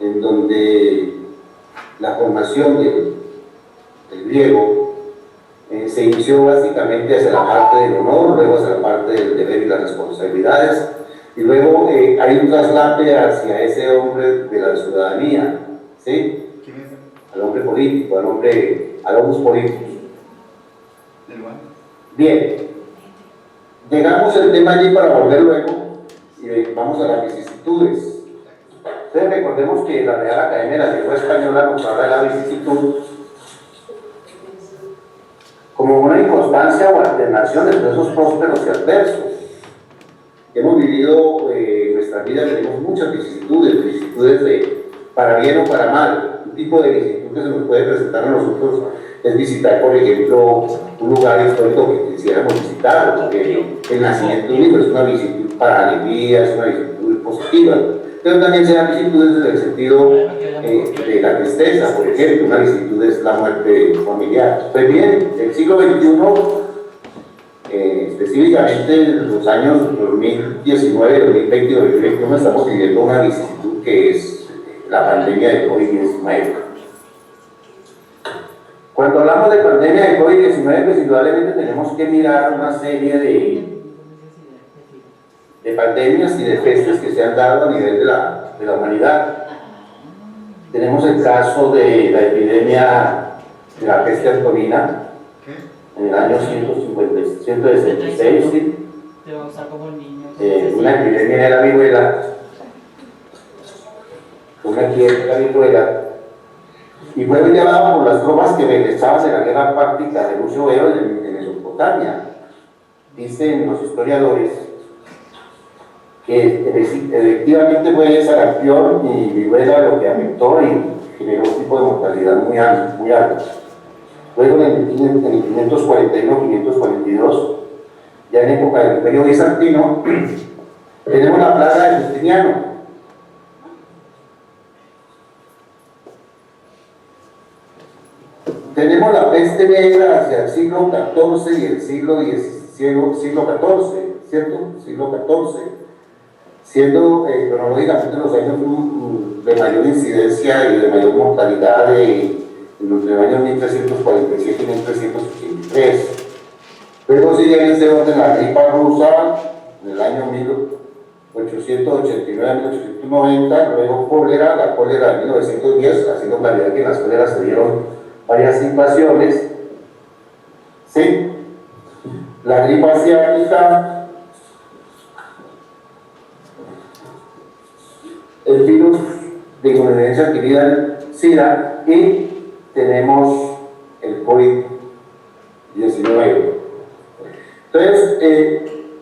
en donde la formación del griego se inició básicamente hacia la parte del honor, luego hacia la parte del deber y las responsabilidades, y luego hay un traslape hacia ese hombre de la ciudadanía, ¿sí? Al hombre político, a los políticos. Bien, llegamos al tema allí para volver luego y vamos a las vicisitudes. Entonces recordemos que la Real Academia de la Lengua Española nos habla de la vicisitud como una inconstancia o alternación entre esos prósperos y adversos. Hemos vivido en nuestra vida, tenemos muchas vicisitudes para bien o para mal. Un tipo de vicisitud que se nos puede presentar a nosotros es visitar, por ejemplo, un lugar histórico que quisiéramos visitar, porque el nacimiento único es una vicisitud para alegría, es una vicisitud positiva, pero también se dan vicitudes en el sentido de la tristeza, por ejemplo, una vicisitud es la muerte familiar. Pues bien, el siglo XXI, específicamente en los años 2019, 2020 y 2021, estamos viviendo una vicisitud que es la pandemia de COVID-19. Cuando hablamos de pandemia de COVID-19, pues indudablemente tenemos que mirar una serie pandemias y de pestes que se han dado a nivel de la humanidad. Tenemos el caso de la epidemia de la peste antonina en el año 166, ¿sí? Te va a usar como niño. Una epidemia de la viruela, y fue llevado por las tropas que regresaban de la guerra pártica de Lucio Vero en Mesopotamia. Dicen los historiadores que efectivamente fue sarampión y viruela lo que afectó y generó un tipo de mortalidad muy alto. Luego en el 541-542, ya en época del Imperio Bizantino, tenemos la plaga de Justiniano. Tenemos la peste negra hacia el siglo XIV y el siglo XIV, ¿cierto? Siglo XIV, siendo cronológicamente los años de mayor incidencia y de mayor mortalidad de los años 1347 y 1383. Luego sigue en ese orden la gripa rusa en el año 1889-1890, luego cólera, la cólera de 1910, haciendo claridad que en las cóleras se dieron varias invasiones, ¿sí? La gripe asiática, el virus de inmunodeficiencia adquirida, SIDA, y tenemos el COVID-19. Entonces,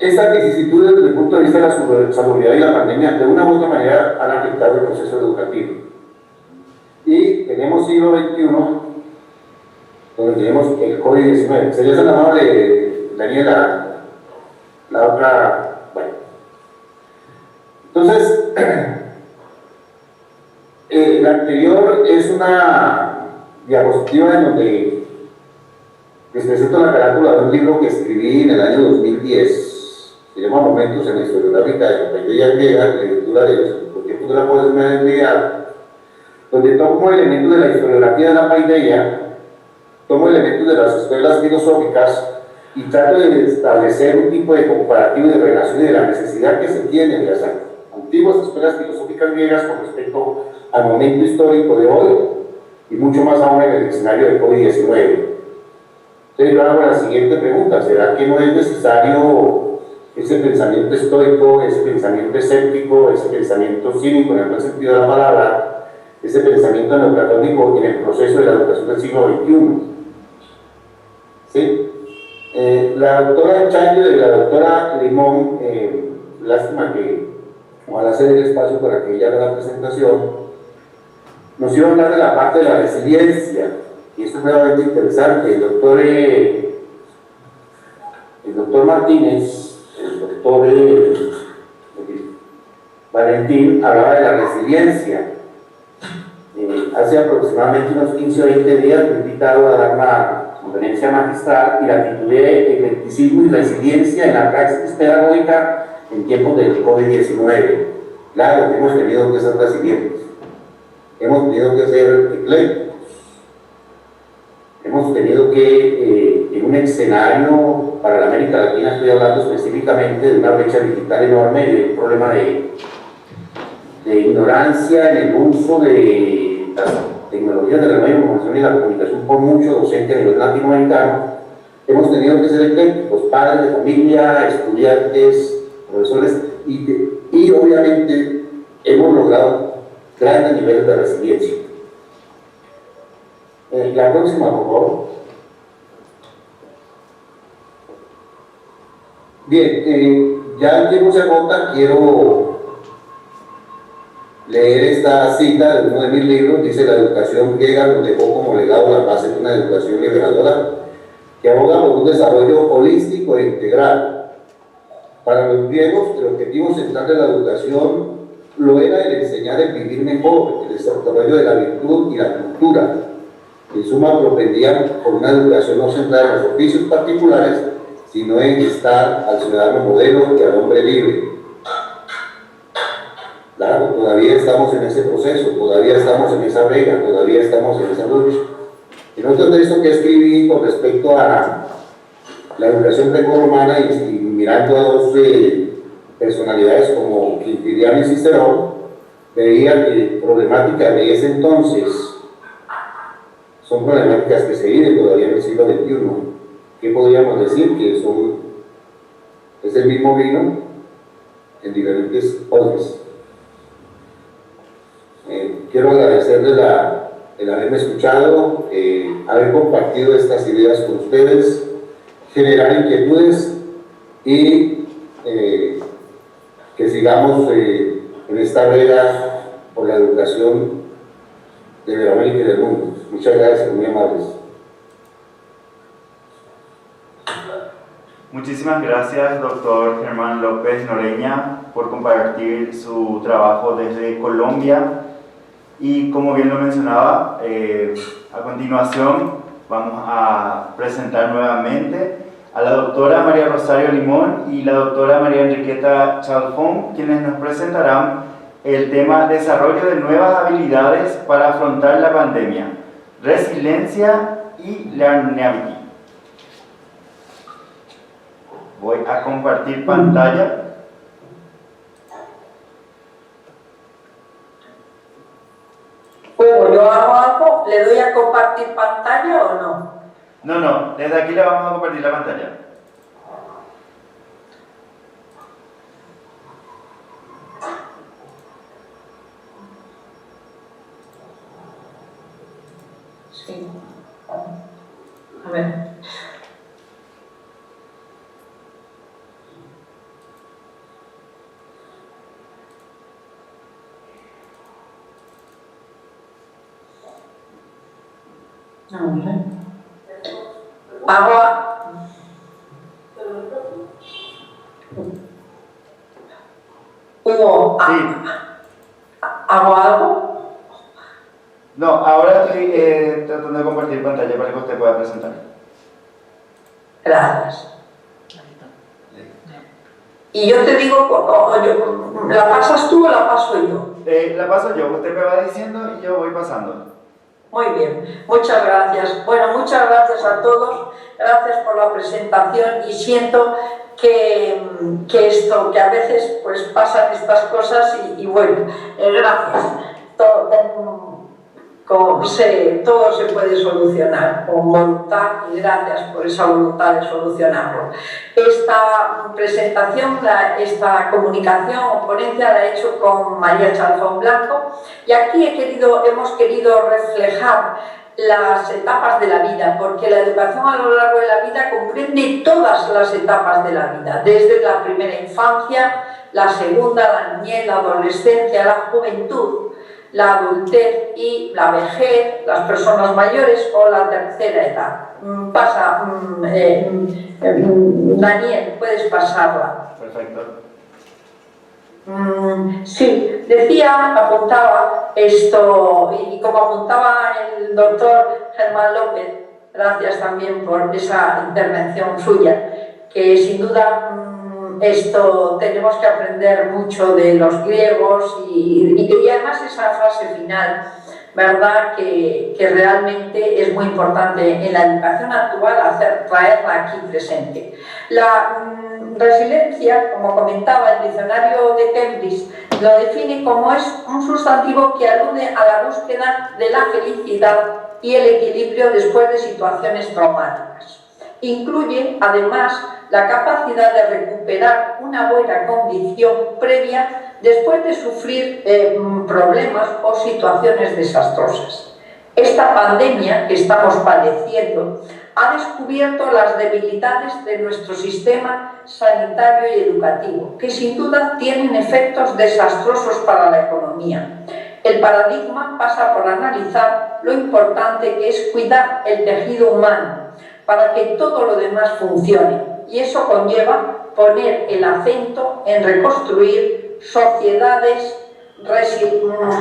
estas vicisitudes desde el punto de vista de la salubridad y la pandemia, de una u otra manera, han afectado el proceso educativo. Y tenemos siglo XXI, donde tenemos el COVID-19. Sería tan amable, Daniela, la otra. Bueno. Entonces, la anterior es una diapositiva en donde les presento la carátula de un libro que escribí en el año 2010. Se llama Momentos en la historiográfica de la Paideia griega, la lectura de los tiempos de la posmodernidad, donde tomo elementos de la historiografía de la Paideia, tomo elementos de las escuelas filosóficas y trato de establecer un tipo de comparativo de relación y de la necesidad que se tiene de las antiguas escuelas filosóficas griegas con respecto al momento histórico de hoy y mucho más aún en el escenario del COVID-19. Entonces yo hago la siguiente pregunta: ¿será que no es necesario ese pensamiento estoico, ese pensamiento escéptico, ese pensamiento cínico en el buen sentido de la palabra, ese pensamiento neoplatónico en el proceso de la educación del siglo XXI? ¿Sí? La doctora Chayo y la doctora Limón, lástima que ojalá se dé el espacio para que ella haga la presentación, nos iba a hablar de la parte de la resiliencia, y esto es realmente interesante. El doctor Martínez, el doctor Valentín hablaba de la resiliencia. Hace aproximadamente unos 15 o 20 días me he invitado a dar una conferencia magistral y la titulé Eclecticismo y resiliencia en la praxis pedagógica en tiempos del COVID-19. Claro, hemos tenido que ser resilientes, hemos tenido que ser eclécticos, hemos tenido que, en un escenario para la América Latina, estoy hablando específicamente de una brecha digital enorme y de un problema de ignorancia en el uso de las tecnologías de la nueva información y la comunicación por mucho docente a nivel latinoamericano. Hemos tenido que ser eclécticos, padres de familia, estudiantes, profesores, y obviamente hemos logrado grandes niveles de resiliencia. La próxima, por favor. Bien, ya el tiempo se agota, quiero leer esta cita de uno de mis libros. Dice: la educación griega nos dejó como legado la base de una educación liberadora que aboga por un desarrollo holístico e integral. Para los griegos, el objetivo central de la educación lo era el enseñar a vivir mejor, el desarrollo de la virtud y la cultura. En suma, propendían por una educación no centrada en los oficios particulares, sino en estar al ciudadano modelo y al hombre libre. Claro, todavía estamos en ese proceso, todavía estamos en esa regla, todavía estamos en esa lucha. En otro texto que escribí con respecto a la educación grecorromana y mirando a dos personalidades como Quintiliano y Cicerón, veía que problemáticas de ese entonces son problemáticas que se viven todavía en el siglo XXI. ¿Qué podríamos decir? Que es el mismo vino en diferentes odres. Quiero agradecerles el haberme escuchado, haber compartido estas ideas con ustedes, generar inquietudes y que sigamos en esta rueda por la educación de Iberoamérica y del mundo. Muchas gracias, muy amables. Muchísimas gracias, doctor Germán López Noreña, por compartir su trabajo desde Colombia. Y como bien lo mencionaba, a continuación vamos a presentar nuevamente a la doctora María Rosario Limón y la doctora María Enriqueta Chalfón, quienes nos presentarán el tema Desarrollo de nuevas habilidades para afrontar la pandemia, resiliencia y learnability. Voy a compartir pantalla. Bueno, yo hago algo, ¿le doy a compartir pantalla o no? No, desde aquí le vamos a compartir la pantalla. Sí. A ver. ¿Hago algo? No, ahora estoy tratando de compartir pantalla para que usted pueda presentar. Gracias. Y yo te digo, ¿la pasas tú o la paso yo? La paso yo, usted me va diciendo y yo voy pasando. Muy bien, muchas gracias. Bueno, muchas gracias a todos, gracias por la presentación y siento que a veces pues pasan estas cosas y bueno, gracias. Todo se puede solucionar con voluntad y gracias por esa voluntad de solucionarlo. Esta presentación, esta comunicación o ponencia la he hecho con María Chalfón Blanco y aquí hemos querido reflejar las etapas de la vida, porque la educación a lo largo de la vida comprende todas las etapas de la vida, desde la primera infancia, la segunda, la niñez, la adolescencia, la juventud, la adultez y la vejez, las personas mayores o la tercera edad. Daniel, puedes pasarla. Perfecto. Sí, apuntaba esto, y como apuntaba el doctor Germán López, gracias también por esa intervención suya, que sin duda esto tenemos que aprender mucho de los griegos y además esa frase final, ¿verdad? Que realmente es muy importante en la educación actual traerla aquí presente. La resiliencia, como comentaba el diccionario de Cambridge, lo define como es un sustantivo que alude a la búsqueda de la felicidad y el equilibrio después de situaciones traumáticas. Incluye, además, la capacidad de recuperar una buena condición previa después de sufrir problemas o situaciones desastrosas. Esta pandemia que estamos padeciendo ha descubierto las debilidades de nuestro sistema sanitario y educativo, que sin duda tienen efectos desastrosos para la economía. El paradigma pasa por analizar lo importante que es cuidar el tejido humano para que todo lo demás funcione, y eso conlleva poner el acento en reconstruir sociedades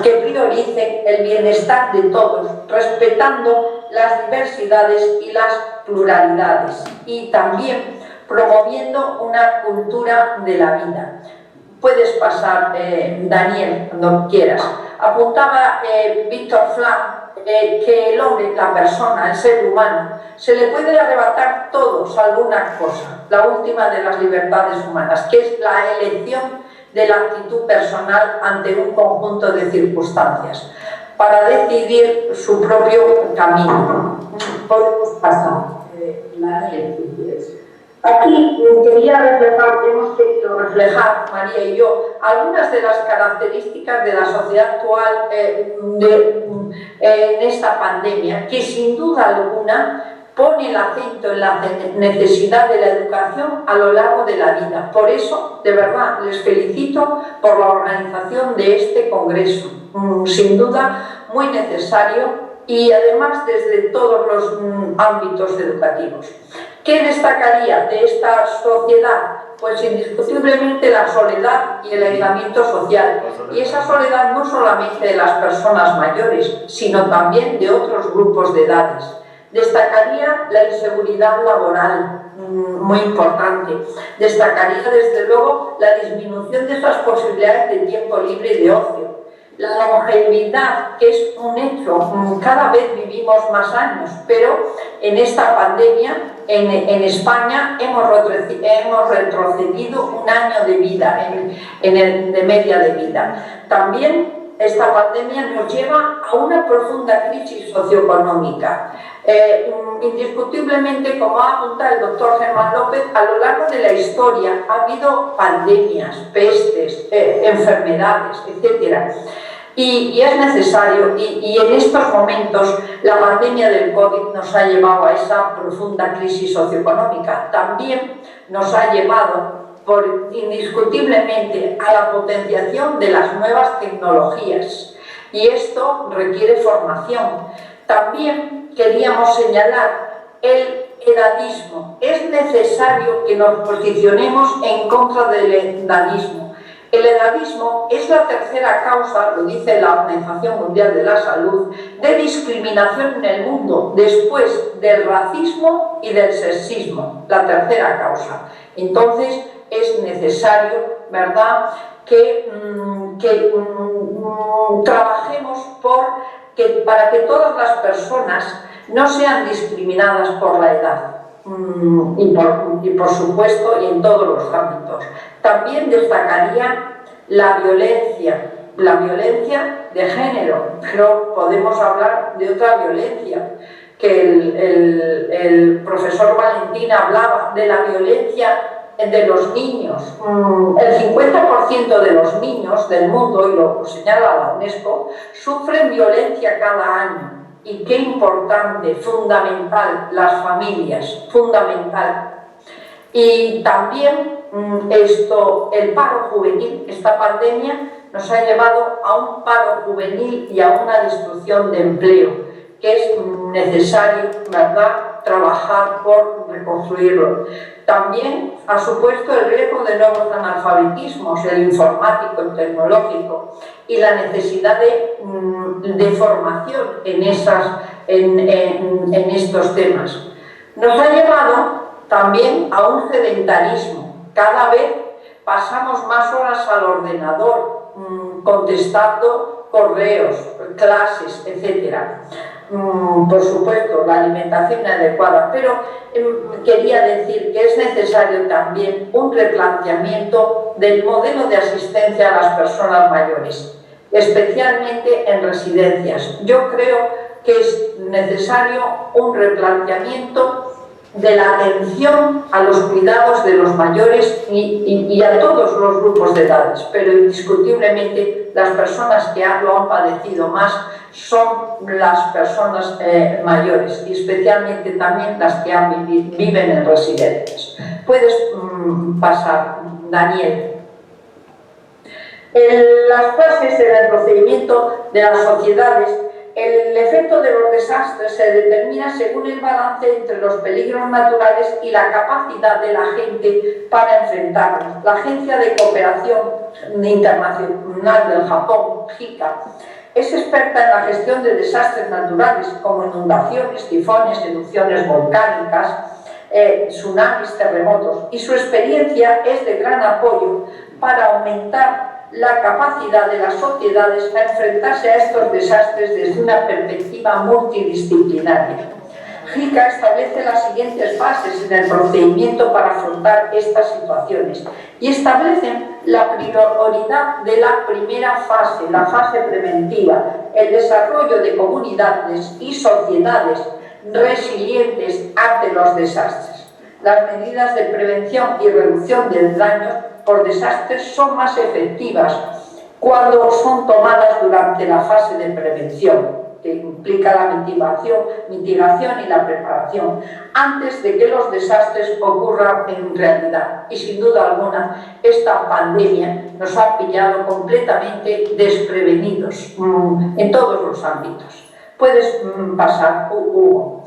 que prioricen el bienestar de todos, respetando las diversidades y las pluralidades, y también promoviendo una cultura de la vida. Puedes pasar, Daniel, cuando quieras. Apuntaba Víctor Frank que el hombre, la persona, el ser humano, se le puede arrebatar todo, salvo una cosa, la última de las libertades humanas, que es la elección de la actitud personal ante un conjunto de circunstancias, para decidir su propio camino. Podemos pasar las elecciones. Aquí hemos querido reflejar, María y yo, algunas de las características de la sociedad actual en esta pandemia, que sin duda alguna pone el acento en la necesidad de la educación a lo largo de la vida. Por eso, de verdad, les felicito por la organización de este congreso. Sin duda, muy necesario y además desde todos los ámbitos educativos. ¿Qué destacaría de esta sociedad? Pues indiscutiblemente la soledad y el aislamiento social. Y esa soledad no solamente de las personas mayores, sino también de otros grupos de edades. Destacaría la inseguridad laboral, muy importante. Destacaría desde luego la disminución de esas posibilidades de tiempo libre y de ocio. La longevidad, que es un hecho, cada vez vivimos más años, pero en esta pandemia, en España, hemos retrocedido un año de vida, de media de vida. También esta pandemia nos lleva a una profunda crisis socioeconómica. Indiscutiblemente, como ha apuntado el doctor Germán López, a lo largo de la historia ha habido pandemias, pestes, enfermedades, etc. Y es necesario, y en estos momentos la pandemia del COVID nos ha llevado a esa profunda crisis socioeconómica. También nos ha llevado indiscutiblemente a la potenciación de las nuevas tecnologías, y esto requiere formación. También queríamos señalar el edadismo. Es necesario que nos posicionemos en contra del edadismo. El edadismo es la tercera causa, lo dice la Organización Mundial de la Salud, de discriminación en el mundo, después del racismo y del sexismo, la tercera causa. Entonces, es necesario, ¿verdad?, que trabajemos para que todas las personas no sean discriminadas por la edad. Y por supuesto, y en todos los ámbitos. También destacaría la violencia de género, pero podemos hablar de otra violencia, que el profesor Valentín hablaba de la violencia de los niños. El 50% de los niños del mundo, y lo señala la UNESCO, sufren violencia cada año. Y qué importante, fundamental, las familias, fundamental. Y también el paro juvenil, esta pandemia nos ha llevado a un paro juvenil y a una destrucción de empleo, que es necesario, ¿verdad?, trabajar por reconstruirlo. También ha supuesto el riesgo de nuevos analfabetismos, el informático, el tecnológico, y la necesidad de formación en estos temas. Nos ha llevado también a un sedentarismo. Cada vez pasamos más horas al ordenador, contestando correos, clases, etc. Por supuesto, la alimentación inadecuada, pero quería decir que es necesario también un replanteamiento del modelo de asistencia a las personas mayores, especialmente en residencias. Yo creo que es necesario un replanteamiento de la atención a los cuidados de los mayores y a todos los grupos de edades, pero indiscutiblemente las personas que lo han padecido más son las personas mayores, y especialmente también las que viven en residencias. Puedes pasar, Daniel. En las fases del procedimiento de las sociedades, el efecto de los desastres se determina según el balance entre los peligros naturales y la capacidad de la gente para enfrentarlos. La Agencia de Cooperación Internacional del Japón, JICA, es experta en la gestión de desastres naturales como inundaciones, tifones, erupciones volcánicas, tsunamis, terremotos, y su experiencia es de gran apoyo para aumentar la capacidad de las sociedades a enfrentarse a estos desastres desde una perspectiva multidisciplinaria. JICA establece las siguientes fases en el procedimiento para afrontar estas situaciones y establecen la prioridad de la primera fase, la fase preventiva, el desarrollo de comunidades y sociedades resilientes ante los desastres. Las medidas de prevención y reducción del daño por desastres son más efectivas cuando son tomadas durante la fase de prevención, que implica la mitigación y la preparación, antes de que los desastres ocurran en realidad. Y sin duda alguna, esta pandemia nos ha pillado completamente desprevenidos en todos los ámbitos. Puedes pasar, Hugo.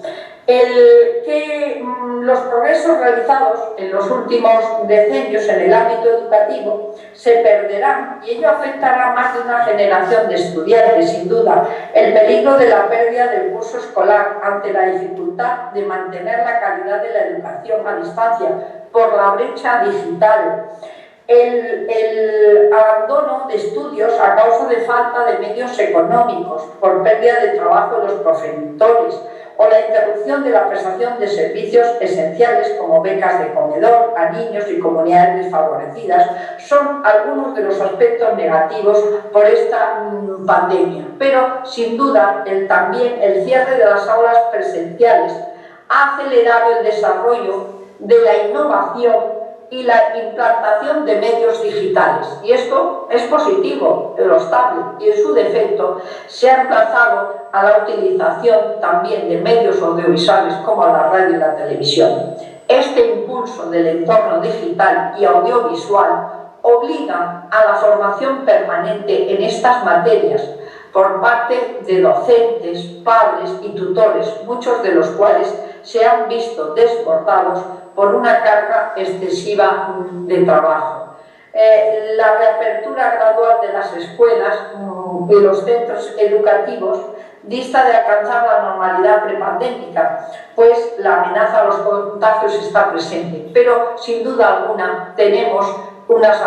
Los progresos realizados en los últimos decenios en el ámbito educativo se perderán y ello afectará a más de una generación de estudiantes, sin duda. El peligro de la pérdida del curso escolar ante la dificultad de mantener la calidad de la educación a distancia por la brecha digital. El abandono de estudios a causa de falta de medios económicos, por pérdida de trabajo de los progenitores, o la interrupción de la prestación de servicios esenciales como becas de comedor a niños y comunidades desfavorecidas son algunos de los aspectos negativos por esta pandemia. Pero, sin duda, también el cierre de las aulas presenciales ha acelerado el desarrollo de la innovación y la implantación de medios digitales. Y esto es positivo en los tablets y en su defecto se ha emplazado a la utilización también de medios audiovisuales como la radio y la televisión. Este impulso del entorno digital y audiovisual obliga a la formación permanente en estas materias por parte de docentes, padres y tutores, muchos de los cuales se han visto desbordados por una carga excesiva de trabajo. La reapertura gradual de las escuelas y los centros educativos dista de alcanzar la normalidad prepandémica, pues la amenaza a los contagios está presente. Pero, sin duda alguna, tenemos unas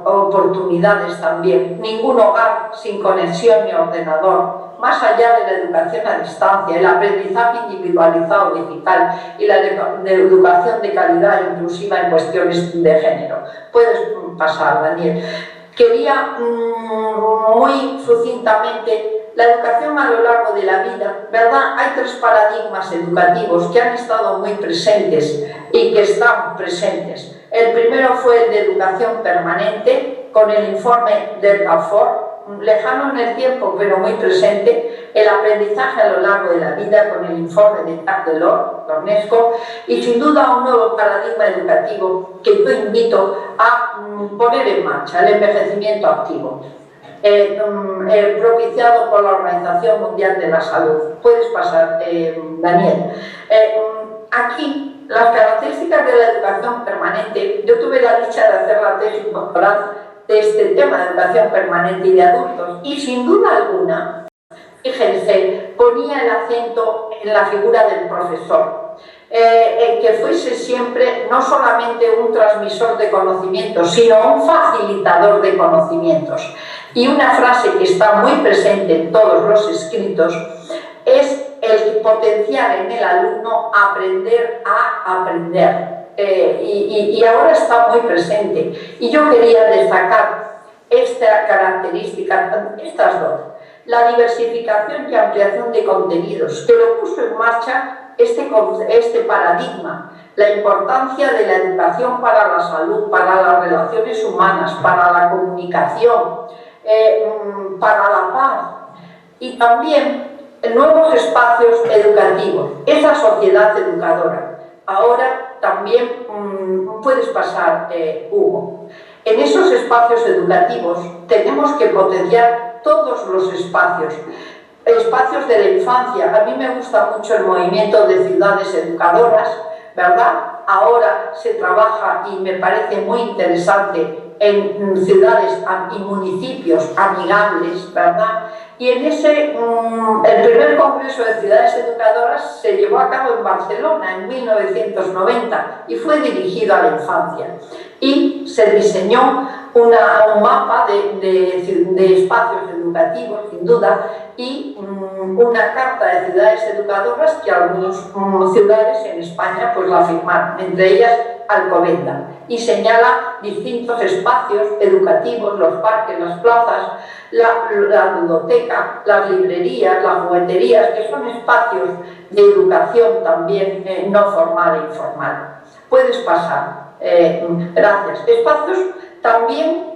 oportunidades también. Ningún hogar sin conexión ni ordenador, más allá de la educación a distancia, el aprendizaje individualizado digital y la educación de calidad inclusiva en cuestiones de género. Puedes pasar, Daniel. Quería muy sucintamente la educación a lo largo de la vida, ¿verdad? Hay tres paradigmas educativos que han estado muy presentes y que están presentes. El primero fue el de educación permanente, con el informe del GAFOR, lejano en el tiempo pero muy presente, el aprendizaje a lo largo de la vida, con el informe de Jacques Delors, la UNESCO, y sin duda un nuevo paradigma educativo que yo invito a poner en marcha, el envejecimiento activo, propiciado por la Organización Mundial de la Salud. Puedes pasar, Daniel. Aquí, las características de la educación permanente, yo tuve la dicha de hacer la tesis doctoral de este tema de educación permanente y de adultos, y sin duda alguna, fíjense, ponía el acento en la figura del profesor, que fuese siempre no solamente un transmisor de conocimientos, sino un facilitador de conocimientos. Y una frase que está muy presente en todos los escritos es el potenciar en el alumno aprender a aprender. Y ahora está muy presente. Y yo quería destacar esta característica, estas dos: la diversificación y ampliación de contenidos, que lo puso en marcha este paradigma, la importancia de la educación para la salud, para las relaciones humanas, para la comunicación, para la paz, y también nuevos espacios educativos, esa sociedad educadora. Ahora también puedes pasar, Hugo. En esos espacios educativos tenemos que potenciar todos los espacios de la infancia. A mí me gusta mucho el movimiento de ciudades educadoras, ¿verdad? Ahora se trabaja, y me parece muy interesante, en ciudades y municipios amigables, ¿verdad? Y en el primer congreso de ciudades educadoras se llevó a cabo en Barcelona en 1990 y fue dirigido a la infancia. Y se diseñó un mapa de espacios educativos, sin duda, y una carta de ciudades educadoras que algunas ciudades en España pues la firmaron, entre ellas Alcobendas, y señala distintos espacios educativos, los parques, las plazas, la ludoteca, las librerías, las jugueterías, que son espacios de educación también no formal e informal. Puedes pasar. Gracias. Espacios también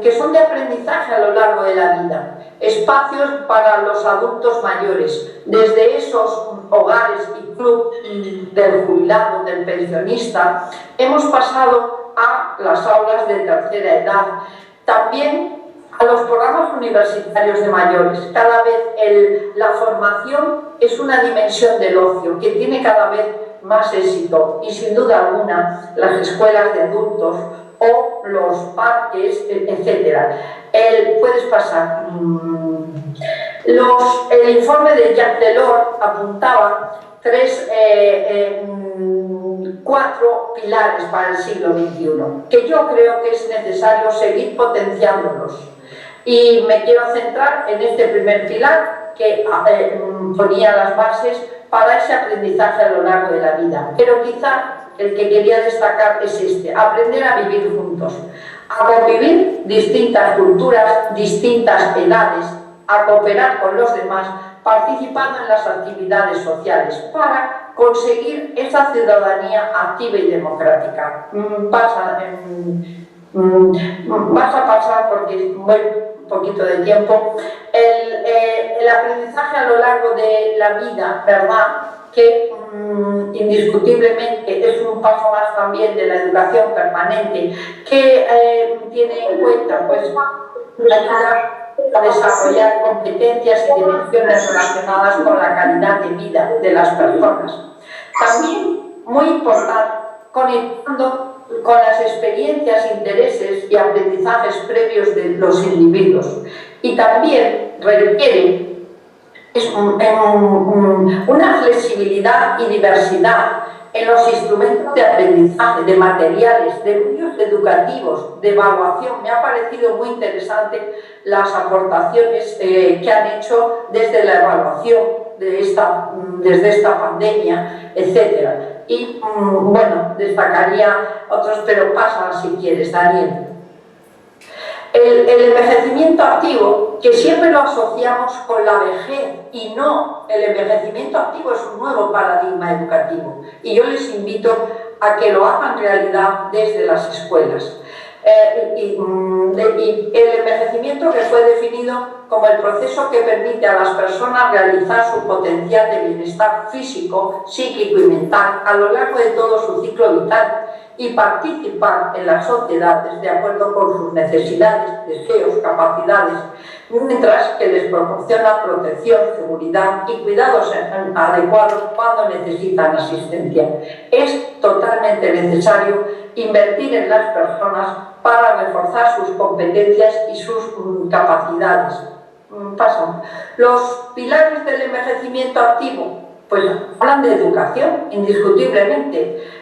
que son de aprendizaje a lo largo de la vida. Espacios para los adultos mayores, desde esos hogares y club del jubilado, del pensionista, hemos pasado a las aulas de tercera edad, también a los programas universitarios de mayores. Cada vez la formación es una dimensión del ocio que tiene cada vez más éxito, y sin duda alguna las escuelas de adultos o los parques, etc. Puedes pasar. El informe de Jacques Delors apuntaba 4 pilares para el siglo XXI, que yo creo que es necesario seguir potenciándolos. Y me quiero centrar en este primer pilar que ponía las bases para ese aprendizaje a lo largo de la vida. Pero quizá el que quería destacar es aprender a vivir juntos, a convivir distintas culturas, distintas edades, a cooperar con los demás, participando en las actividades sociales para conseguir esa ciudadanía activa y democrática. Vas a pasar porque voy un poquito de tiempo. El aprendizaje a lo largo de la vida, ¿verdad?, que indiscutiblemente es un paso más también de la educación permanente, que tiene en cuenta pues ayudar a desarrollar competencias y dimensiones relacionadas con la calidad de vida de las personas. También, muy importante, conectando con las experiencias, intereses y aprendizajes previos de los individuos. Y también requiere una flexibilidad y diversidad en los instrumentos de aprendizaje, de materiales, de medios educativos, de evaluación. Me ha parecido muy interesante las aportaciones que han hecho desde la evaluación desde esta pandemia, etc. Y bueno, destacaría otros, pero pasa si quieres, Daniel. El envejecimiento activo, que siempre lo asociamos con la vejez, y no, el envejecimiento activo es un nuevo paradigma educativo, y yo les invito a que lo hagan realidad desde las escuelas. El envejecimiento, que fue definido como el proceso que permite a las personas realizar su potencial de bienestar físico, psíquico y mental a lo largo de todo su ciclo vital, y participar en las sociedades de acuerdo con sus necesidades, deseos, capacidades, mientras que les proporciona protección, seguridad y cuidados adecuados cuando necesitan asistencia. Es totalmente necesario invertir en las personas para reforzar sus competencias y sus capacidades. Pasan. Los pilares del envejecimiento activo, pues hablan de educación, indiscutiblemente.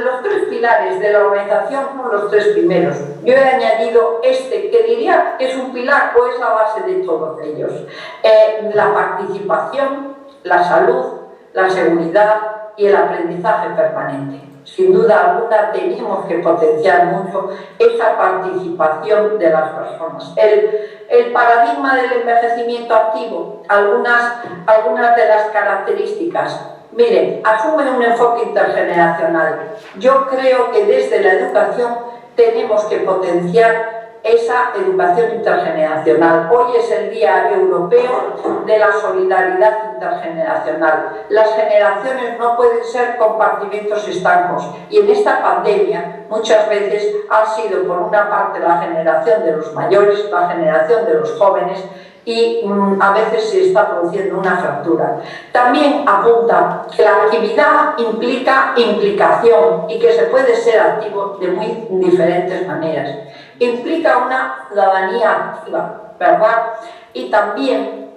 Los 3 pilares de la organización son los 3 primeros. Yo he añadido que diría que es un pilar o es la base de todos ellos. La participación, la salud, la seguridad y el aprendizaje permanente. Sin duda alguna tenemos que potenciar mucho esa participación de las personas. El paradigma del envejecimiento activo, algunas de las características. Miren, asume un enfoque intergeneracional. Yo creo que desde la educación tenemos que potenciar esa educación intergeneracional. Hoy es el Día Europeo de la Solidaridad Intergeneracional. Las generaciones no pueden ser compartimentos estancos, y en esta pandemia muchas veces ha sido por una parte la generación de los mayores, la generación de los jóvenes, y a veces se está produciendo una fractura. También apunta que la actividad implica implicación y que se puede ser activo de muy diferentes maneras. Implica una ciudadanía activa, ¿verdad? Y también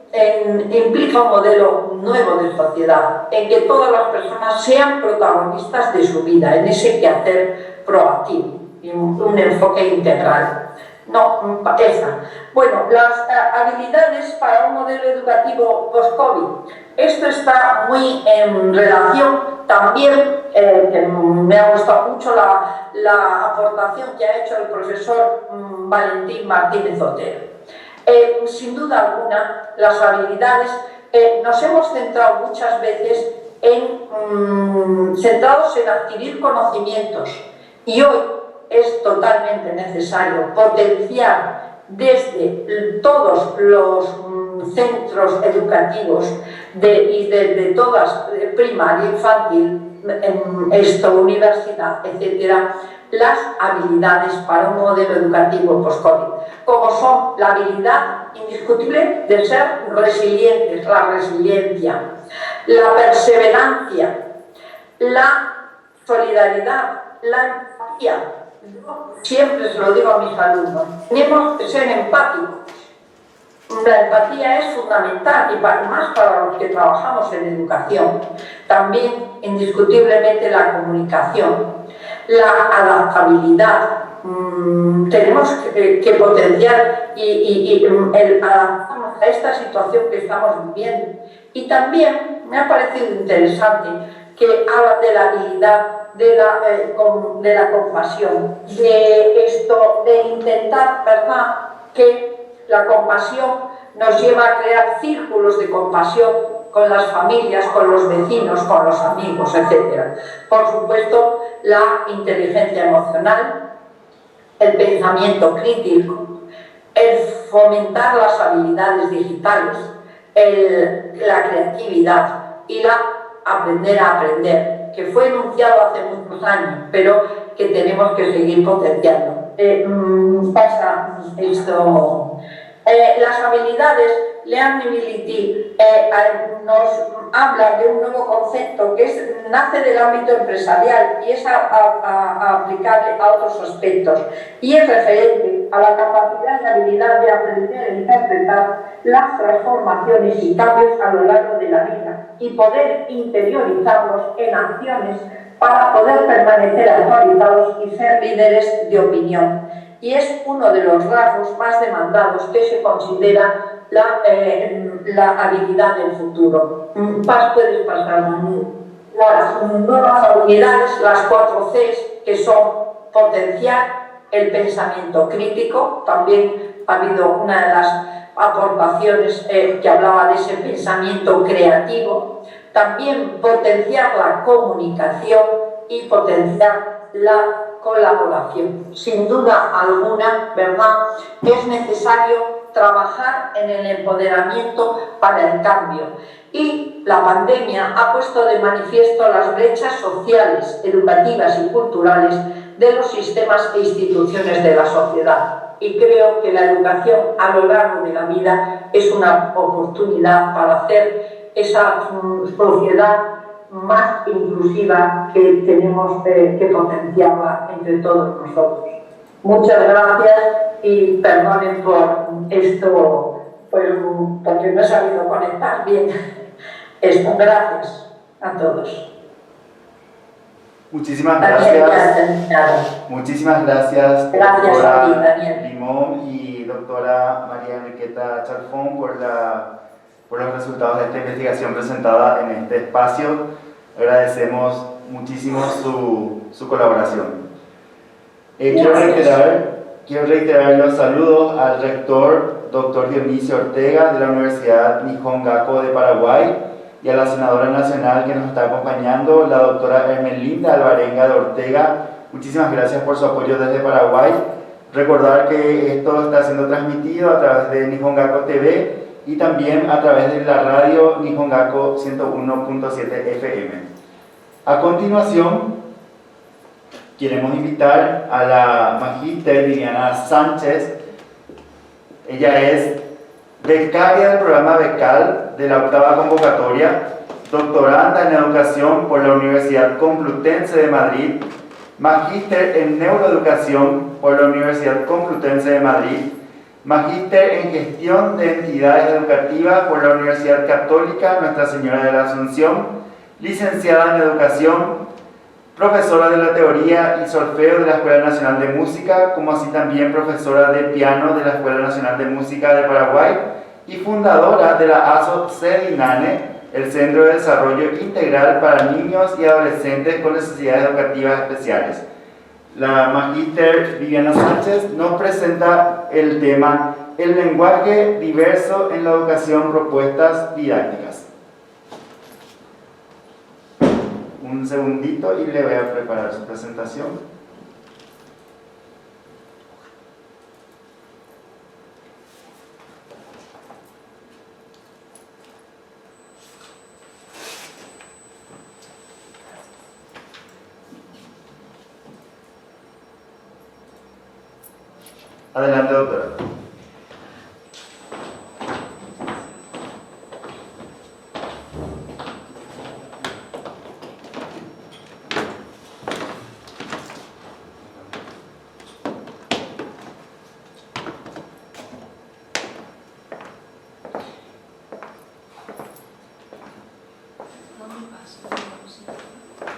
implica un modelo nuevo de sociedad, en que todas las personas sean protagonistas de su vida, en ese quehacer proactivo y un enfoque integral. No, esa. Bueno, las habilidades para un modelo educativo post-COVID. Esto está muy en relación también, que me ha gustado mucho la aportación que ha hecho el profesor Valentín Martínez Otero. Sin duda alguna, las habilidades, nos hemos centrado muchas veces centrados en adquirir conocimientos, y hoy es totalmente necesario potenciar desde todos los centros educativos y desde todas, primaria, infantil, universidad, etcétera, las habilidades para un modelo educativo post-COVID, como son la habilidad indiscutible de ser resilientes, la resiliencia, la perseverancia, la solidaridad, la empatía. Yo siempre se lo digo a mis alumnos, tenemos que ser empáticos. La empatía es fundamental y más para los que trabajamos en educación. También, indiscutiblemente, la comunicación, la adaptabilidad. Tenemos que potenciar y adaptarnos a esta situación que estamos viviendo. Y también me ha parecido interesante que habla de la habilidad de la compasión, de intentar, ¿verdad?, que la compasión nos lleva a crear círculos de compasión con las familias, con los vecinos, con los amigos, etc. Por supuesto, la inteligencia emocional, el pensamiento crítico, el fomentar las habilidades digitales, la creatividad y la aprender a aprender, que fue enunciado hace muchos años, pero que tenemos que seguir potenciando. Pasa esto. Las habilidades, Learnability, nos habla de un nuevo concepto que nace del ámbito empresarial y es aplicable a otros aspectos, y es referente a la capacidad y habilidad de aprender e interpretar las transformaciones y cambios a lo largo de la vida y poder interiorizarlos en acciones para poder permanecer actualizados y ser líderes de opinión. Y es uno de los rasgos más demandados que se considera la habilidad del futuro. Puedes pasar, las nuevas habilidades, las 4 Cs, que son potenciar el pensamiento crítico. También ha habido una de las aportaciones que hablaba de ese pensamiento creativo. También potenciar la comunicación y potenciar la colaboración. Sin duda alguna, ¿verdad?, es necesario trabajar en el empoderamiento para el cambio. Y la pandemia ha puesto de manifiesto las brechas sociales, educativas y culturales de los sistemas e instituciones de la sociedad. Y creo que la educación a lo largo de la vida es una oportunidad para hacer esa sociedad más inclusiva que tenemos que potenciarla entre todos nosotros. Muchas gracias y perdonen por esto, pues, porque no he sabido conectar bien esto. Gracias a todos. Muchísimas gracias. Muchísimas gracias, doctora Daniel Limón y doctora María Enriqueta Chalfón por los resultados de esta investigación presentada en este espacio. Agradecemos muchísimo su colaboración. Quiero reiterar los saludos al rector, doctor Dionisio Ortega, de la Universidad Nihon Gakuo de Paraguay, y a la senadora nacional que nos está acompañando, la doctora Hermelinda Alvarenga de Ortega. Muchísimas gracias por su apoyo desde Paraguay. Recordar que esto está siendo transmitido a través de Nihon Gakuo TV y también a través de la radio Nihon Gakuo 101.7 FM. A continuación, queremos invitar a la magíster Viviana Sánchez. Ella es becaria del programa Becal de la 8ª convocatoria, doctoranda en educación por la Universidad Complutense de Madrid, magíster en neuroeducación por la Universidad Complutense de Madrid, magíster en gestión de entidades educativas por la Universidad Católica Nuestra Señora de la Asunción, licenciada en educación profesora de la teoría y solfeo de la Escuela Nacional de Música, como así también profesora de piano de la Escuela Nacional de Música de Paraguay y fundadora de la ASO CEDINANE, el Centro de Desarrollo Integral para Niños y Adolescentes con Necesidades Educativas Especiales. La magíster Viviana Sánchez nos presenta el tema El lenguaje diverso en la educación, propuestas didácticas. Un segundito y le voy a preparar su presentación. Adelante, doctora.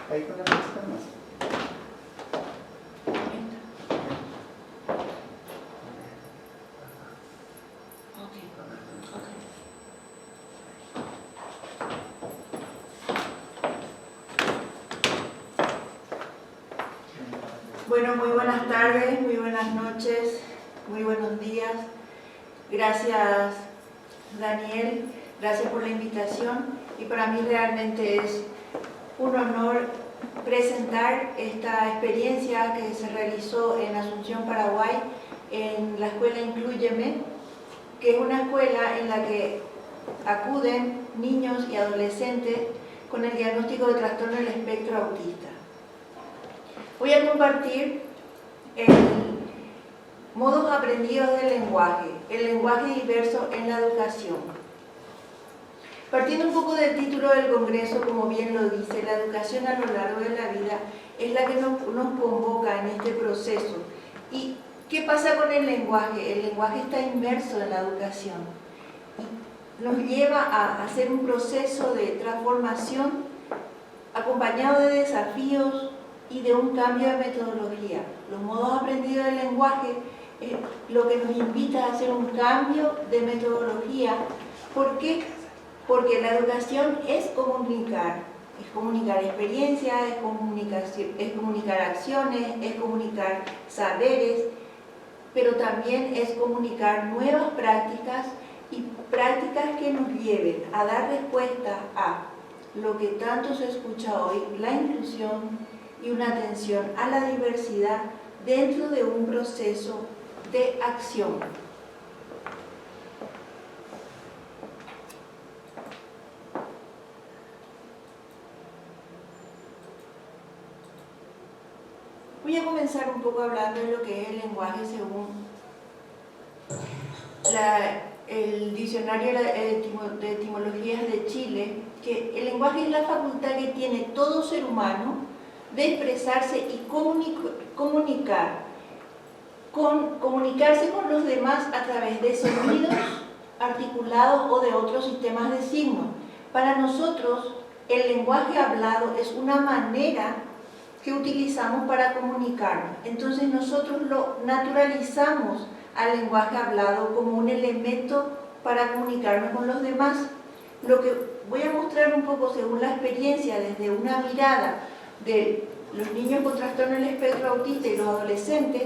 Ahí con la música más. Bueno, muy buenas tardes, muy buenas noches, muy buenos días. Gracias, Daniel, gracias por la invitación y para mí realmente es un honor presentar esta experiencia que se realizó en Asunción, Paraguay, en la escuela Inclúyeme, que es una escuela en la que acuden niños y adolescentes con el diagnóstico de trastorno del espectro autista. Voy a compartir el modos aprendidos del lenguaje, el lenguaje diverso en la educación. Partiendo un poco del título del Congreso, como bien lo dice, la educación a lo largo de la vida es la que nos convoca en este proceso. ¿Y qué pasa con el lenguaje? El lenguaje está inmerso en la educación y nos lleva a hacer un proceso de transformación acompañado de desafíos y de un cambio de metodología. Los modos aprendidos del lenguaje es lo que nos invita a hacer un cambio de metodología. ¿Por qué? Porque la educación es comunicar experiencias, es comunicar acciones, es comunicar saberes, pero también es comunicar nuevas prácticas y prácticas que nos lleven a dar respuesta a lo que tanto se escucha hoy, la inclusión y una atención a la diversidad dentro de un proceso de acción. Voy a comenzar un poco hablando de lo que es el lenguaje según el Diccionario de Etimologías de Chile, que el lenguaje es la facultad que tiene todo ser humano de expresarse y comunicarse con los demás a través de sonidos articulados o de otros sistemas de signos. Para nosotros, el lenguaje hablado es una manera que utilizamos para comunicarnos. Entonces nosotros lo naturalizamos al lenguaje hablado como un elemento para comunicarnos con los demás. Lo que voy a mostrar un poco según la experiencia desde una mirada de los niños con trastorno del espectro autista y los adolescentes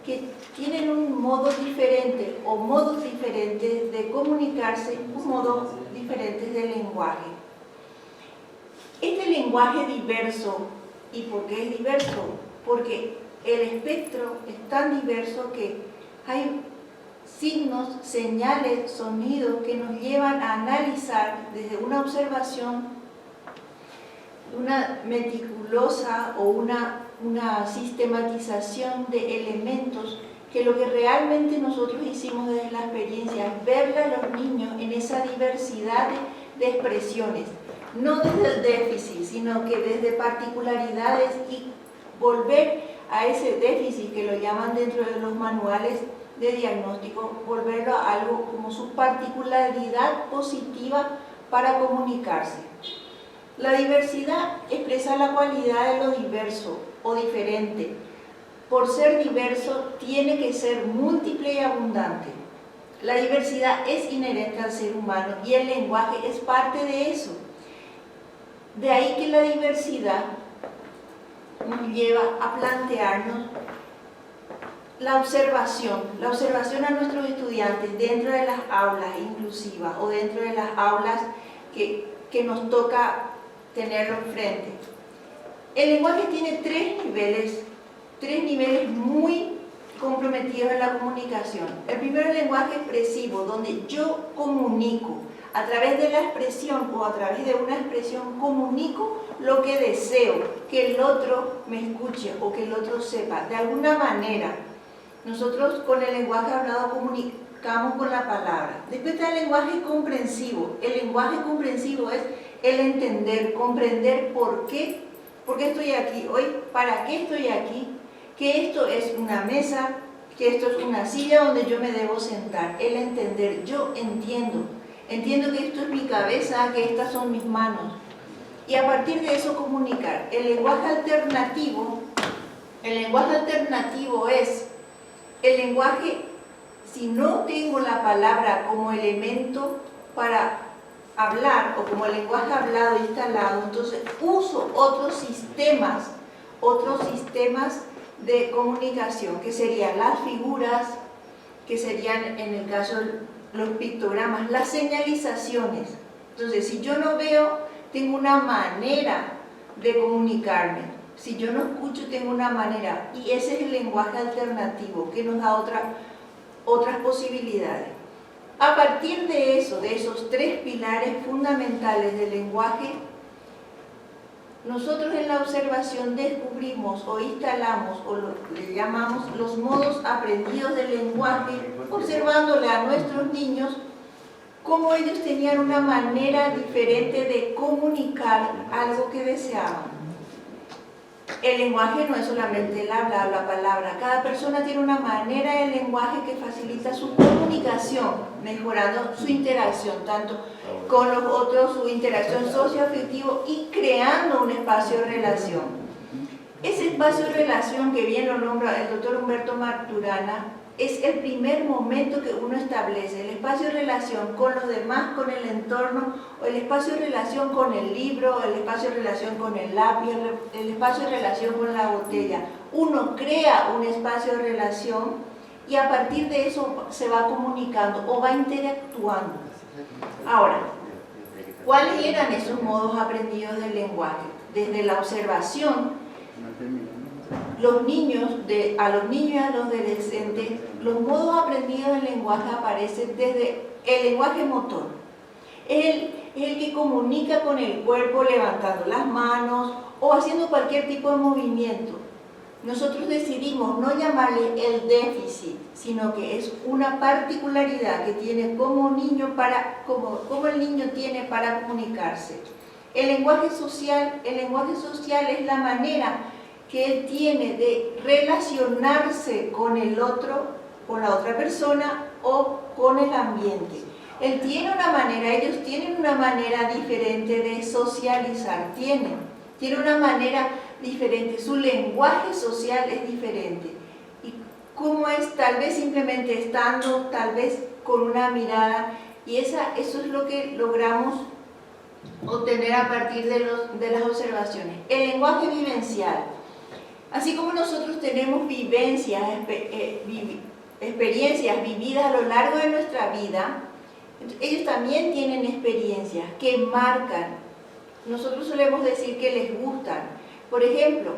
que tienen un modo diferente o modos diferentes de comunicarse, modos diferentes de lenguaje. Este lenguaje diverso, ¿y por qué es diverso? Porque el espectro es tan diverso que hay signos, señales, sonidos que nos llevan a analizar desde una observación, una meticulosa o una sistematización de elementos, que lo que realmente nosotros hicimos desde la experiencia es verle a los niños en esa diversidad de expresiones, no desde el déficit, sino que desde particularidades y volver a ese déficit que lo llaman dentro de los manuales de diagnóstico, volverlo a algo como su particularidad positiva para comunicarse. La diversidad expresa la cualidad de lo diverso o diferente. Por ser diverso, tiene que ser múltiple y abundante. La diversidad es inherente al ser humano y el lenguaje es parte de eso. De ahí que la diversidad nos lleva a plantearnos la observación a nuestros estudiantes dentro de las aulas inclusivas o dentro de las aulas que nos toca tenerlo enfrente. El lenguaje tiene tres niveles muy comprometidos en la comunicación. El primero es el lenguaje expresivo, donde yo comunico a través de la expresión o a través de una expresión, comunico lo que deseo, que el otro me escuche o que el otro sepa. De alguna manera, nosotros con el lenguaje hablado comunicamos con la palabra. Después está el lenguaje comprensivo. El lenguaje comprensivo es el entender, comprender por qué estoy aquí hoy, para qué estoy aquí, que esto es una mesa, que esto es una silla donde yo me debo sentar. El entender, yo entiendo que esto es mi cabeza, que estas son mis manos. Y a partir de eso comunicar. El lenguaje alternativo es el lenguaje, si no tengo la palabra como elemento para hablar o como lenguaje hablado instalado, entonces uso otros sistemas de comunicación, que serían las figuras, que serían en el caso los pictogramas, las señalizaciones. Entonces, si yo no veo, tengo una manera de comunicarme. Si yo no escucho, tengo una manera. Y ese es el lenguaje alternativo, que nos da otras posibilidades. A partir de eso, de esos tres pilares fundamentales del lenguaje, nosotros en la observación descubrimos o instalamos o le llamamos los modos aprendidos del lenguaje, observándole a nuestros niños cómo ellos tenían una manera diferente de comunicar algo que deseaban. El lenguaje no es solamente el habla o la palabra. Cada persona tiene una manera de lenguaje que facilita su comunicación, mejorando su interacción, tanto con los otros, su interacción socioafectiva y creando un espacio de relación. Ese espacio de relación, que bien lo nombra el doctor Humberto Maturana, es el primer momento que uno establece, el espacio de relación con los demás, con el entorno, o el espacio de relación con el libro, el espacio de relación con el lápiz, el espacio de relación con la botella. Uno crea un espacio de relación y a partir de eso se va comunicando o va interactuando. Ahora, ¿cuáles eran esos modos aprendidos del lenguaje? Desde la observación, a los niños y a los adolescentes, los modos aprendidos del lenguaje aparecen desde el lenguaje motor. Es el que comunica con el cuerpo levantando las manos o haciendo cualquier tipo de movimiento. Nosotros decidimos no llamarle el déficit, sino que es una particularidad que tiene como el niño tiene para comunicarse. El lenguaje social es la manera que él tiene de relacionarse con el otro, con la otra persona o con el ambiente. Ellos tienen una manera diferente de socializar, tienen una manera diferente, su lenguaje social es diferente. Y cómo es, tal vez simplemente estando, tal vez con una mirada, y eso es lo que logramos obtener a partir de las observaciones. El lenguaje vivencial. Así como nosotros tenemos vivencias, experiencias vividas a lo largo de nuestra vida, ellos también tienen experiencias que marcan. Nosotros solemos decir que les gustan. Por ejemplo,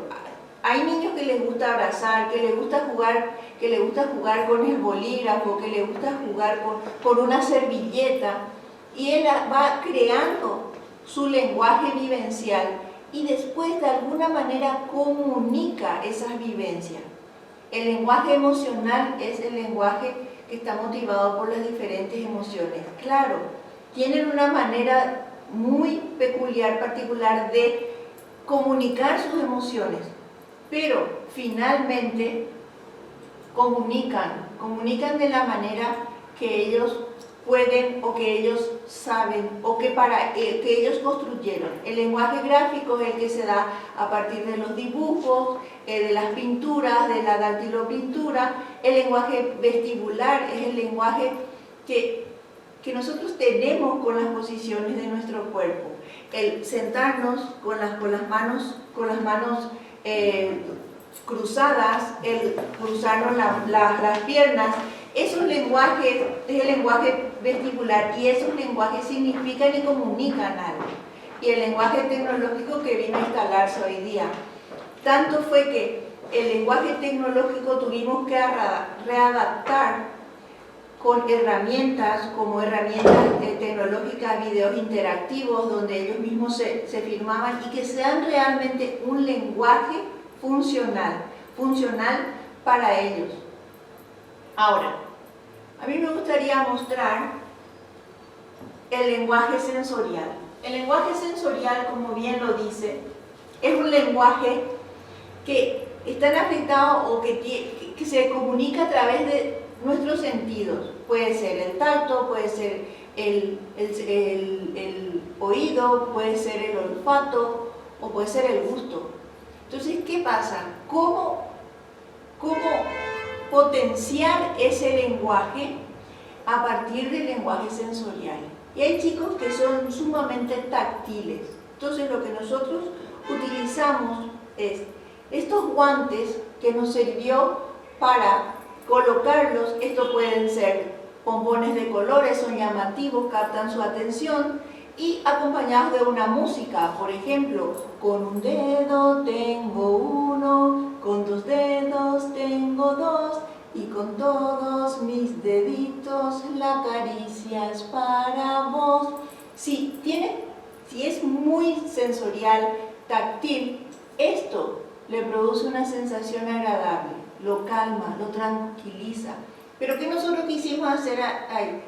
hay niños que les gusta abrazar, que les gusta jugar con el bolígrafo, que les gusta jugar con una servilleta, y él va creando su lenguaje vivencial y después de alguna manera comunica esas vivencias. El lenguaje emocional es el lenguaje que está motivado por las diferentes emociones. Claro, tienen una manera muy peculiar, particular de comunicar sus emociones, pero finalmente comunican de la manera que ellos pueden o que ellos saben o que ellos construyeron. El lenguaje gráfico es el que se da a partir de los dibujos, de las pinturas, de la dactilopintura. El lenguaje vestibular es el lenguaje que nosotros tenemos con las posiciones de nuestro cuerpo. El sentarnos con las manos cruzadas, el cruzarnos las piernas, esos lenguajes es el lenguaje vestibular, y esos lenguajes significan y comunican algo. Y el lenguaje tecnológico que vino a instalarse hoy día. Tanto fue que el lenguaje tecnológico tuvimos que readaptar con herramientas como herramientas tecnológicas, videos interactivos, donde ellos mismos se firmaban, y que sean realmente un lenguaje funcional para ellos. Ahora, a mí me gustaría mostrar el lenguaje sensorial. El lenguaje sensorial, como bien lo dice, es un lenguaje que está afectado o que se comunica a través de nuestros sentidos. Puede ser el tacto, puede ser el oído, puede ser el olfato o puede ser el gusto. Entonces, ¿qué pasa? ¿Cómo potenciar ese lenguaje a partir del lenguaje sensorial? Y hay chicos que son sumamente táctiles. Entonces, lo que nosotros utilizamos es estos guantes que nos sirvió para colocarlos. Estos pueden ser pompones de colores, son llamativos, captan su atención, y acompañados de una música. Por ejemplo, con un dedo tengo uno, con 2 dedos tengo 2, y con todos mis deditos la caricia es para vos. Si es muy sensorial, táctil, esto le produce una sensación agradable, lo calma, lo tranquiliza. Pero ¿qué nosotros quisimos hacer ahí?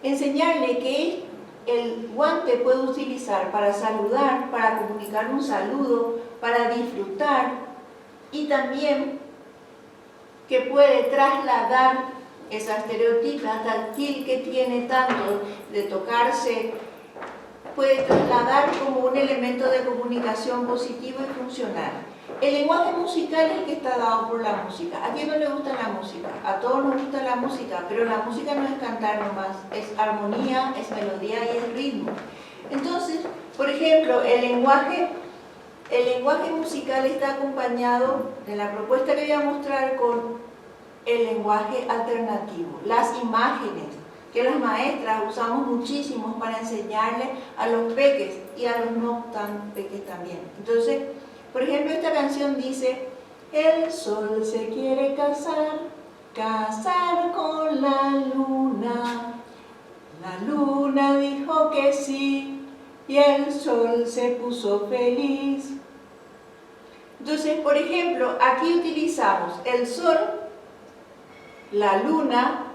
Enseñarle que el guante puede utilizar para saludar, para comunicar un saludo, para disfrutar, y también que puede trasladar esa estereotipa táctil que tiene tanto de tocarse, puede trasladar como un elemento de comunicación positivo y funcional. El lenguaje musical es el que está dado por la música. ¿A quién no le gusta la música? A todos nos gusta la música, pero la música no es cantar nomás, es armonía, es melodía y es ritmo. Entonces, por ejemplo, el lenguaje musical está acompañado de la propuesta que voy a mostrar con el lenguaje alternativo, las imágenes que las maestras usamos muchísimo para enseñarle a los peques y a los no tan peques también. Entonces, por ejemplo, esta canción dice: el sol se quiere casar con la luna. La luna dijo que sí y el sol se puso feliz. Entonces, por ejemplo, aquí utilizamos el sol, la luna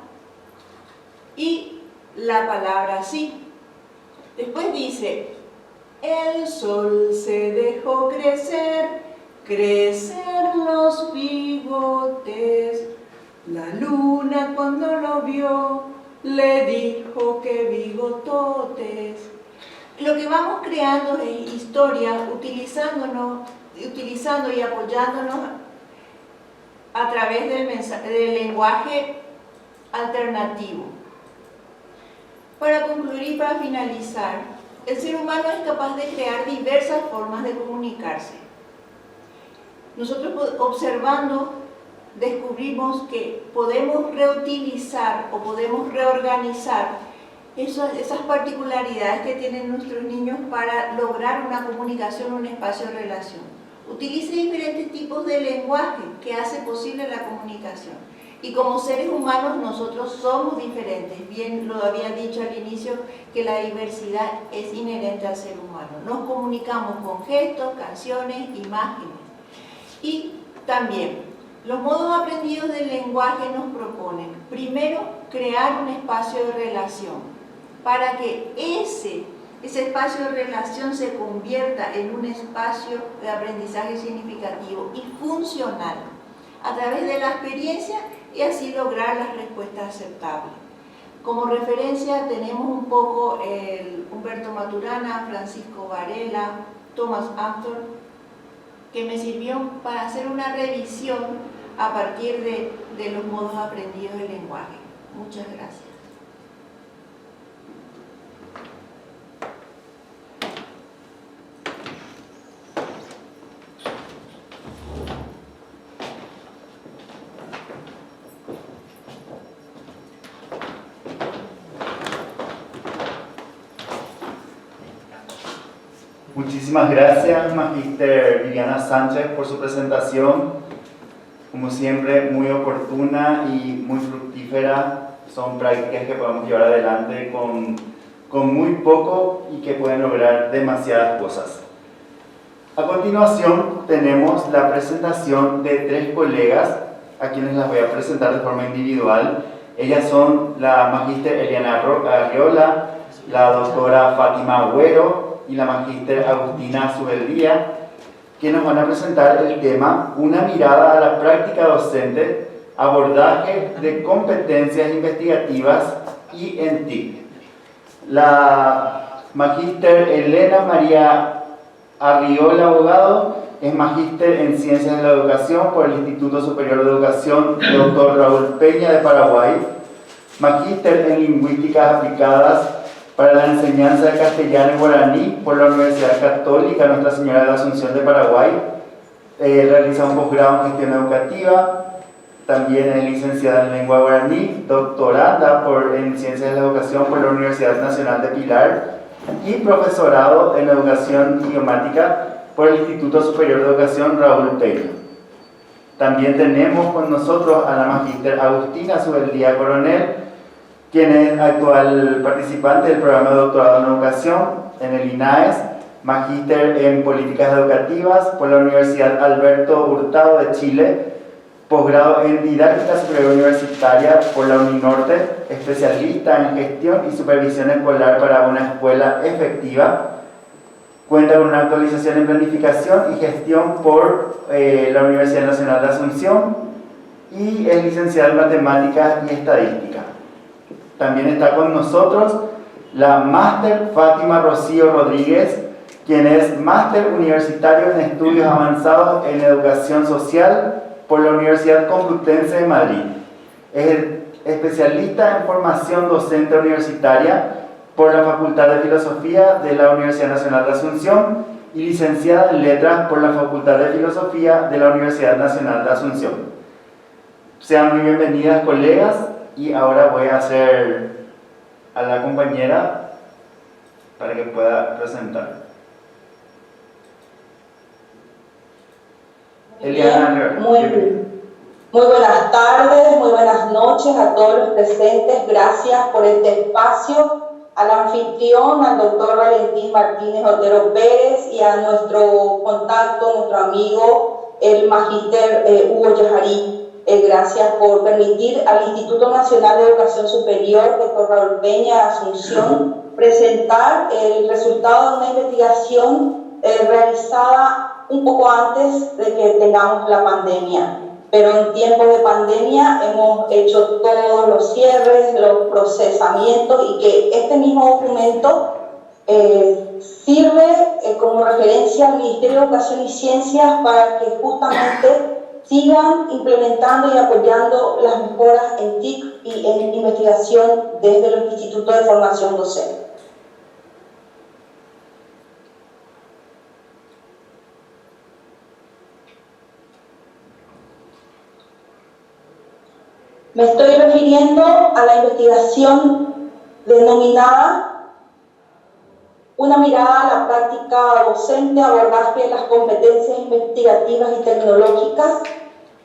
y la palabra sí. Después dice: el sol se dejó crecer los bigotes. La luna cuando lo vio le dijo que bigototes. Lo que vamos creando es historia, utilizando y apoyándonos a través del lenguaje alternativo. Para concluir y para finalizar, el ser humano es capaz de crear diversas formas de comunicarse. Nosotros, observando, descubrimos que podemos reutilizar o podemos reorganizar esas particularidades que tienen nuestros niños para lograr una comunicación, un espacio de relación. Utilice diferentes tipos de lenguaje que hace posible la comunicación. Y como seres humanos nosotros somos diferentes. Bien lo había dicho al inicio, que la diversidad es inherente al ser humano. Nos comunicamos con gestos, canciones, imágenes. Y también los modos aprendidos del lenguaje nos proponen, primero, crear un espacio de relación para que ese espacio de relación se convierta en un espacio de aprendizaje significativo y funcional a través de la experiencia, y así lograr las respuestas aceptables. Como referencia tenemos un poco el Humberto Maturana, Francisco Varela, Thomas Actor, que me sirvió para hacer una revisión a partir de los modos aprendidos del lenguaje. Muchas gracias. Muchísimas gracias, Magíster Viviana Sánchez, por su presentación. Como siempre, muy oportuna y muy fructífera. Son prácticas que podemos llevar adelante con muy poco y que pueden lograr demasiadas cosas. A continuación, tenemos la presentación de 3 colegas, a quienes las voy a presentar de forma individual. Ellas son la Magíster Eliana Arriola, la doctora Fátima Agüero y la Magíster Agustina Subeldía, que nos van a presentar el tema Una mirada a la práctica docente, abordaje de competencias investigativas y en TIC. La Magíster Elena María Arriola Abogado es Magíster en Ciencias de la Educación por el Instituto Superior de Educación Dr. Raúl Peña de Paraguay, Magíster en Lingüísticas Aplicadas para la enseñanza de castellano y guaraní por la Universidad Católica Nuestra Señora de la Asunción de Paraguay. Realiza un posgrado en gestión educativa. También es licenciada en lengua guaraní, doctoranda en ciencias de la educación por la Universidad Nacional de Pilar y profesorado en educación idiomática por el Instituto Superior de Educación Raúl Peña. También tenemos con nosotros a la Magíster Agustina Subeldía Coronel, quien es actual participante del programa de doctorado en educación en el INAES, magíster en políticas educativas por la Universidad Alberto Hurtado de Chile, posgrado en didáctica superior universitaria por la UNINORTE, especialista en gestión y supervisión escolar para una escuela efectiva. Cuenta con una actualización en planificación y gestión por la Universidad Nacional de Asunción y es licenciada en matemáticas y estadística. También está con nosotros la máster Fátima Rocío Rodríguez, quien es máster universitario en estudios avanzados en educación social por la Universidad Complutense de Madrid. Es especialista en formación docente universitaria por la Facultad de Filosofía de la Universidad Nacional de Asunción y licenciada en Letras por la Facultad de Filosofía de la Universidad Nacional de Asunción. Sean muy bienvenidas, colegas. Y ahora voy a hacer a la compañera para que pueda presentar. Muy buenas tardes, muy buenas noches a todos los presentes. Gracias por este espacio. Al anfitrión, al doctor Valentín Martínez Otero Pérez y a nuestro contacto, nuestro amigo, el magíster Hugo Yajarí. Gracias por permitir al Instituto Nacional de Educación Superior, Dr. Raúl Peña de Asunción, presentar el resultado de una investigación realizada un poco antes de que tengamos la pandemia. Pero en tiempos de pandemia hemos hecho todos los cierres, los procesamientos y que este mismo documento sirve como referencia al Ministerio de Educación y Ciencias para que justamente sigan implementando y apoyando las mejoras en TIC y en investigación desde los institutos de formación docente. Me estoy refiriendo a la investigación denominada Una mirada a la práctica docente, abordaje de las competencias investigativas y tecnológicas,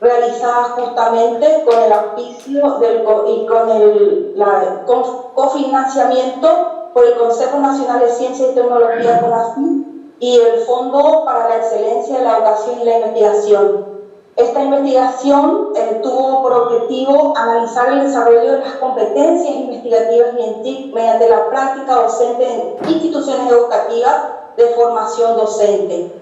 realizada justamente con el auspicio y con el cofinanciamiento por el Consejo Nacional de Ciencia y Tecnología CONACYT y el Fondo para la Excelencia de la Educación y la Investigación. Esta investigación tuvo por objetivo analizar el desarrollo de las competencias investigativas y en TIC mediante la práctica docente en instituciones educativas de formación docente.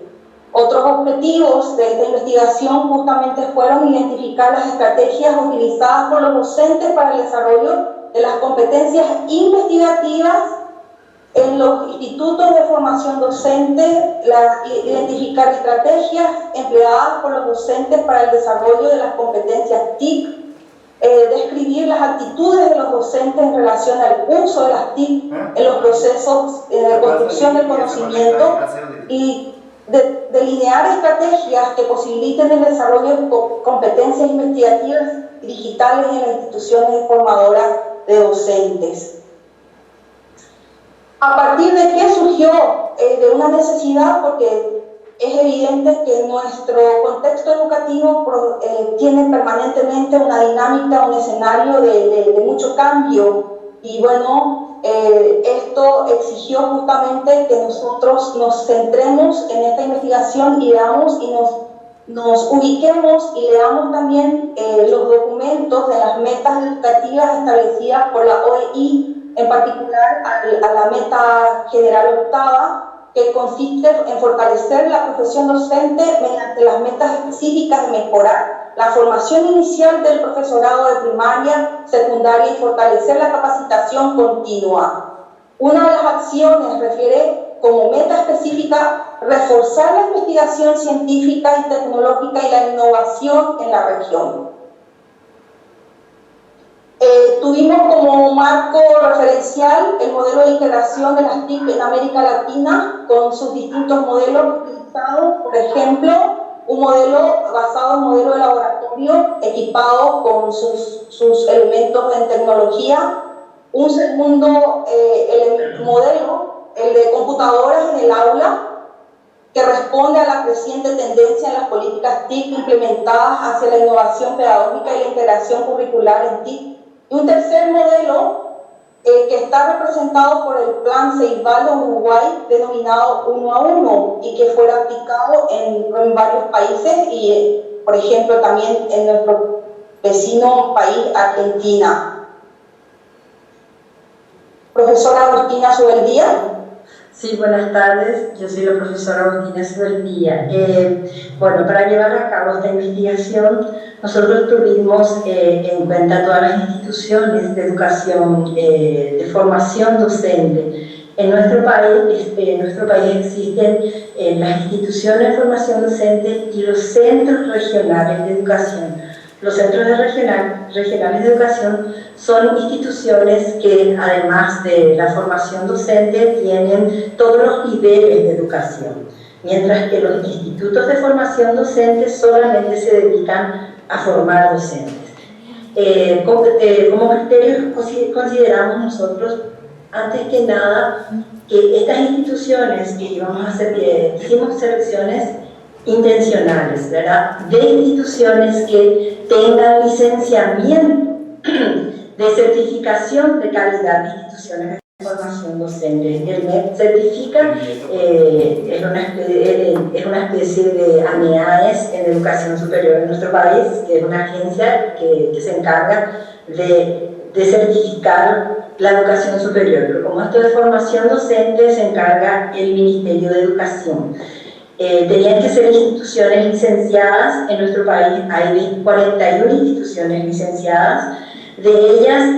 Otros objetivos de esta investigación justamente fueron identificar las estrategias utilizadas por los docentes para el desarrollo de las competencias investigativas en los institutos de formación docente, identificar estrategias empleadas por los docentes para el desarrollo de las competencias TIC, describir las actitudes de los docentes en relación al uso de las TIC en los procesos de construcción del conocimiento y delinear estrategias que posibiliten el desarrollo de competencias investigativas digitales en las instituciones formadoras de docentes. ¿A partir de qué surgió? De una necesidad, porque es evidente que nuestro contexto educativo tiene permanentemente una dinámica, un escenario de mucho cambio, y bueno, esto exigió justamente que nosotros nos centremos en esta investigación y veamos y nos ubiquemos y leamos también los documentos de las metas educativas establecidas por la OEI, en particular a la meta general octava, que consiste en fortalecer la profesión docente mediante las metas específicas de mejorar la formación inicial del profesorado de primaria, secundaria y fortalecer la capacitación continua. Una de las acciones refiere como meta específica reforzar la investigación científica y tecnológica y la innovación en la región. Tuvimos como marco referencial el modelo de integración de las TIC en América Latina con sus distintos modelos utilizados, por ejemplo, un modelo basado en modelo de laboratorio equipado con sus elementos en tecnología, un segundo modelo, el de computadoras en el aula, que responde a la creciente tendencia en las políticas TIC implementadas hacia la innovación pedagógica y la integración curricular en TIC. Y un tercer modelo que está representado por el Plan Ceibal de Uruguay, denominado 1 a 1, y que fue aplicado en varios países y, por ejemplo, también en nuestro vecino país, Argentina. Profesora Agustina Subeldía. Sí, buenas tardes. Yo soy la profesora Agustina Subeldía. Bueno, para llevar a cabo esta investigación, nosotros tuvimos en cuenta todas las instituciones de educación, de formación docente. En nuestro país existen las instituciones de formación docente y los centros regionales de educación. Los centros regionales de educación son instituciones que, además de la formación docente, tienen todos los niveles de educación, mientras que los institutos de formación docente solamente se dedican a formar docentes. Como criterio consideramos nosotros, antes que nada, que estas instituciones que hicimos selecciones intencionales, ¿verdad? De instituciones que tengan licenciamiento de certificación de calidad de instituciones de formación docente. El MEC certifica, es una especie de ANEAES en educación superior en nuestro país, que es una agencia que se encarga de certificar la educación superior. Pero como esto de formación docente se encarga el Ministerio de Educación. Tenían que ser instituciones licenciadas. En nuestro país hay 41 instituciones licenciadas. De ellas,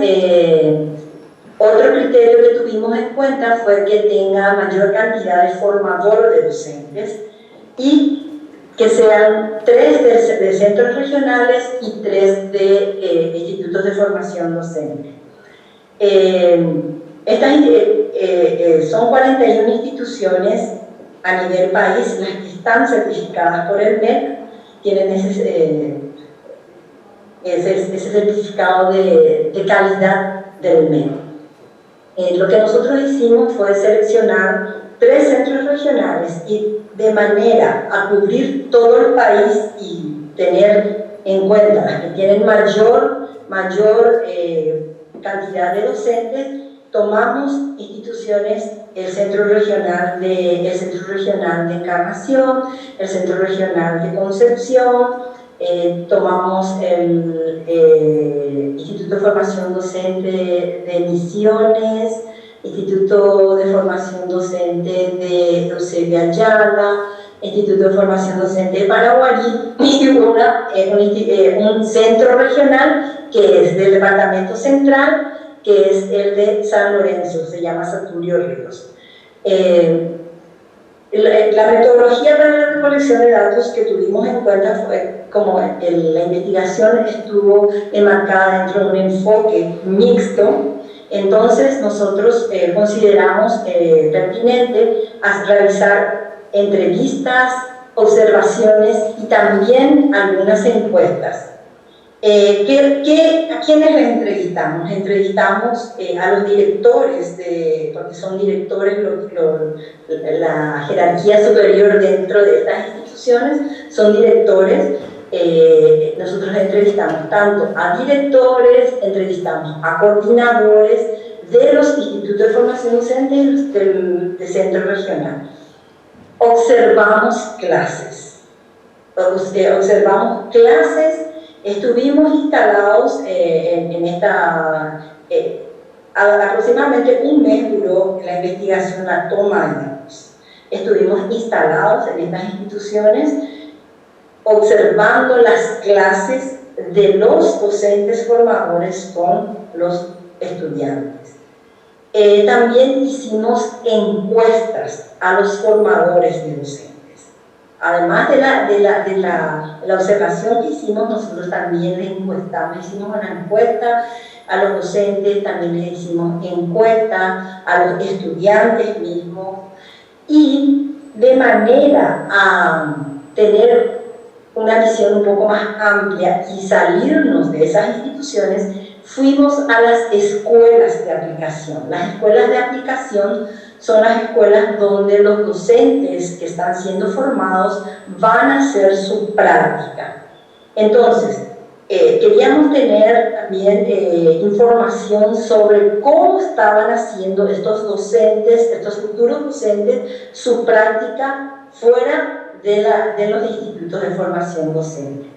otro criterio que tuvimos en cuenta fue que tenga mayor cantidad de formadores de docentes y que sean 3 de centros regionales y 3 de institutos de formación docente. Son 41 instituciones a nivel país las que están certificadas por el MEC, tienen ese certificado de calidad del MEC. Lo que nosotros hicimos fue seleccionar 3 centros regionales y de manera a cubrir todo el país y tener en cuenta las que tienen mayor cantidad de docentes, tomamos instituciones, el Centro Regional de Encarnación, el Centro Regional de Concepción, tomamos el Instituto de Formación Docente de Misiones, Instituto de Formación Docente de Eusebio Ayala, Instituto de Formación Docente de Paraguarí y un centro regional que es del Departamento Central, que es el de San Lorenzo, se llama Saturio Ríos. La metodología para la recolección de datos que tuvimos en cuenta fue como la investigación estuvo enmarcada dentro de un enfoque mixto. Entonces nosotros consideramos pertinente realizar entrevistas, observaciones y también algunas encuestas. ¿A quiénes les entrevistamos? Entrevistamos a los directores, porque son directores, la jerarquía superior dentro de estas instituciones son directores. Nosotros entrevistamos tanto a directores, entrevistamos a coordinadores de los institutos de formación docente del centro regional. Observamos clases, estuvimos instalados en esta, aproximadamente un mes duró la investigación, la toma de datos. Estuvimos instalados en estas instituciones, observando las clases de los docentes formadores con los estudiantes. También hicimos encuestas a los formadores de docentes. Además de la observación que hicimos, nosotros también le encuestamos, hicimos una encuesta a los docentes, también le hicimos encuesta a los estudiantes mismos, y de manera a tener una visión un poco más amplia y salirnos de esas instituciones, fuimos a las escuelas de aplicación. Las escuelas de aplicación son las escuelas donde los docentes que están siendo formados van a hacer su práctica. Entonces, queríamos tener también información sobre cómo estaban haciendo estos docentes, estos futuros docentes, su práctica fuera de los institutos de formación docente.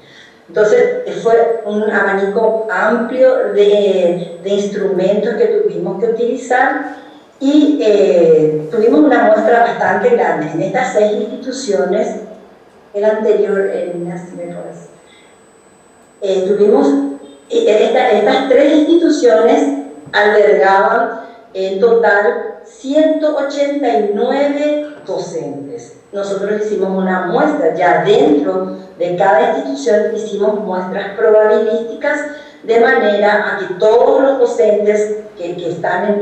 Entonces, fue un abanico amplio de instrumentos que tuvimos que utilizar, y tuvimos una muestra bastante grande en estas 6 instituciones. El anterior, tuvimos estas 3 instituciones albergaban en total 189 docentes. Nosotros hicimos una muestra ya dentro de cada institución, hicimos muestras probabilísticas de manera a que todos los docentes que estaban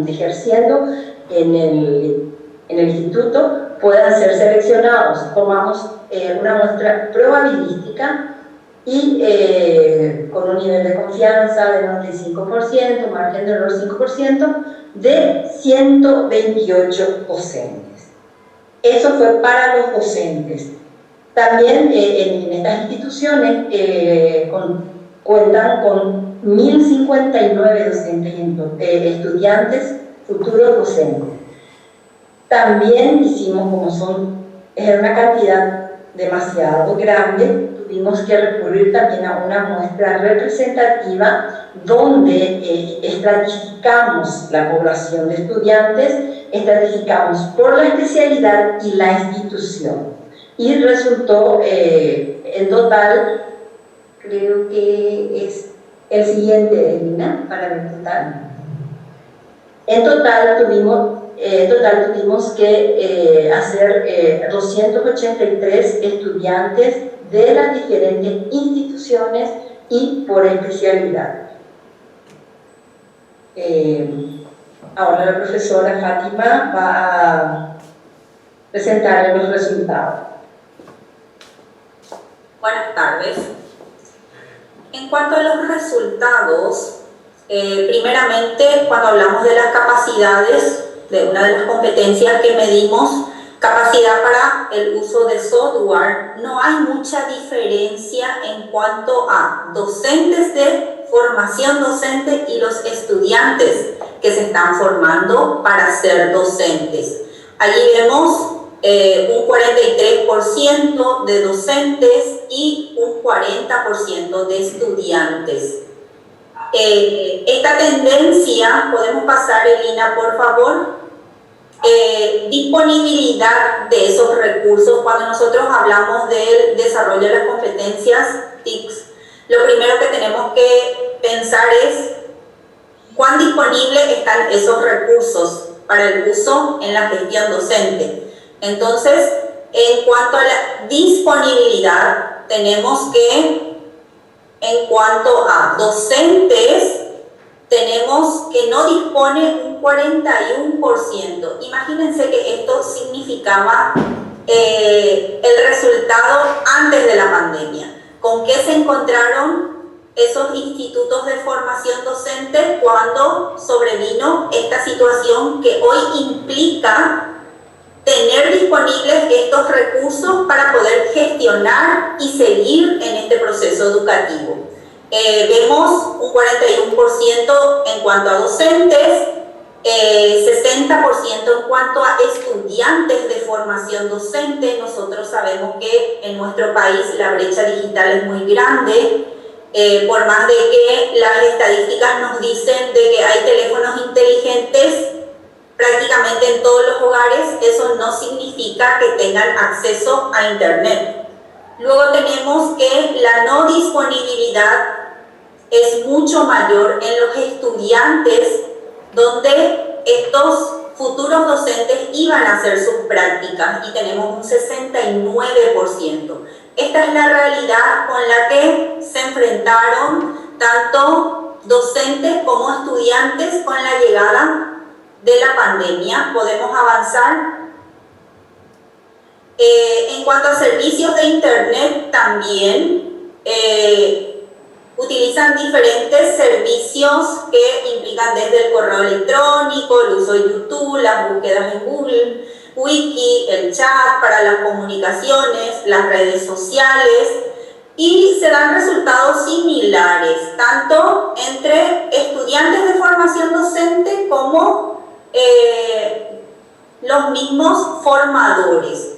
ejerciendo en el instituto puedan ser seleccionados. Tomamos una muestra probabilística y con un nivel de confianza de 95%, margen de error 5%, de 128 docentes. Eso fue para los docentes. También en estas instituciones cuentan con 1059 docentes, estudiantes, futuros docentes. También hicimos, es una cantidad demasiado grande, tuvimos que recurrir también a una muestra representativa donde estratificamos la población de estudiantes, estratificamos por la especialidad y la institución. Y resultó en total, creo que es el siguiente, Elina, para ver total. En total tuvimos que hacer 283 estudiantes de las diferentes instituciones y por especialidad. Ahora la profesora Fátima va a presentarle los resultados. Buenas tardes. En cuanto a los resultados, primeramente, cuando hablamos de las capacidades, de una de las competencias que medimos, capacidad para el uso de software, no hay mucha diferencia en cuanto a docentes de formación docente y los estudiantes que se están formando para ser docentes. Allí vemos un 43% de docentes y un 40% de estudiantes. Esta tendencia, podemos pasar, Elina, por favor. Disponibilidad de esos recursos. Cuando nosotros hablamos del desarrollo de las competencias TICS, lo primero que tenemos que pensar es cuán disponibles están esos recursos para el uso en la gestión docente. Entonces, en cuanto a la disponibilidad, tenemos que, en cuanto a docentes, tenemos que no dispone un 41%. Imagínense que esto significaba el resultado antes de la pandemia. ¿Con qué se encontraron esos institutos de formación docente cuando sobrevino esta situación que hoy implica tener disponibles estos recursos para poder gestionar y seguir en este proceso educativo? Vemos un 41% en cuanto a docentes, 60% en cuanto a estudiantes de formación docente. Nosotros sabemos que en nuestro país la brecha digital es muy grande, por más de que las estadísticas nos dicen de que hay teléfonos inteligentes prácticamente en todos los hogares, eso no significa que tengan acceso a Internet. Luego tenemos que la no disponibilidad es mucho mayor en los estudiantes donde estos futuros docentes iban a hacer sus prácticas y tenemos un 69%. Esta es la realidad con la que se enfrentaron tanto docentes como estudiantes con la llegada de la pandemia. Podemos avanzar. En cuanto a servicios de Internet también, utilizan diferentes servicios que implican desde el correo electrónico, el uso de YouTube, las búsquedas en Google, Wiki, el chat para las comunicaciones, las redes sociales, y se dan resultados similares, tanto entre estudiantes de formación docente como los mismos formadores.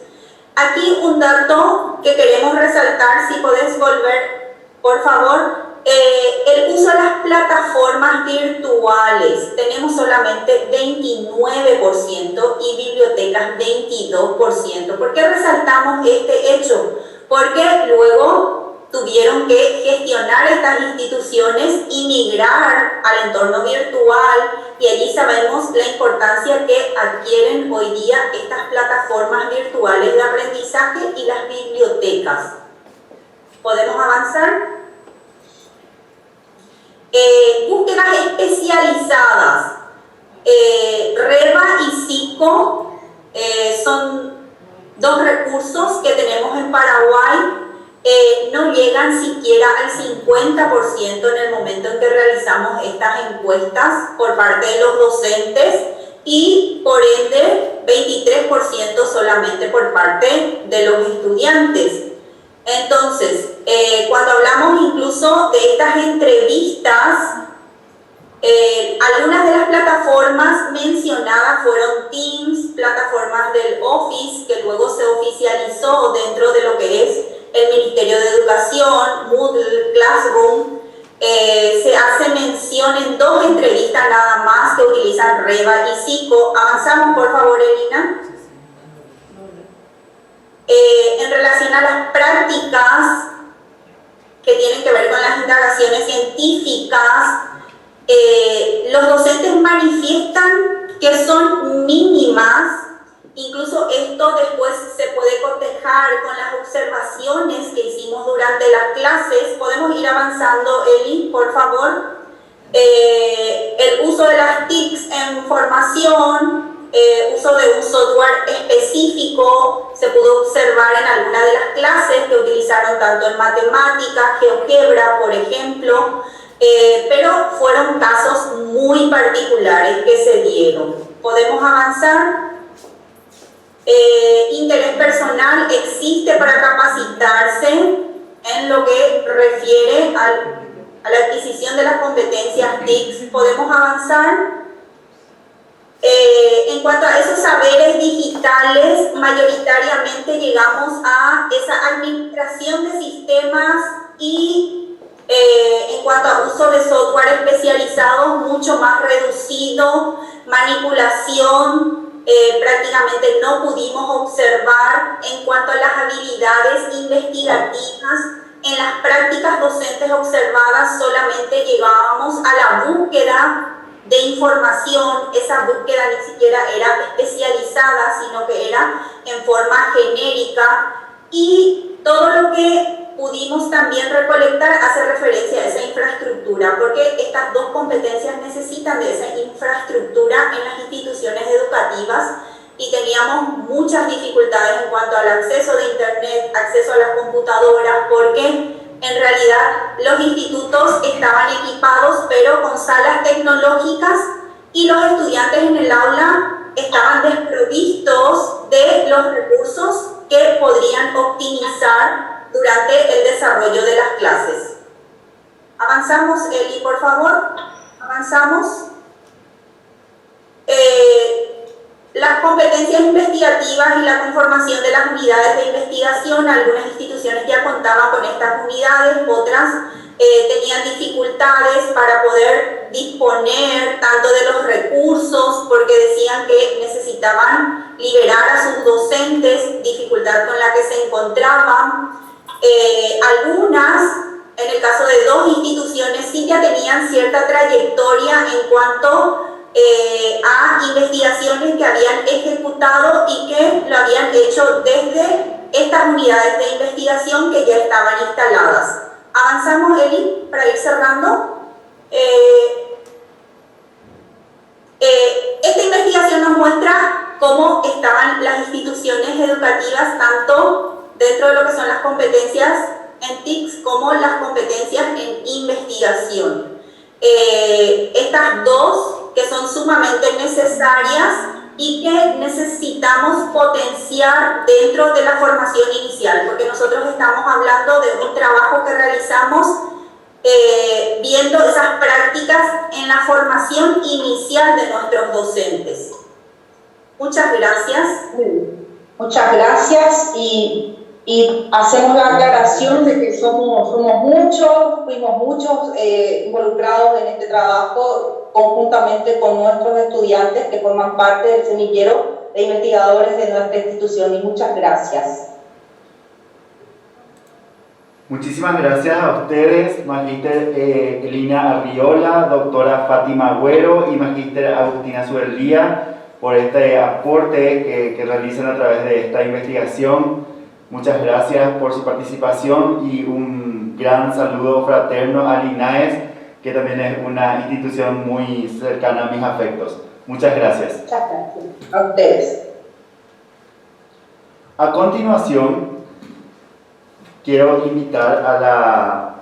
Aquí un dato que queremos resaltar, si podés volver, por favor. El uso de las plataformas virtuales, tenemos solamente 29% y bibliotecas 22%. ¿Por qué resaltamos este hecho? Porque luego tuvieron que gestionar estas instituciones y migrar al entorno virtual, y allí sabemos la importancia que adquieren hoy día estas plataformas virtuales de aprendizaje y las bibliotecas. ¿Podemos avanzar? Búsquedas especializadas. REVA y SICO son dos recursos que tenemos en Paraguay. No llegan siquiera al 50% en el momento en que realizamos estas encuestas por parte de los docentes, y por ende 23% solamente por parte de los estudiantes. Entonces, cuando hablamos incluso de estas entrevistas, algunas de las plataformas mencionadas fueron Teams, plataformas del Office, que luego se oficializó dentro de lo que es el Ministerio de Educación, Moodle, Classroom. Se hace mención en dos entrevistas nada más que utilizan REVA y SICO. Avanzamos, por favor, Elina. En relación a las prácticas que tienen que ver con las indagaciones científicas, los docentes manifiestan que son mínimas. Incluso esto después se puede cotejar con las observaciones que hicimos durante las clases. Podemos ir avanzando, Eli, por favor. El uso de las TICs en formación, uso de un software específico, se pudo observar en algunas de las clases que utilizaron tanto en matemáticas, GeoGebra, por ejemplo, pero fueron casos muy particulares que se dieron. ¿Podemos avanzar? Interés personal existe para capacitarse en lo que refiere a la adquisición de las competencias TICs. ¿Podemos avanzar? En cuanto a esos saberes digitales, mayoritariamente llegamos a esa administración de sistemas y en cuanto a uso de software especializado, mucho más reducido, manipulación, prácticamente no pudimos observar. En cuanto a las habilidades investigativas, en las prácticas docentes observadas solamente llegábamos a la búsqueda de información. Esa búsqueda ni siquiera era especializada, sino que era en forma genérica, y todo lo que pudimos también recolectar hace referencia a esa infraestructura, porque estas dos competencias necesitan de esa infraestructura en las instituciones educativas, y teníamos muchas dificultades en cuanto al acceso de internet, acceso a las computadoras, porque en realidad los institutos estaban equipados pero con salas tecnológicas, y los estudiantes en el aula estaban desprovistos de los recursos que podrían optimizar durante el desarrollo de las clases. Avanzamos, Eli, por favor. Avanzamos. Las competencias investigativas y la conformación de las unidades de investigación, algunas instituciones ya contaban con estas unidades, otras tenían dificultades para poder disponer tanto de los recursos, porque decían que necesitaban liberar a sus docentes, dificultad con la que se encontraban. Algunas, en el caso de dos instituciones, sí ya tenían cierta trayectoria en cuanto a investigaciones que habían ejecutado y que lo habían hecho desde estas unidades de investigación que ya estaban instaladas. Avanzamos, Eli, para ir cerrando. Esta investigación nos muestra cómo estaban las instituciones educativas, tanto dentro de lo que son las competencias en TICS como las competencias en investigación. Estas dos que son sumamente necesarias y que necesitamos potenciar dentro de la formación inicial, porque nosotros estamos hablando de un trabajo que realizamos viendo esas prácticas en la formación inicial de nuestros docentes. Muchas gracias. Muchas gracias, y hacemos la aclaración de que fuimos muchos involucrados en este trabajo conjuntamente con nuestros estudiantes que forman parte del semillero de investigadores de nuestra institución, y muchas gracias. Muchísimas gracias a ustedes, Magíster Elina Arriola, doctora Fátima Agüero y Magíster Agustina Suberlía, por este aporte que realizan a través de esta investigación. Muchas gracias por su participación, y un gran saludo fraterno al INAES, que también es una institución muy cercana a mis afectos. Muchas gracias. Muchas gracias. A ustedes. A continuación, quiero invitar a la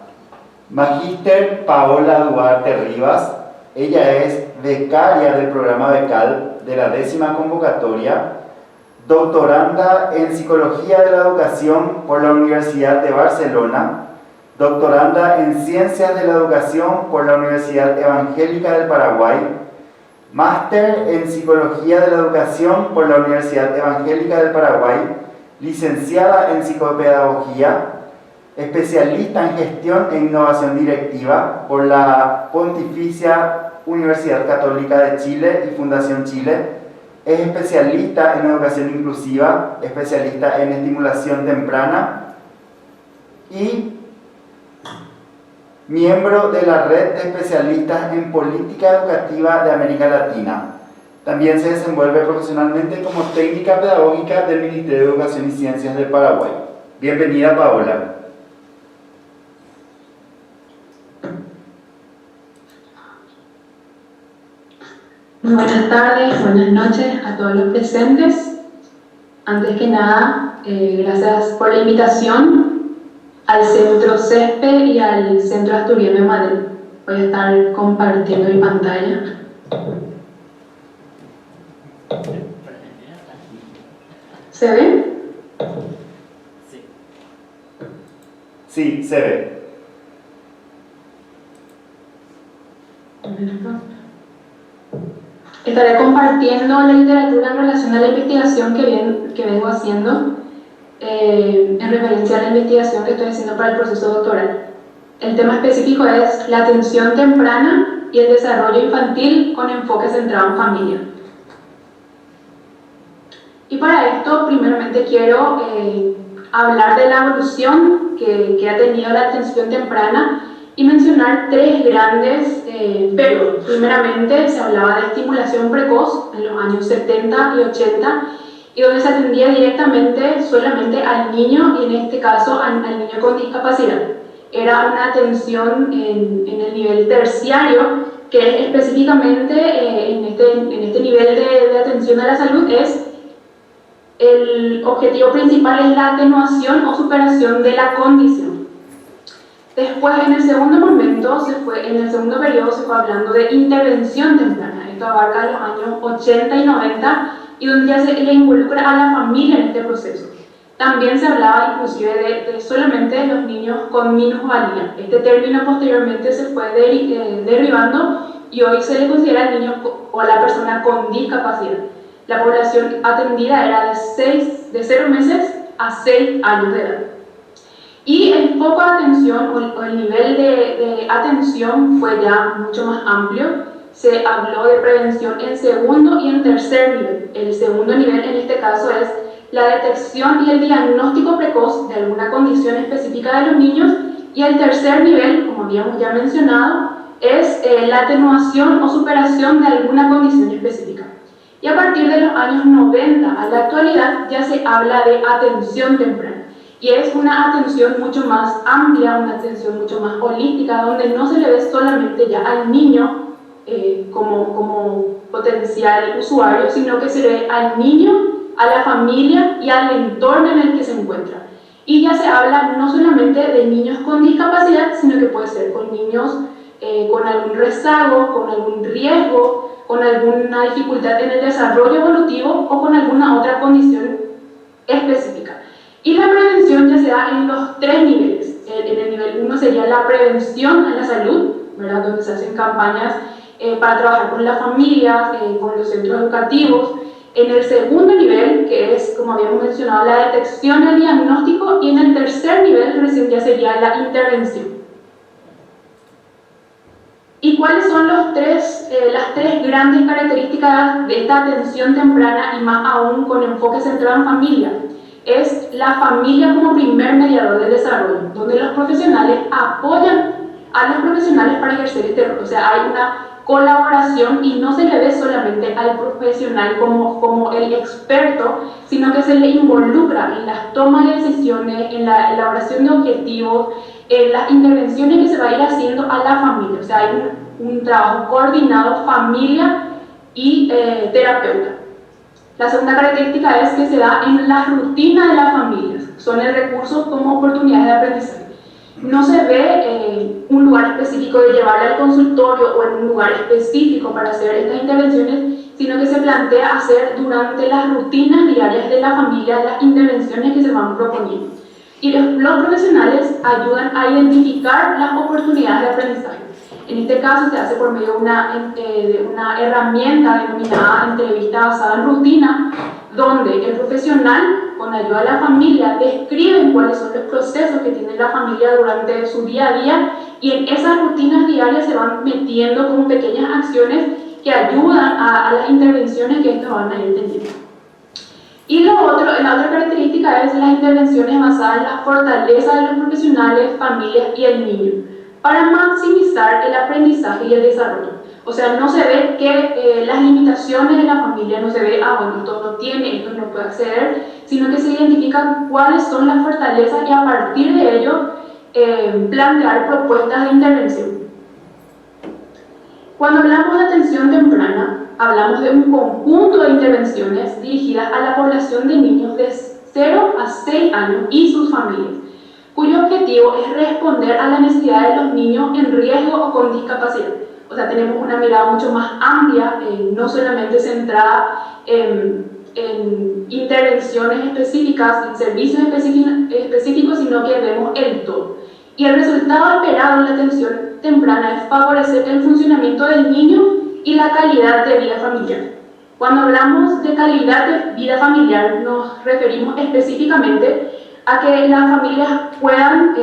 Magíster Paola Duarte Rivas. Ella es becaria del programa becal de la 10ª convocatoria, doctoranda en Psicología de la Educación por la Universidad de Barcelona, doctoranda en Ciencias de la Educación por la Universidad Evangélica del Paraguay, máster en Psicología de la Educación por la Universidad Evangélica del Paraguay, licenciada en Psicopedagogía, especialista en Gestión e Innovación Directiva por la Pontificia Universidad Católica de Chile y Fundación Chile. Es especialista en Educación Inclusiva, especialista en Estimulación Temprana y miembro de la Red de Especialistas en Política Educativa de América Latina. También se desenvuelve profesionalmente como técnica pedagógica del Ministerio de Educación y Ciencias del Paraguay. Bienvenida, Paola. Buenas tardes, buenas noches a todos los presentes. Antes que nada, gracias por la invitación al Centro CESPE y al Centro Asturiano de Madrid. Voy a estar compartiendo mi pantalla. ¿Se ve? Sí, se ve. Estaré compartiendo la literatura en relación a la investigación que vengo haciendo en referencia a la investigación que estoy haciendo para el proceso doctoral. El tema específico es la atención temprana y el desarrollo infantil con enfoque centrado en familia. Y para esto, primeramente quiero hablar de la evolución que ha tenido la atención temprana y mencionar tres grandes pero. Primeramente, se hablaba de estimulación precoz en los años 70 y 80, y donde se atendía directamente solamente al niño, y en este caso al niño con discapacidad. Era una atención en el nivel terciario, que es específicamente en este nivel de atención a la salud, el objetivo principal es la atenuación o superación de la condición. Después, en el segundo periodo se fue hablando de intervención temprana. Esto abarca los años 80 y 90, y donde ya se le involucra a la familia en este proceso. También se hablaba inclusive de solamente los niños con minusvalía. Este término posteriormente se fue derribando, y hoy se le considera al niño o a la persona con discapacidad. La población atendida era de 0 meses a 6 años de edad. Y el foco de atención o el nivel de atención fue ya mucho más amplio. Se habló de prevención en segundo y en tercer nivel. El segundo nivel en este caso es la detección y el diagnóstico precoz de alguna condición específica de los niños, y el tercer nivel, como habíamos ya mencionado, es la atenuación o superación de alguna condición específica. Y a partir de los años 90 a la actualidad ya se habla de atención temprana, y es una atención mucho más amplia, una atención mucho más holística, donde no se le ve solamente ya al niño como potencial usuario, sino que se le ve al niño, a la familia y al entorno en el que se encuentra. Y ya se habla no solamente de niños con discapacidad, sino que puede ser con niños con algún rezago, con algún riesgo, con alguna dificultad en el desarrollo evolutivo o con alguna otra condición específica. Y la prevención ya se da en los 3 niveles. En el nivel 1 sería la prevención a la salud, ¿verdad?, donde se hacen campañas para trabajar con las familias, con los centros educativos. En el segundo nivel, que es, como habíamos mencionado, la detección, el diagnóstico, y en el tercer nivel recién ya sería la intervención. ¿Y cuáles son las tres grandes características de esta atención temprana, y más aún con enfoque centrado en familia? Es la familia como primer mediador del desarrollo, donde los profesionales apoyan a los profesionales para ejercer este rol. O sea, hay una colaboración y no se le ve solamente al profesional como el experto, sino que se le involucra en las tomas de decisiones, en la elaboración de objetivos, en las intervenciones que se va a ir haciendo a la familia. O sea, hay un trabajo coordinado familia y terapeuta. La segunda característica es que se da en la rutina de las familias. Son el recurso como oportunidades de aprendizaje. No se ve un lugar específico de llevarla al consultorio o en un lugar específico para hacer estas intervenciones, sino que se plantea hacer durante las rutinas diarias de la familia las intervenciones que se van proponiendo. Y los profesionales ayudan a identificar las oportunidades de aprendizaje. En este caso se hace por medio de una herramienta denominada entrevista basada en rutina, donde el profesional, con ayuda de la familia, describe cuáles son los procesos que tiene la familia durante su día a día, y en esas rutinas diarias se van metiendo con pequeñas acciones que ayudan a las intervenciones que estos van a ir teniendo. Y la otra característica es las intervenciones basadas en la fortaleza de los profesionales, familias y el niño, para maximizar el aprendizaje y el desarrollo. O sea, no se ve que las limitaciones de la familia, no se ve, bueno, esto no tiene, esto no puede acceder, sino que se identifican cuáles son las fortalezas y a partir de ello plantear propuestas de intervención. Cuando hablamos de atención temprana, hablamos de un conjunto de intervenciones dirigidas a la población de niños de 0 a 6 años y sus familias, cuyo objetivo es responder a las necesidades de los niños en riesgo o con discapacidad. O sea, tenemos una mirada mucho más amplia, no solamente centrada en intervenciones específicas, en servicios específicos, sino que vemos el todo. Y el resultado esperado en la atención temprana es favorecer el funcionamiento del niño y la calidad de vida familiar. Cuando hablamos de calidad de vida familiar, nos referimos específicamente a que las familias puedan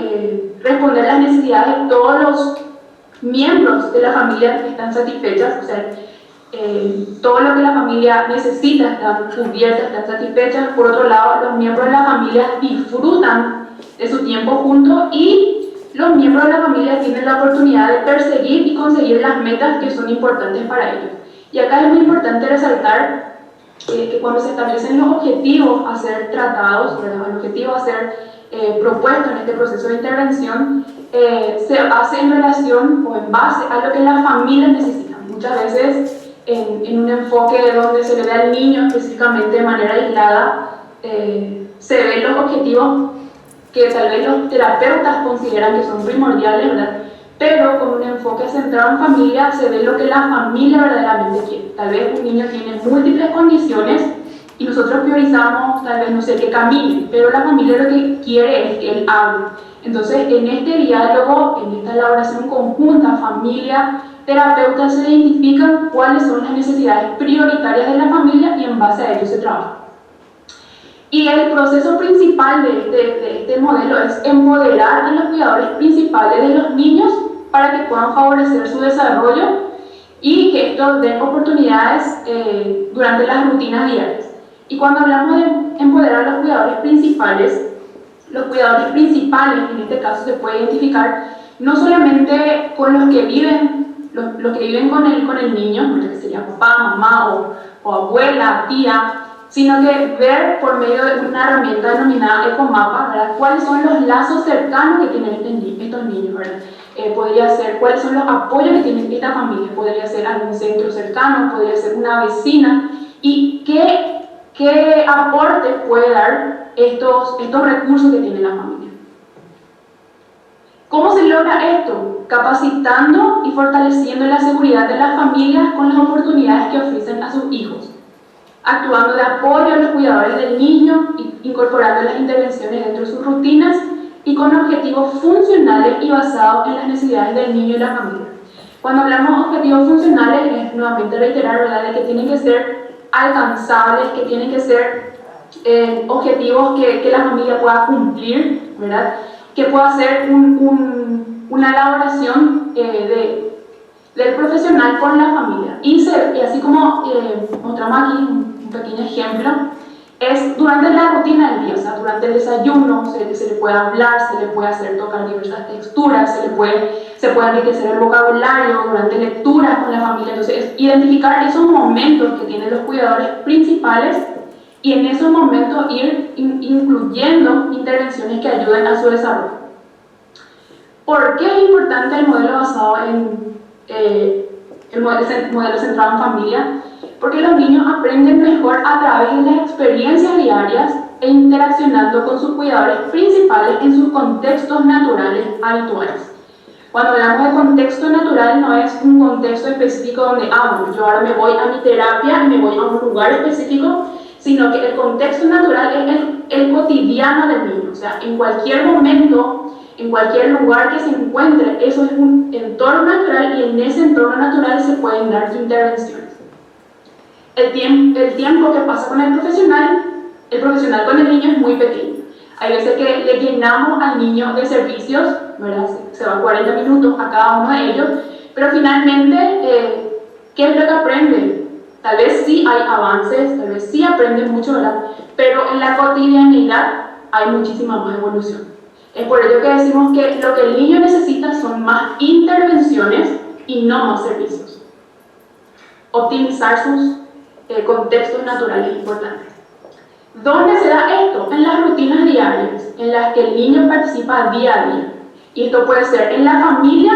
responder a las necesidades de todos los miembros de la familia que están satisfechas, o sea, todo lo que la familia necesita están cubiertas, están satisfechas. Por otro lado, los miembros de la familia disfrutan de su tiempo juntos y los miembros de la familia tienen la oportunidad de perseguir y conseguir las metas que son importantes para ellos. Y acá es muy importante resaltar que cuando se establecen los objetivos a ser tratados, ¿verdad? El objetivo a ser propuesto en este proceso de intervención, se hace en relación o en base a lo que la familia necesita. Muchas veces en un enfoque donde se le ve al niño específicamente de manera aislada, se ven los objetivos que tal vez los terapeutas consideran que son primordiales, ¿verdad? Pero con un enfoque centrado en familia se ve lo que la familia verdaderamente quiere. Tal vez un niño tiene múltiples condiciones y nosotros priorizamos, tal vez, no sé, que camine, pero la familia lo que quiere es que él hable. Entonces, en este diálogo, en esta elaboración conjunta, familia, terapeutas, se identifican cuáles son las necesidades prioritarias de la familia y en base a ello se trabaja. Y el proceso principal de este modelo es empoderar a los cuidadores principales de los niños para que puedan favorecer su desarrollo y que estos den oportunidades durante las rutinas diarias. Y cuando hablamos de empoderar a los cuidadores principales en este caso se puede identificar no solamente con los que viven con el niño, que sería papá, mamá o abuela, tía, sino que ver por medio de una herramienta denominada Ecomapa, ¿verdad? Cuáles son los lazos cercanos que tienen estos niños, ¿verdad? Podría ser cuáles son los apoyos que tiene esta familia, podría ser algún centro cercano, podría ser una vecina, y qué aporte puede dar estos recursos que tiene la familia. ¿Cómo se logra esto? Capacitando y fortaleciendo la seguridad de las familias con las oportunidades que ofrecen a sus hijos, actuando de apoyo a los cuidadores del niño, incorporando las intervenciones dentro de sus rutinas y con objetivos funcionales y basados en las necesidades del niño y la familia. Cuando hablamos de objetivos funcionales, es nuevamente reiterar, ¿verdad?, de que tienen que ser alcanzables, que tienen que ser objetivos que la familia pueda cumplir, ¿verdad?, que pueda ser una elaboración del profesional con la familia. Y así como mostramos aquí un pequeño ejemplo, es durante la rutina del día, o sea, durante el desayuno se le puede hablar, se le puede hacer tocar diversas texturas, se puede enriquecer el vocabulario durante lecturas con la familia. Entonces, es identificar esos momentos que tienen los cuidadores principales y en esos momentos ir incluyendo intervenciones que ayuden a su desarrollo. ¿Por qué es importante el modelo basado en el modelo centrado en familia? Porque los niños aprenden mejor a través de las experiencias diarias e interaccionando con sus cuidadores principales en sus contextos naturales habituales. Cuando hablamos de contexto natural, no es un contexto específico donde, bueno, yo ahora me voy a mi terapia y me voy a un lugar específico, sino que el contexto natural es el cotidiano del niño. O sea, en cualquier momento, en cualquier lugar que se encuentre, eso es un entorno natural y en ese entorno natural se pueden dar intervenciones. El tiempo que pasa con el profesional con el niño es muy pequeño. Hay veces que le llenamos al niño de servicios, ¿verdad? Se van 40 minutos a cada uno de ellos, pero finalmente, ¿qué es lo que aprende? Tal vez sí hay avances, tal vez sí aprende mucho, ¿verdad? Pero en la cotidianidad hay muchísima más evolución. Es por ello que decimos que lo que el niño necesita son más intervenciones y no más servicios. Optimizar sus contextos naturales importantes. ¿Dónde se da esto? En las rutinas diarias, en las que el niño participa día a día. Y esto puede ser en la familia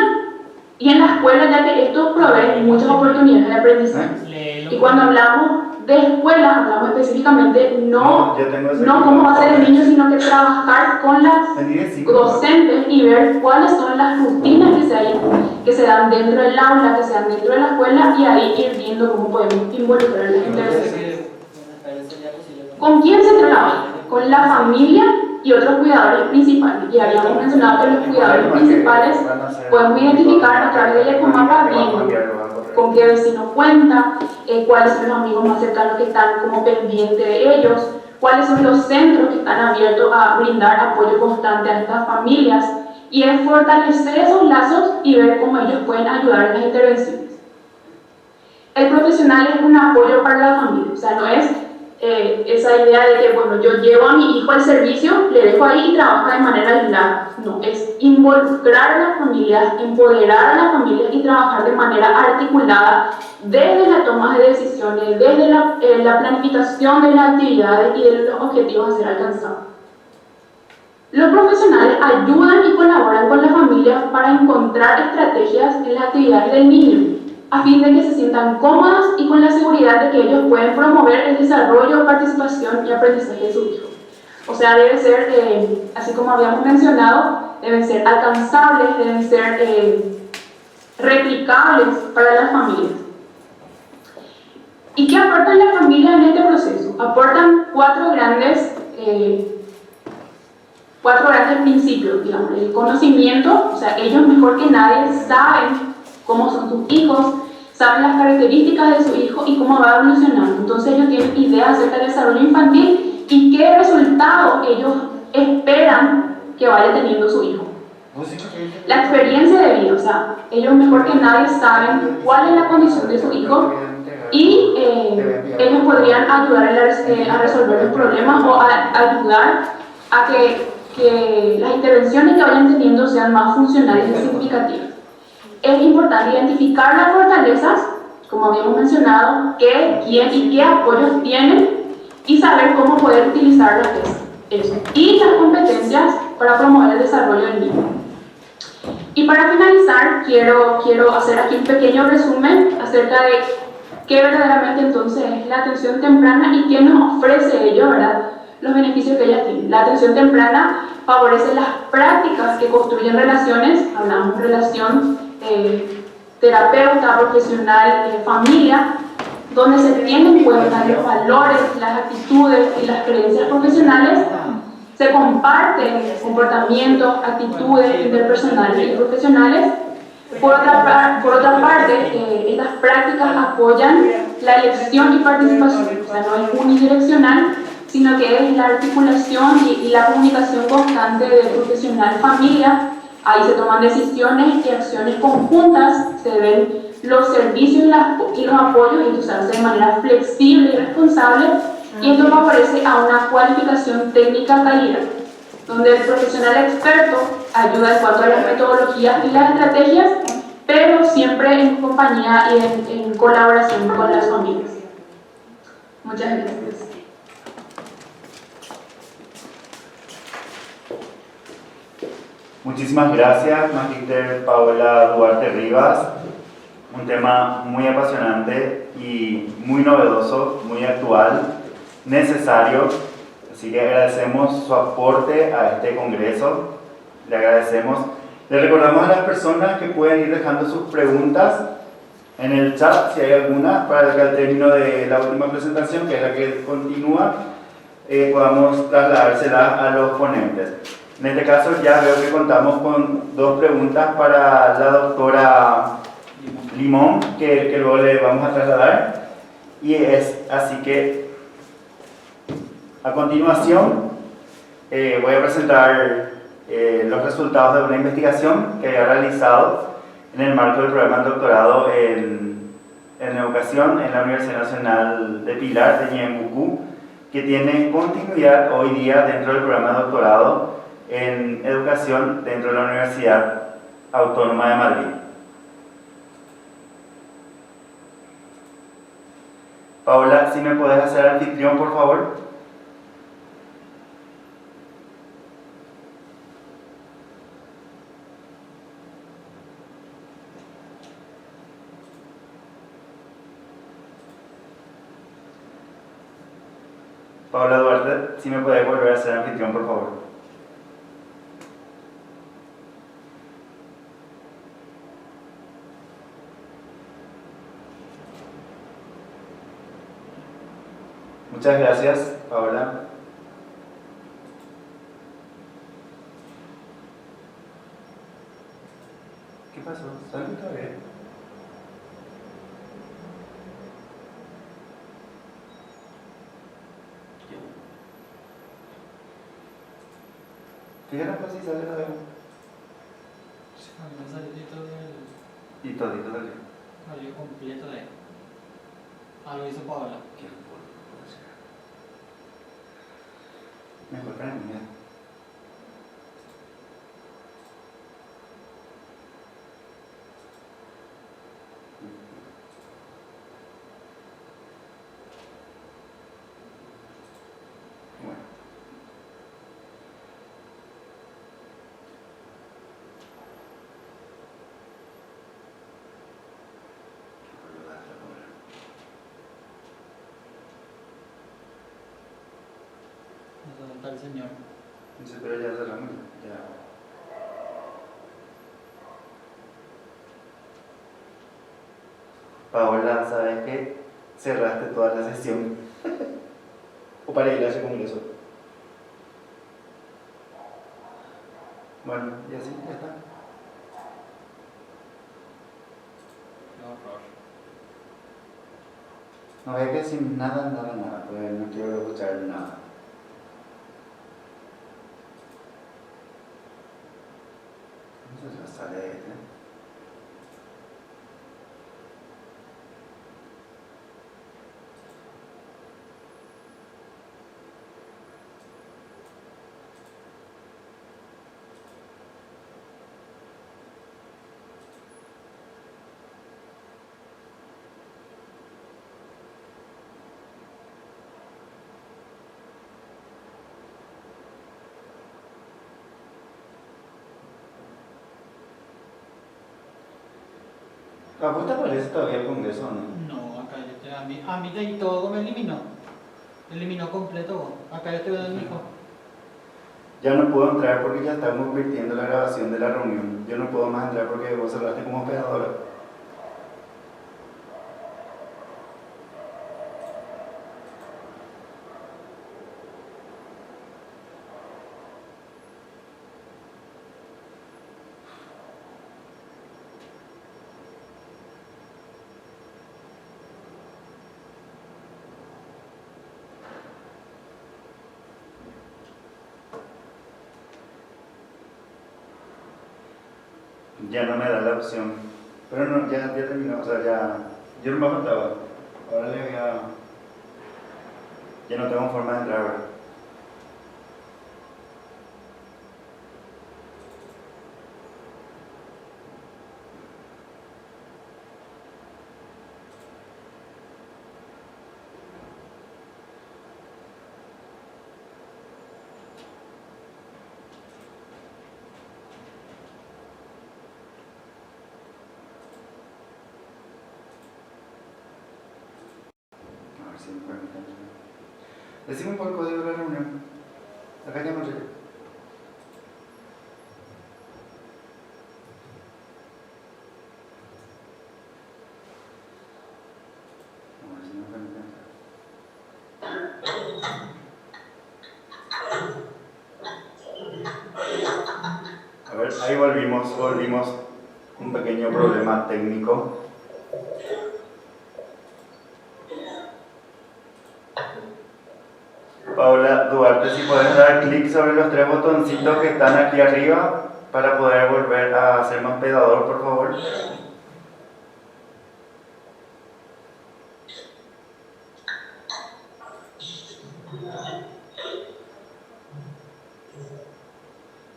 y en la escuela, ya que esto provee muchas oportunidades de aprendizaje. Y cuando hablamos de escuela, hablamos específicamente no cómo va a ser el niño, sino que trabajar con las docentes y ver cuáles son las rutinas que se dan dentro del aula, que se dan dentro de la escuela, y ahí ir viendo cómo podemos involucrar las intervenciones. ¿Con quién se trabaja? Con la familia y otros cuidadores principales. Y habíamos mencionado que los cuidadores principales podemos identificar a través del Ecomapa con qué vecino cuenta, cuáles son los amigos más cercanos que están como pendientes de ellos, cuáles son los centros que están abiertos a brindar apoyo constante a estas familias, y es fortalecer esos lazos y ver cómo ellos pueden ayudar en las intervenciones. El profesional es un apoyo para la familia, o sea, no es esa idea de que, bueno, yo llevo a mi hijo al servicio, le dejo ahí y trabaja de manera aislada. No, es involucrar a las familias, empoderar a las familias y trabajar de manera articulada desde la toma de decisiones, desde la planificación de las actividades y de los objetivos a ser alcanzados. Los profesionales ayudan y colaboran con las familias para encontrar estrategias en las actividades del niño, a fin de que se sientan cómodas y con la seguridad de que ellos pueden promover el desarrollo, participación y aprendizaje de su hijo. O sea, debe ser, así como habíamos mencionado, deben ser alcanzables, deben ser replicables para las familias. ¿Y qué aportan las familias en este proceso? Aportan cuatro grandes principios, digamos. El conocimiento, o sea, ellos mejor que nadie saben cómo son sus hijos, saben las características de su hijo y cómo va evolucionando. Entonces ellos tienen ideas acerca del desarrollo infantil y qué resultados ellos esperan que vaya teniendo su hijo. La experiencia de vida, o sea, ellos mejor que nadie saben cuál es la condición de su hijo y ellos podrían ayudar a resolver los problemas o a ayudar a que las intervenciones que vayan teniendo sean más funcionales y significativas. Es importante identificar las fortalezas, como habíamos mencionado, quién y qué apoyos tienen y saber cómo poder utilizar eso. Y las competencias para promover el desarrollo del niño. Y para finalizar, quiero hacer aquí un pequeño resumen acerca de qué verdaderamente entonces es la atención temprana y qué nos ofrece ello, ¿verdad? Los beneficios que ella tiene. La atención temprana favorece las prácticas que construyen relaciones, hablamos de relación terapeuta, profesional, familia, donde se tienen en cuenta los valores, las actitudes y las creencias profesionales, se comparten comportamientos, actitudes interpersonales y profesionales. Por otra parte, estas prácticas apoyan la elección y participación, o sea, no es unidireccional, sino que es la articulación y la comunicación constante de profesional-familia. Ahí se toman decisiones y acciones conjuntas, se ven los servicios y los apoyos, y esto se hace de manera flexible y responsable, y esto favorece a una cualificación técnica calidad, donde el profesional experto ayuda en cuanto a las metodologías y las estrategias, pero siempre en compañía y en colaboración con las familias. Muchas gracias. Muchísimas gracias, Magíster Paola Duarte Rivas. Un tema muy apasionante y muy novedoso, muy actual, necesario. Así que agradecemos su aporte a este congreso. Le agradecemos. Le recordamos a las personas que pueden ir dejando sus preguntas en el chat, si hay alguna, para que al término de la última presentación, que es la que continúa, podamos trasladárselas a los ponentes. En este caso ya veo que contamos con dos preguntas para la doctora Limón, que luego le vamos a trasladar. Y es así que a continuación voy a presentar los resultados de una investigación que he realizado en el marco del programa de doctorado en educación en la Universidad Nacional de Pilar de Ñembucú, que tiene continuidad hoy día dentro del programa de doctorado en educación dentro de la Universidad Autónoma de Madrid. Paola, si me puedes hacer anfitrión, por favor. Paola Duarte, si me puedes volver a hacer anfitrión, por favor. Muchas gracias, Paola. ¿Qué pasó? ¿Sale todavía? ¿Qué era pues si sale todavía? Y todito salió. Salió completo de... Ah, lo hizo Paola. Qué polvo. Salió completo de... Qué polvo. Ah, lo hizo Paola. Qué polvo. Mejor para mí. Tal señor. Entonces, pero ya cerramos. Ya. Paola, ¿sabes qué? Cerraste toda la sesión. O para ir a ese congreso. Bueno, y así, ya está. Qué horror. No es que sin nada, pues no quiero escuchar nada. Entonces ya sale este. ¿A vos te aparece todavía el congreso o no? No, acá yo te, a mí de todo me eliminó. Eliminó completo. Acá yo te veo en mi hijo. Ya no puedo entrar porque ya estamos convirtiendo la grabación de la reunión. Yo no puedo más entrar porque vos cerraste como operadora. Ya no me da la opción. Pero no, ya terminó, o sea, ya. Yo no me faltaba. Ahora le voy a. Ya no tengo forma de entrar ahora. A ver si me permiten. Decime por el código de la reunión. Acá ya me llegué. A ver si me permiten. A ver, ahí volvimos. Un pequeño problema técnico. Paola Duarte, si puedes dar clic sobre los tres botoncitos que están aquí arriba para poder volver a ser más hospedador, por favor.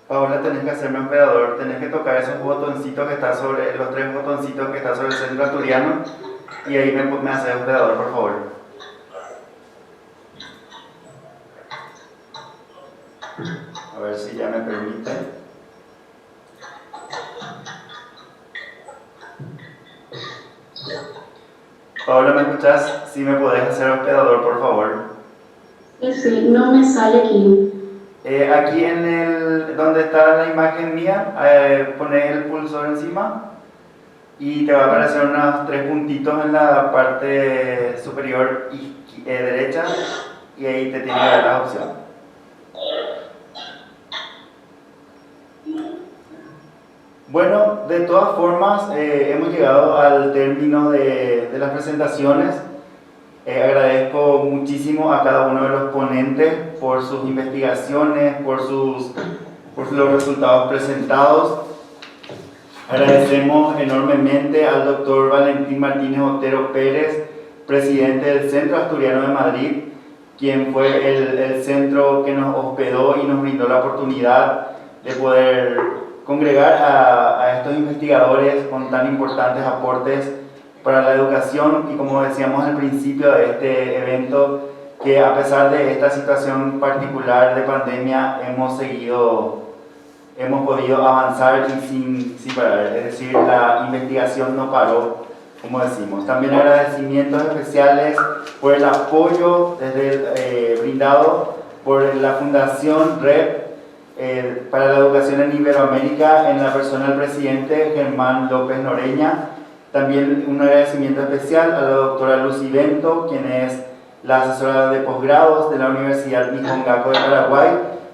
Paola, tenés que hacerme hospedador, tenés que tocar esos botoncitos que están sobre, los tres botoncitos que están sobre el centro asturiano y ahí me haces hospedador, por favor. A ver si ya me permite. Paola, ¿me escuchás? Si me podés hacer hospedador, por favor. Sí, no me sale aquí. Aquí en el, donde está la imagen mía, pones el pulsor encima y te va a aparecer unos tres puntitos en la parte superior derecha y ahí te tiene que dar las opciones. Bueno, de todas formas, hemos llegado al término de las presentaciones. Agradezco muchísimo a cada uno de los ponentes por sus investigaciones, por los resultados presentados. Agradecemos enormemente al doctor Valentín Martínez Otero Pérez, presidente del Centro Asturiano de Madrid, quien fue el centro que nos hospedó y nos brindó la oportunidad de poder congregar a estos investigadores con tan importantes aportes para la educación y, como decíamos al principio de este evento, que a pesar de esta situación particular de pandemia hemos podido avanzar y sin parar, es decir, la investigación no paró, como decimos. También agradecimientos especiales por el apoyo brindado por la Fundación REP para la Educación en Iberoamérica, en la persona del presidente Germán López Noreña. También un agradecimiento especial a la doctora Lucy Bento, quien es la asesora de posgrados de la Universidad Nihon Gakuin de Paraguay,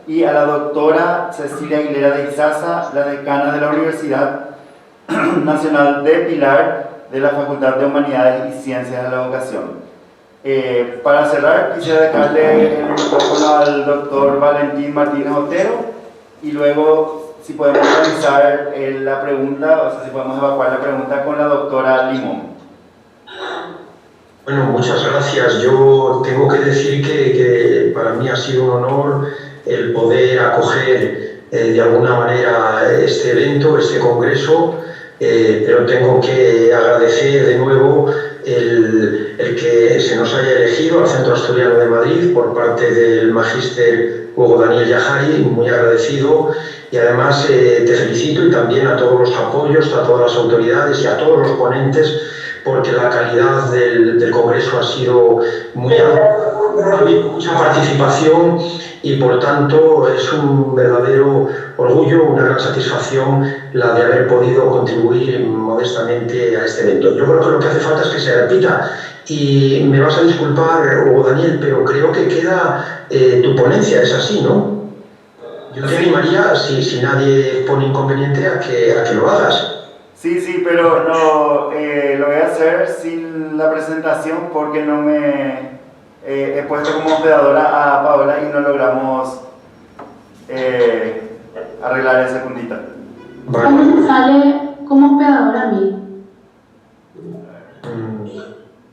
y a la doctora Cecilia Aguilera de Izaza, la decana de la Universidad Nacional de Pilar, de la Facultad de Humanidades y Ciencias de la Educación. Para cerrar, quisiera dejarle el micrófono al doctor Valentín Martínez Otero y luego, si podemos realizar la pregunta, o sea, si podemos evacuar la pregunta con la doctora Limón. Bueno, muchas gracias. Yo tengo que decir que para mí ha sido un honor el poder acoger de alguna manera este evento, este congreso, pero tengo que agradecer de nuevo el que se nos haya elegido al Centro Asturiano de Madrid por parte del magíster Hugo Daniel Yajari, muy agradecido, y además te felicito y también a todos los apoyos, a todas las autoridades y a todos los ponentes, porque la calidad del Congreso ha sido muy alta, ha habido mucha participación y por tanto es un verdadero orgullo, una gran satisfacción la de haber podido contribuir modestamente a este evento. Yo creo que lo que hace falta es que se repita y me vas a disculpar, Hugo Daniel, pero creo que queda tu ponencia, es así, ¿no? Yo te animaría, si nadie pone inconveniente, a que lo hagas. Sí, pero no, lo voy a hacer sin la presentación porque no me he puesto como hospedadora a Paola y no logramos arreglar esa puntita. ¿Cómo se sale como hospedadora a mí?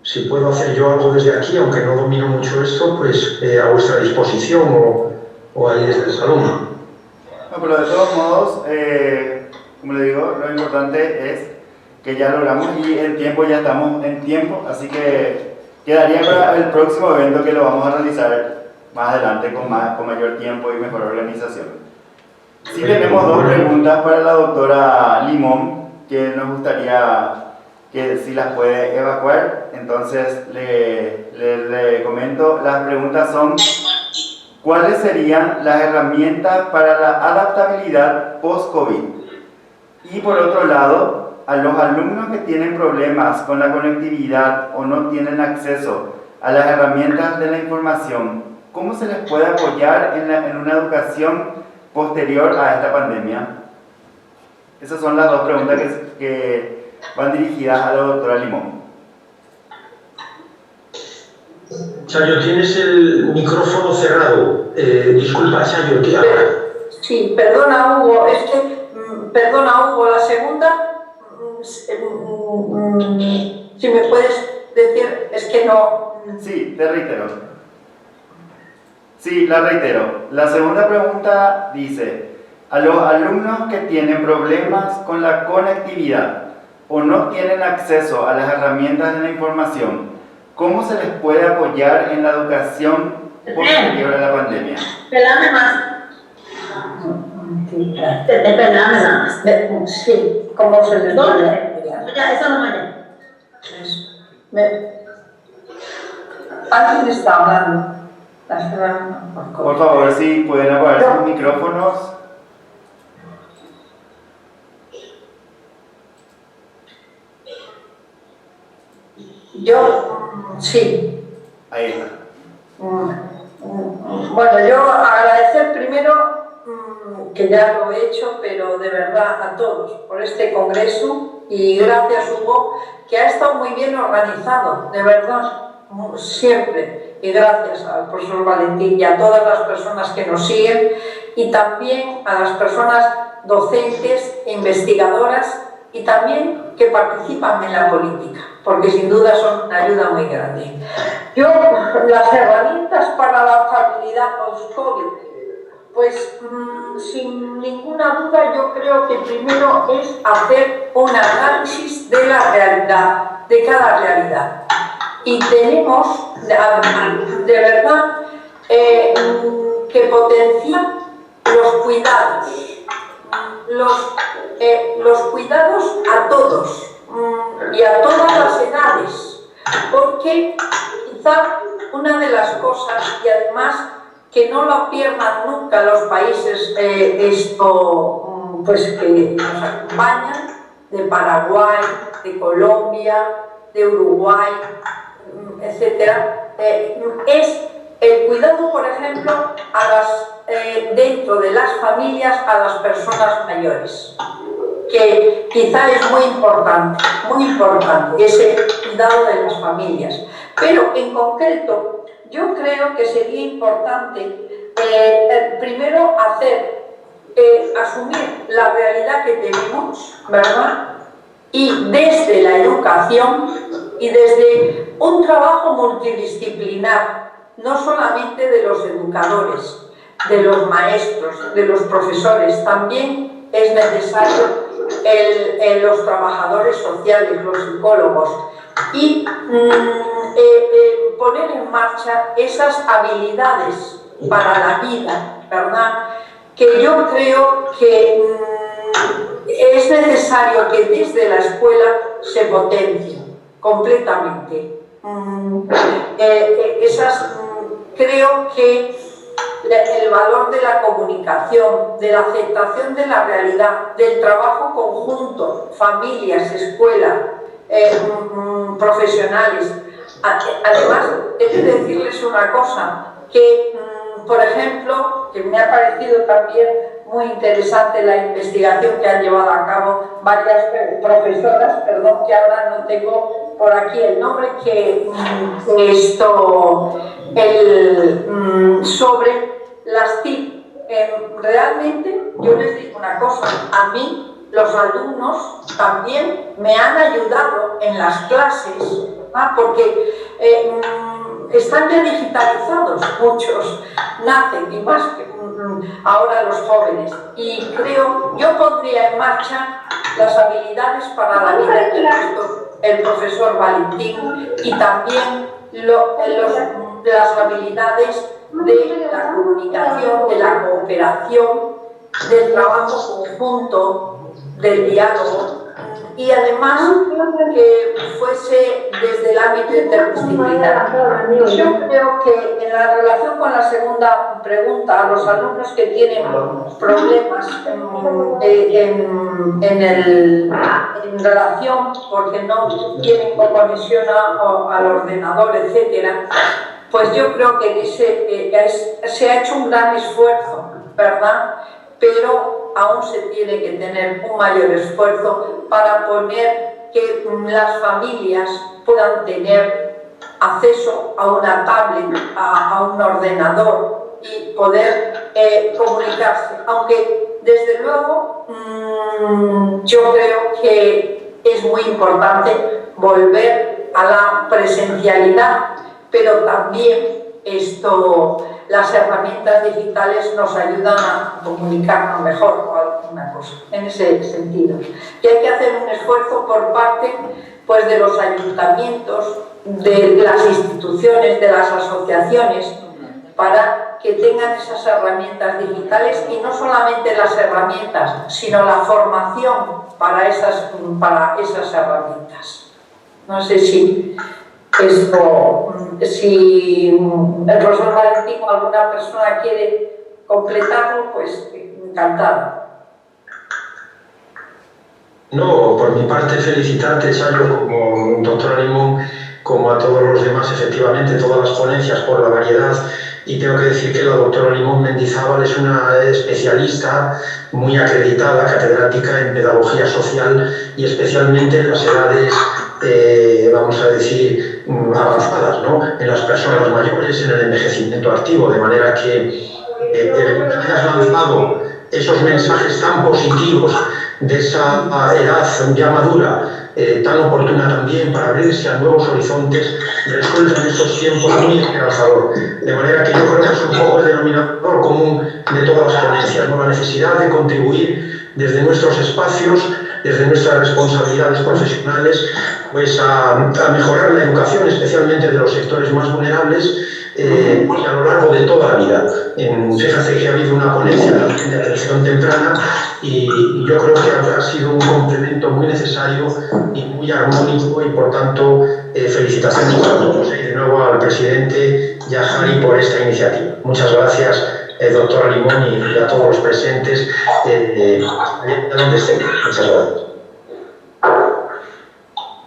Si puedo hacer yo algo desde aquí, aunque no domino mucho esto, pues a vuestra disposición o ahí desde el salón. No, pero de todos modos, como le digo, lo importante es que ya logramos y en tiempo ya estamos en tiempo, así que quedaría para el próximo evento que lo vamos a realizar más adelante con mayor tiempo y mejor organización. Sí tenemos dos preguntas para la doctora Limón que nos gustaría que si las puede evacuar. Entonces le comento, las preguntas son: ¿cuáles serían las herramientas para la adaptabilidad post-COVID? Y por otro lado, a los alumnos que tienen problemas con la conectividad o no tienen acceso a las herramientas de la información, ¿cómo se les puede apoyar en una educación posterior a esta pandemia? Esas son las dos preguntas que van dirigidas a la doctora Limón. Chayo, tienes el micrófono cerrado. Disculpa, Chayo, ¿qué habla? Sí, perdona Hugo, perdona Hugo, la segunda, si me puedes decir, es que no... Sí, te reitero. Sí, la reitero. La segunda pregunta dice: a los alumnos que tienen problemas con la conectividad o no tienen acceso a las herramientas de la información, ¿cómo se les puede apoyar en la educación posterior a la pandemia? Pelame más. Pelame más. Sí, ¿cómo se les puede apoyar? Ya, eso no me... ¿Alguien está hablando? Por favor, si pueden apagar sus micrófonos. Yo, sí. Ahí está. Bueno, yo agradecer primero, que ya lo he hecho, pero de verdad a todos por este congreso, y gracias Hugo, que ha estado muy bien organizado, de verdad, siempre, y gracias al profesor Valentín y a todas las personas que nos siguen, y también a las personas docentes e investigadoras, y también que participan en la política, porque sin duda son una ayuda muy grande. Yo, las herramientas para la estabilidad post-COVID, pues sin ninguna duda yo creo que primero es hacer un análisis de la realidad, de cada realidad. Y tenemos, de verdad, que potenciar los cuidados. Los cuidados a todos y a todas las edades, porque quizá una de las cosas, y además que no lo pierdan nunca los países pues que nos acompañan, de Paraguay, de Colombia, de Uruguay, etcétera, es el cuidado, por ejemplo, dentro de las familias a las personas mayores, que quizá es muy importante ese cuidado de las familias. Pero en concreto, yo creo que sería importante primero asumir la realidad que tenemos, ¿verdad? Y desde la educación y desde un trabajo multidisciplinar, no solamente de los educadores, de los maestros, de los profesores, también es necesario los trabajadores sociales, los psicólogos, y poner en marcha esas habilidades para la vida, ¿verdad? Que yo creo que es necesario que desde la escuela se potencien completamente. Creo que el valor de la comunicación, de la aceptación de la realidad, del trabajo conjunto, familias, escuela, profesionales. Además, he de decirles una cosa, que por ejemplo, que me ha parecido también muy interesante la investigación que han llevado a cabo varias profesoras, perdón que ahora no tengo por aquí el nombre, sobre las TIC. Realmente, yo les digo una cosa, a mí los alumnos también me han ayudado en las clases, porque están ya digitalizados, muchos nacen y más que ahora los jóvenes, y yo pondría en marcha las habilidades para la vida el profesor Valentín, y también las habilidades de la comunicación, de la cooperación, del trabajo conjunto, del diálogo, y además que fuese desde el ámbito interdisciplinar. Yo creo que en la relación con la segunda pregunta, a los alumnos que tienen problemas en relación porque no tienen conexión al ordenador, etcétera, pues yo creo que se ha hecho un gran esfuerzo, ¿verdad? Pero aún se tiene que tener un mayor esfuerzo para poner que las familias puedan tener acceso a una tablet, a un ordenador y poder comunicarse. Aunque, desde luego, yo creo que es muy importante volver a la presencialidad, pero también las herramientas digitales nos ayudan a comunicarnos mejor o alguna cosa, en ese sentido. Y hay que hacer un esfuerzo por parte de los ayuntamientos, de las instituciones, de las asociaciones, para que tengan esas herramientas digitales, y no solamente las herramientas, sino la formación para esas herramientas. No sé si el profesor Valentín o alguna persona quiere completarlo, pues encantado. No, por mi parte felicitarte, Chayo, como doctora Limón, como a todos los demás, efectivamente, todas las ponencias por la variedad, y tengo que decir que la doctora Limón Mendizábal es una especialista muy acreditada, catedrática en pedagogía social y especialmente en las edades, vamos a decir, avanzadas, ¿no? En las personas mayores, en el envejecimiento activo, de manera que has lanzado esos mensajes tan positivos de esa edad ya madura tan oportuna también para abrirse a nuevos horizontes, resuelta en estos tiempos muy esperanzador. De manera que yo creo que es un poco el denominador común de todas las ponencias, ¿no? La necesidad de contribuir desde nuestros espacios, desde nuestras responsabilidades profesionales, pues a mejorar la educación, especialmente de los sectores más vulnerables, y a lo largo de toda la vida. Fíjate que ha habido una ponencia también de atención temprana y yo creo que ha sido un complemento muy necesario y muy armónico y por tanto felicitaciones para todos y de nuevo al presidente Yajari por esta iniciativa. Muchas gracias, doctora Limón, y a todos los presentes donde estén. Muchas gracias.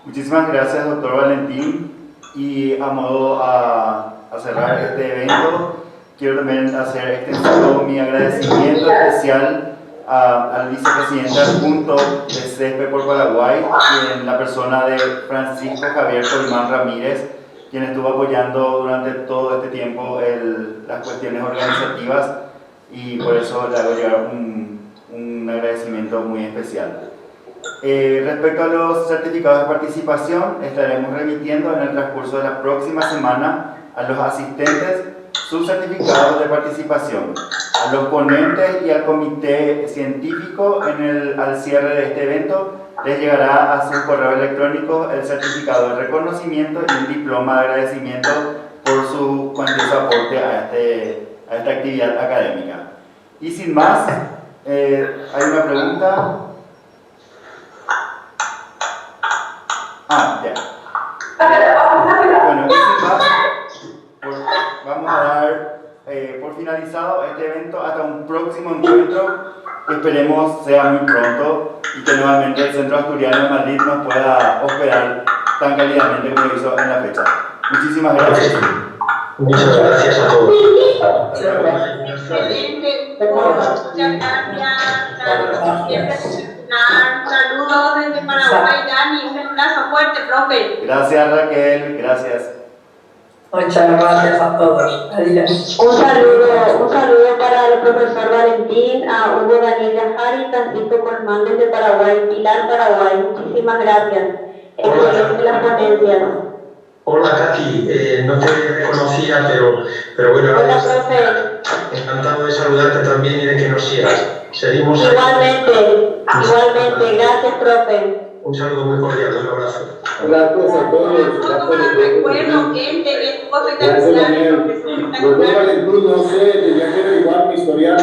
Muchísimas gracias, doctor Valentín. Y a modo a cerrar este evento, quiero también hacer extensivo mi agradecimiento especial al vicepresidente adjunto de CESPE por Paraguay, en la persona de Francisco Javier Colmán Ramírez, quien estuvo apoyando durante todo este tiempo las cuestiones organizativas, y por eso le hago llegar un agradecimiento muy especial. Respecto a los certificados de participación, estaremos remitiendo en el transcurso de la próxima semana a los asistentes sus certificados de participación, a los ponentes y al comité científico. Al cierre de este evento les llegará a su correo electrónico el certificado de reconocimiento y un diploma de agradecimiento por su cuantioso aporte a esta actividad académica. Y sin más, hay una pregunta. Ya. Bueno, y sin más, vamos a dar por finalizado este evento hasta un próximo encuentro que esperemos sea muy pronto y que nuevamente el Centro Asturiano de Madrid nos pueda hospedar tan cálidamente como lo hizo en la fecha. Muchísimas gracias. Muchas gracias a todos. Excelente. Muchas gracias. Saludos desde Paraguay, Dani. Un abrazo fuerte, profe. Gracias, Raquel. Gracias. Muchas gracias a todos. Adiós. Un saludo para el profesor Valentín, a Hugo Daniel Yajari, Francisco Colmán desde Paraguay, Pilar, Paraguay. Muchísimas gracias. Excelente las ponencias. Hola, Katy. No te reconocía, pero bueno, hola, profe. Encantado de saludarte también y de que nos sigas. Seguimos. Igualmente, gracias, profe. Un saludo muy cordial, un abrazo. Gracias a todos. Recuerdo que te Gracias, Daniel. Doctor Valentín, no sé, tenía que averiguar mi historial.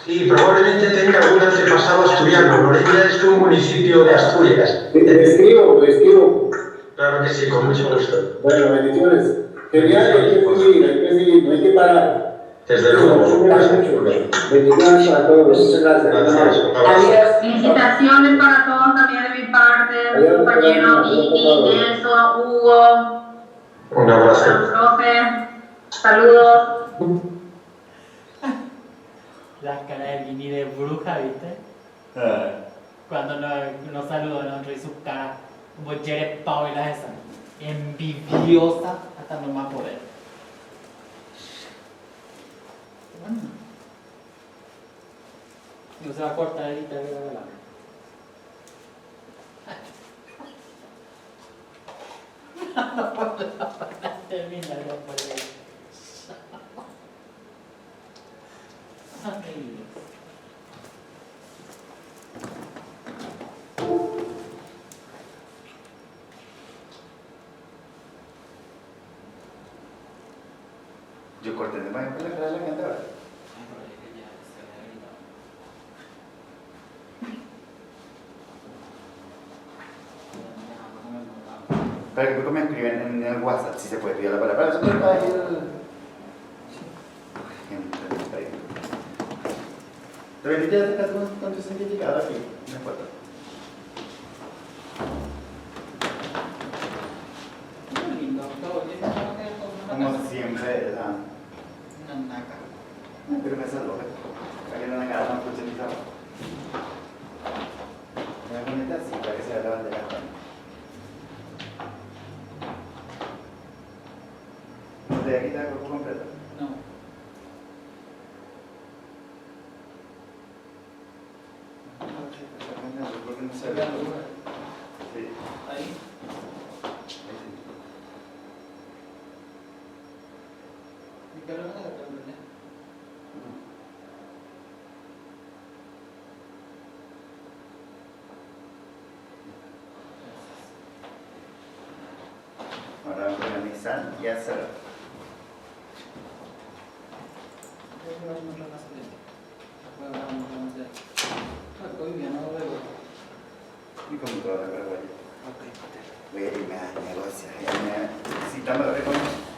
Sí, probablemente tenga algún antepasado asturiano. Loreña es un municipio de Asturias. Te escribo. Claro que sí, con mucho gusto. Bueno, bendiciones. Genial, hay que seguir, no hay que parar. Desde luego. Bendiciones para todos. Muchas gracias. Adiós. Felicitaciones para todos también de mi parte, compañero Vicky, Nelson, Hugo. Un abrazo. Profe. Saludos. La cara de Vini de bruja, ¿viste? Cuando nos saludó, nos trae su cara como Jared Powell, esa envidiosa hasta no más poder. Bueno. No se va a cortar ahorita de la palabra. No puedo terminar por ahí. Ay, Yo corté de más con la cara de la gente ahora. Para que luego me escriben en el WhatsApp si se puede pedir la palabra. Eso está ahí ¿Te vendiste ya estás con tu certificado aquí? No importa. muy lindo, todo bien. Como siempre, Una naca. pero me salvo. Para que no me haga más escuche mi trabajo. Me voy a poner así para que se vea la bandera. ¿No te voy a quitar el cuerpo completo? No. Porque no se ve. Sí. Ahora organizar y hacer. Y con toda la Paraguay. Voy a irme a negociar. Necesitamos reconocer.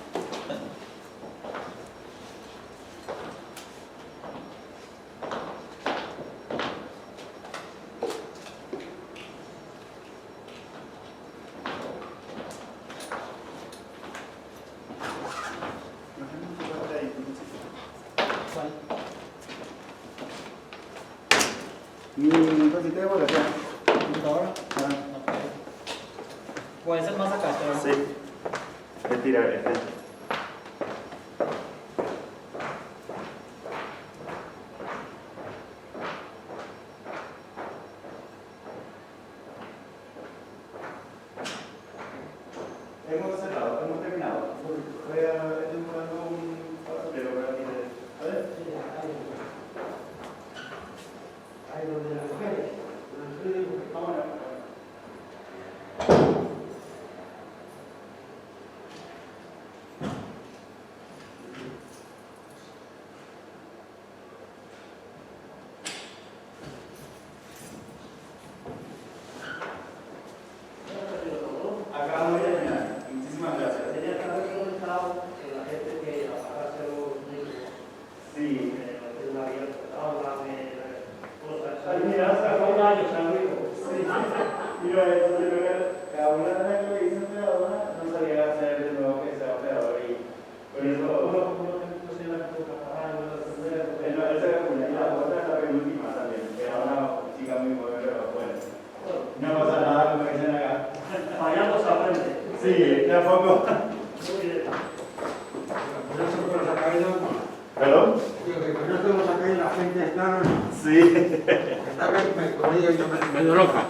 Mi cosita de bola, ¿Computadora? Puede ser más acá, pero... Sí. Retirar este. Hemos cerrado, hemos terminado. Voy a estoy buscando un papelero para ti. A ver. Ahí donde las mujeres. Vámonos. Acabamos de terminar. Muchísimas gracias. Tenía que haber comentado que la gente que va a hacer los libros, Sí. no tiene una abierta, habla de cosas. Ay, mira, hace un año se han ido. Sí. Mira, eso yo creo que cada una de las que le hice operadora no sabía hacer de nuevo que sea operador y por eso esa es una y la otra es la penúltima también, que era una chica muy joven, pero bueno. No pasa nada como dicen acá. Fallando se aprende. Sí, tampoco. Muy bien. Por eso que nos ha caído. ¿Perdón? Digo que con esto nos ha caído la gente está. Sí. Está bien, como digo yo, Me loca.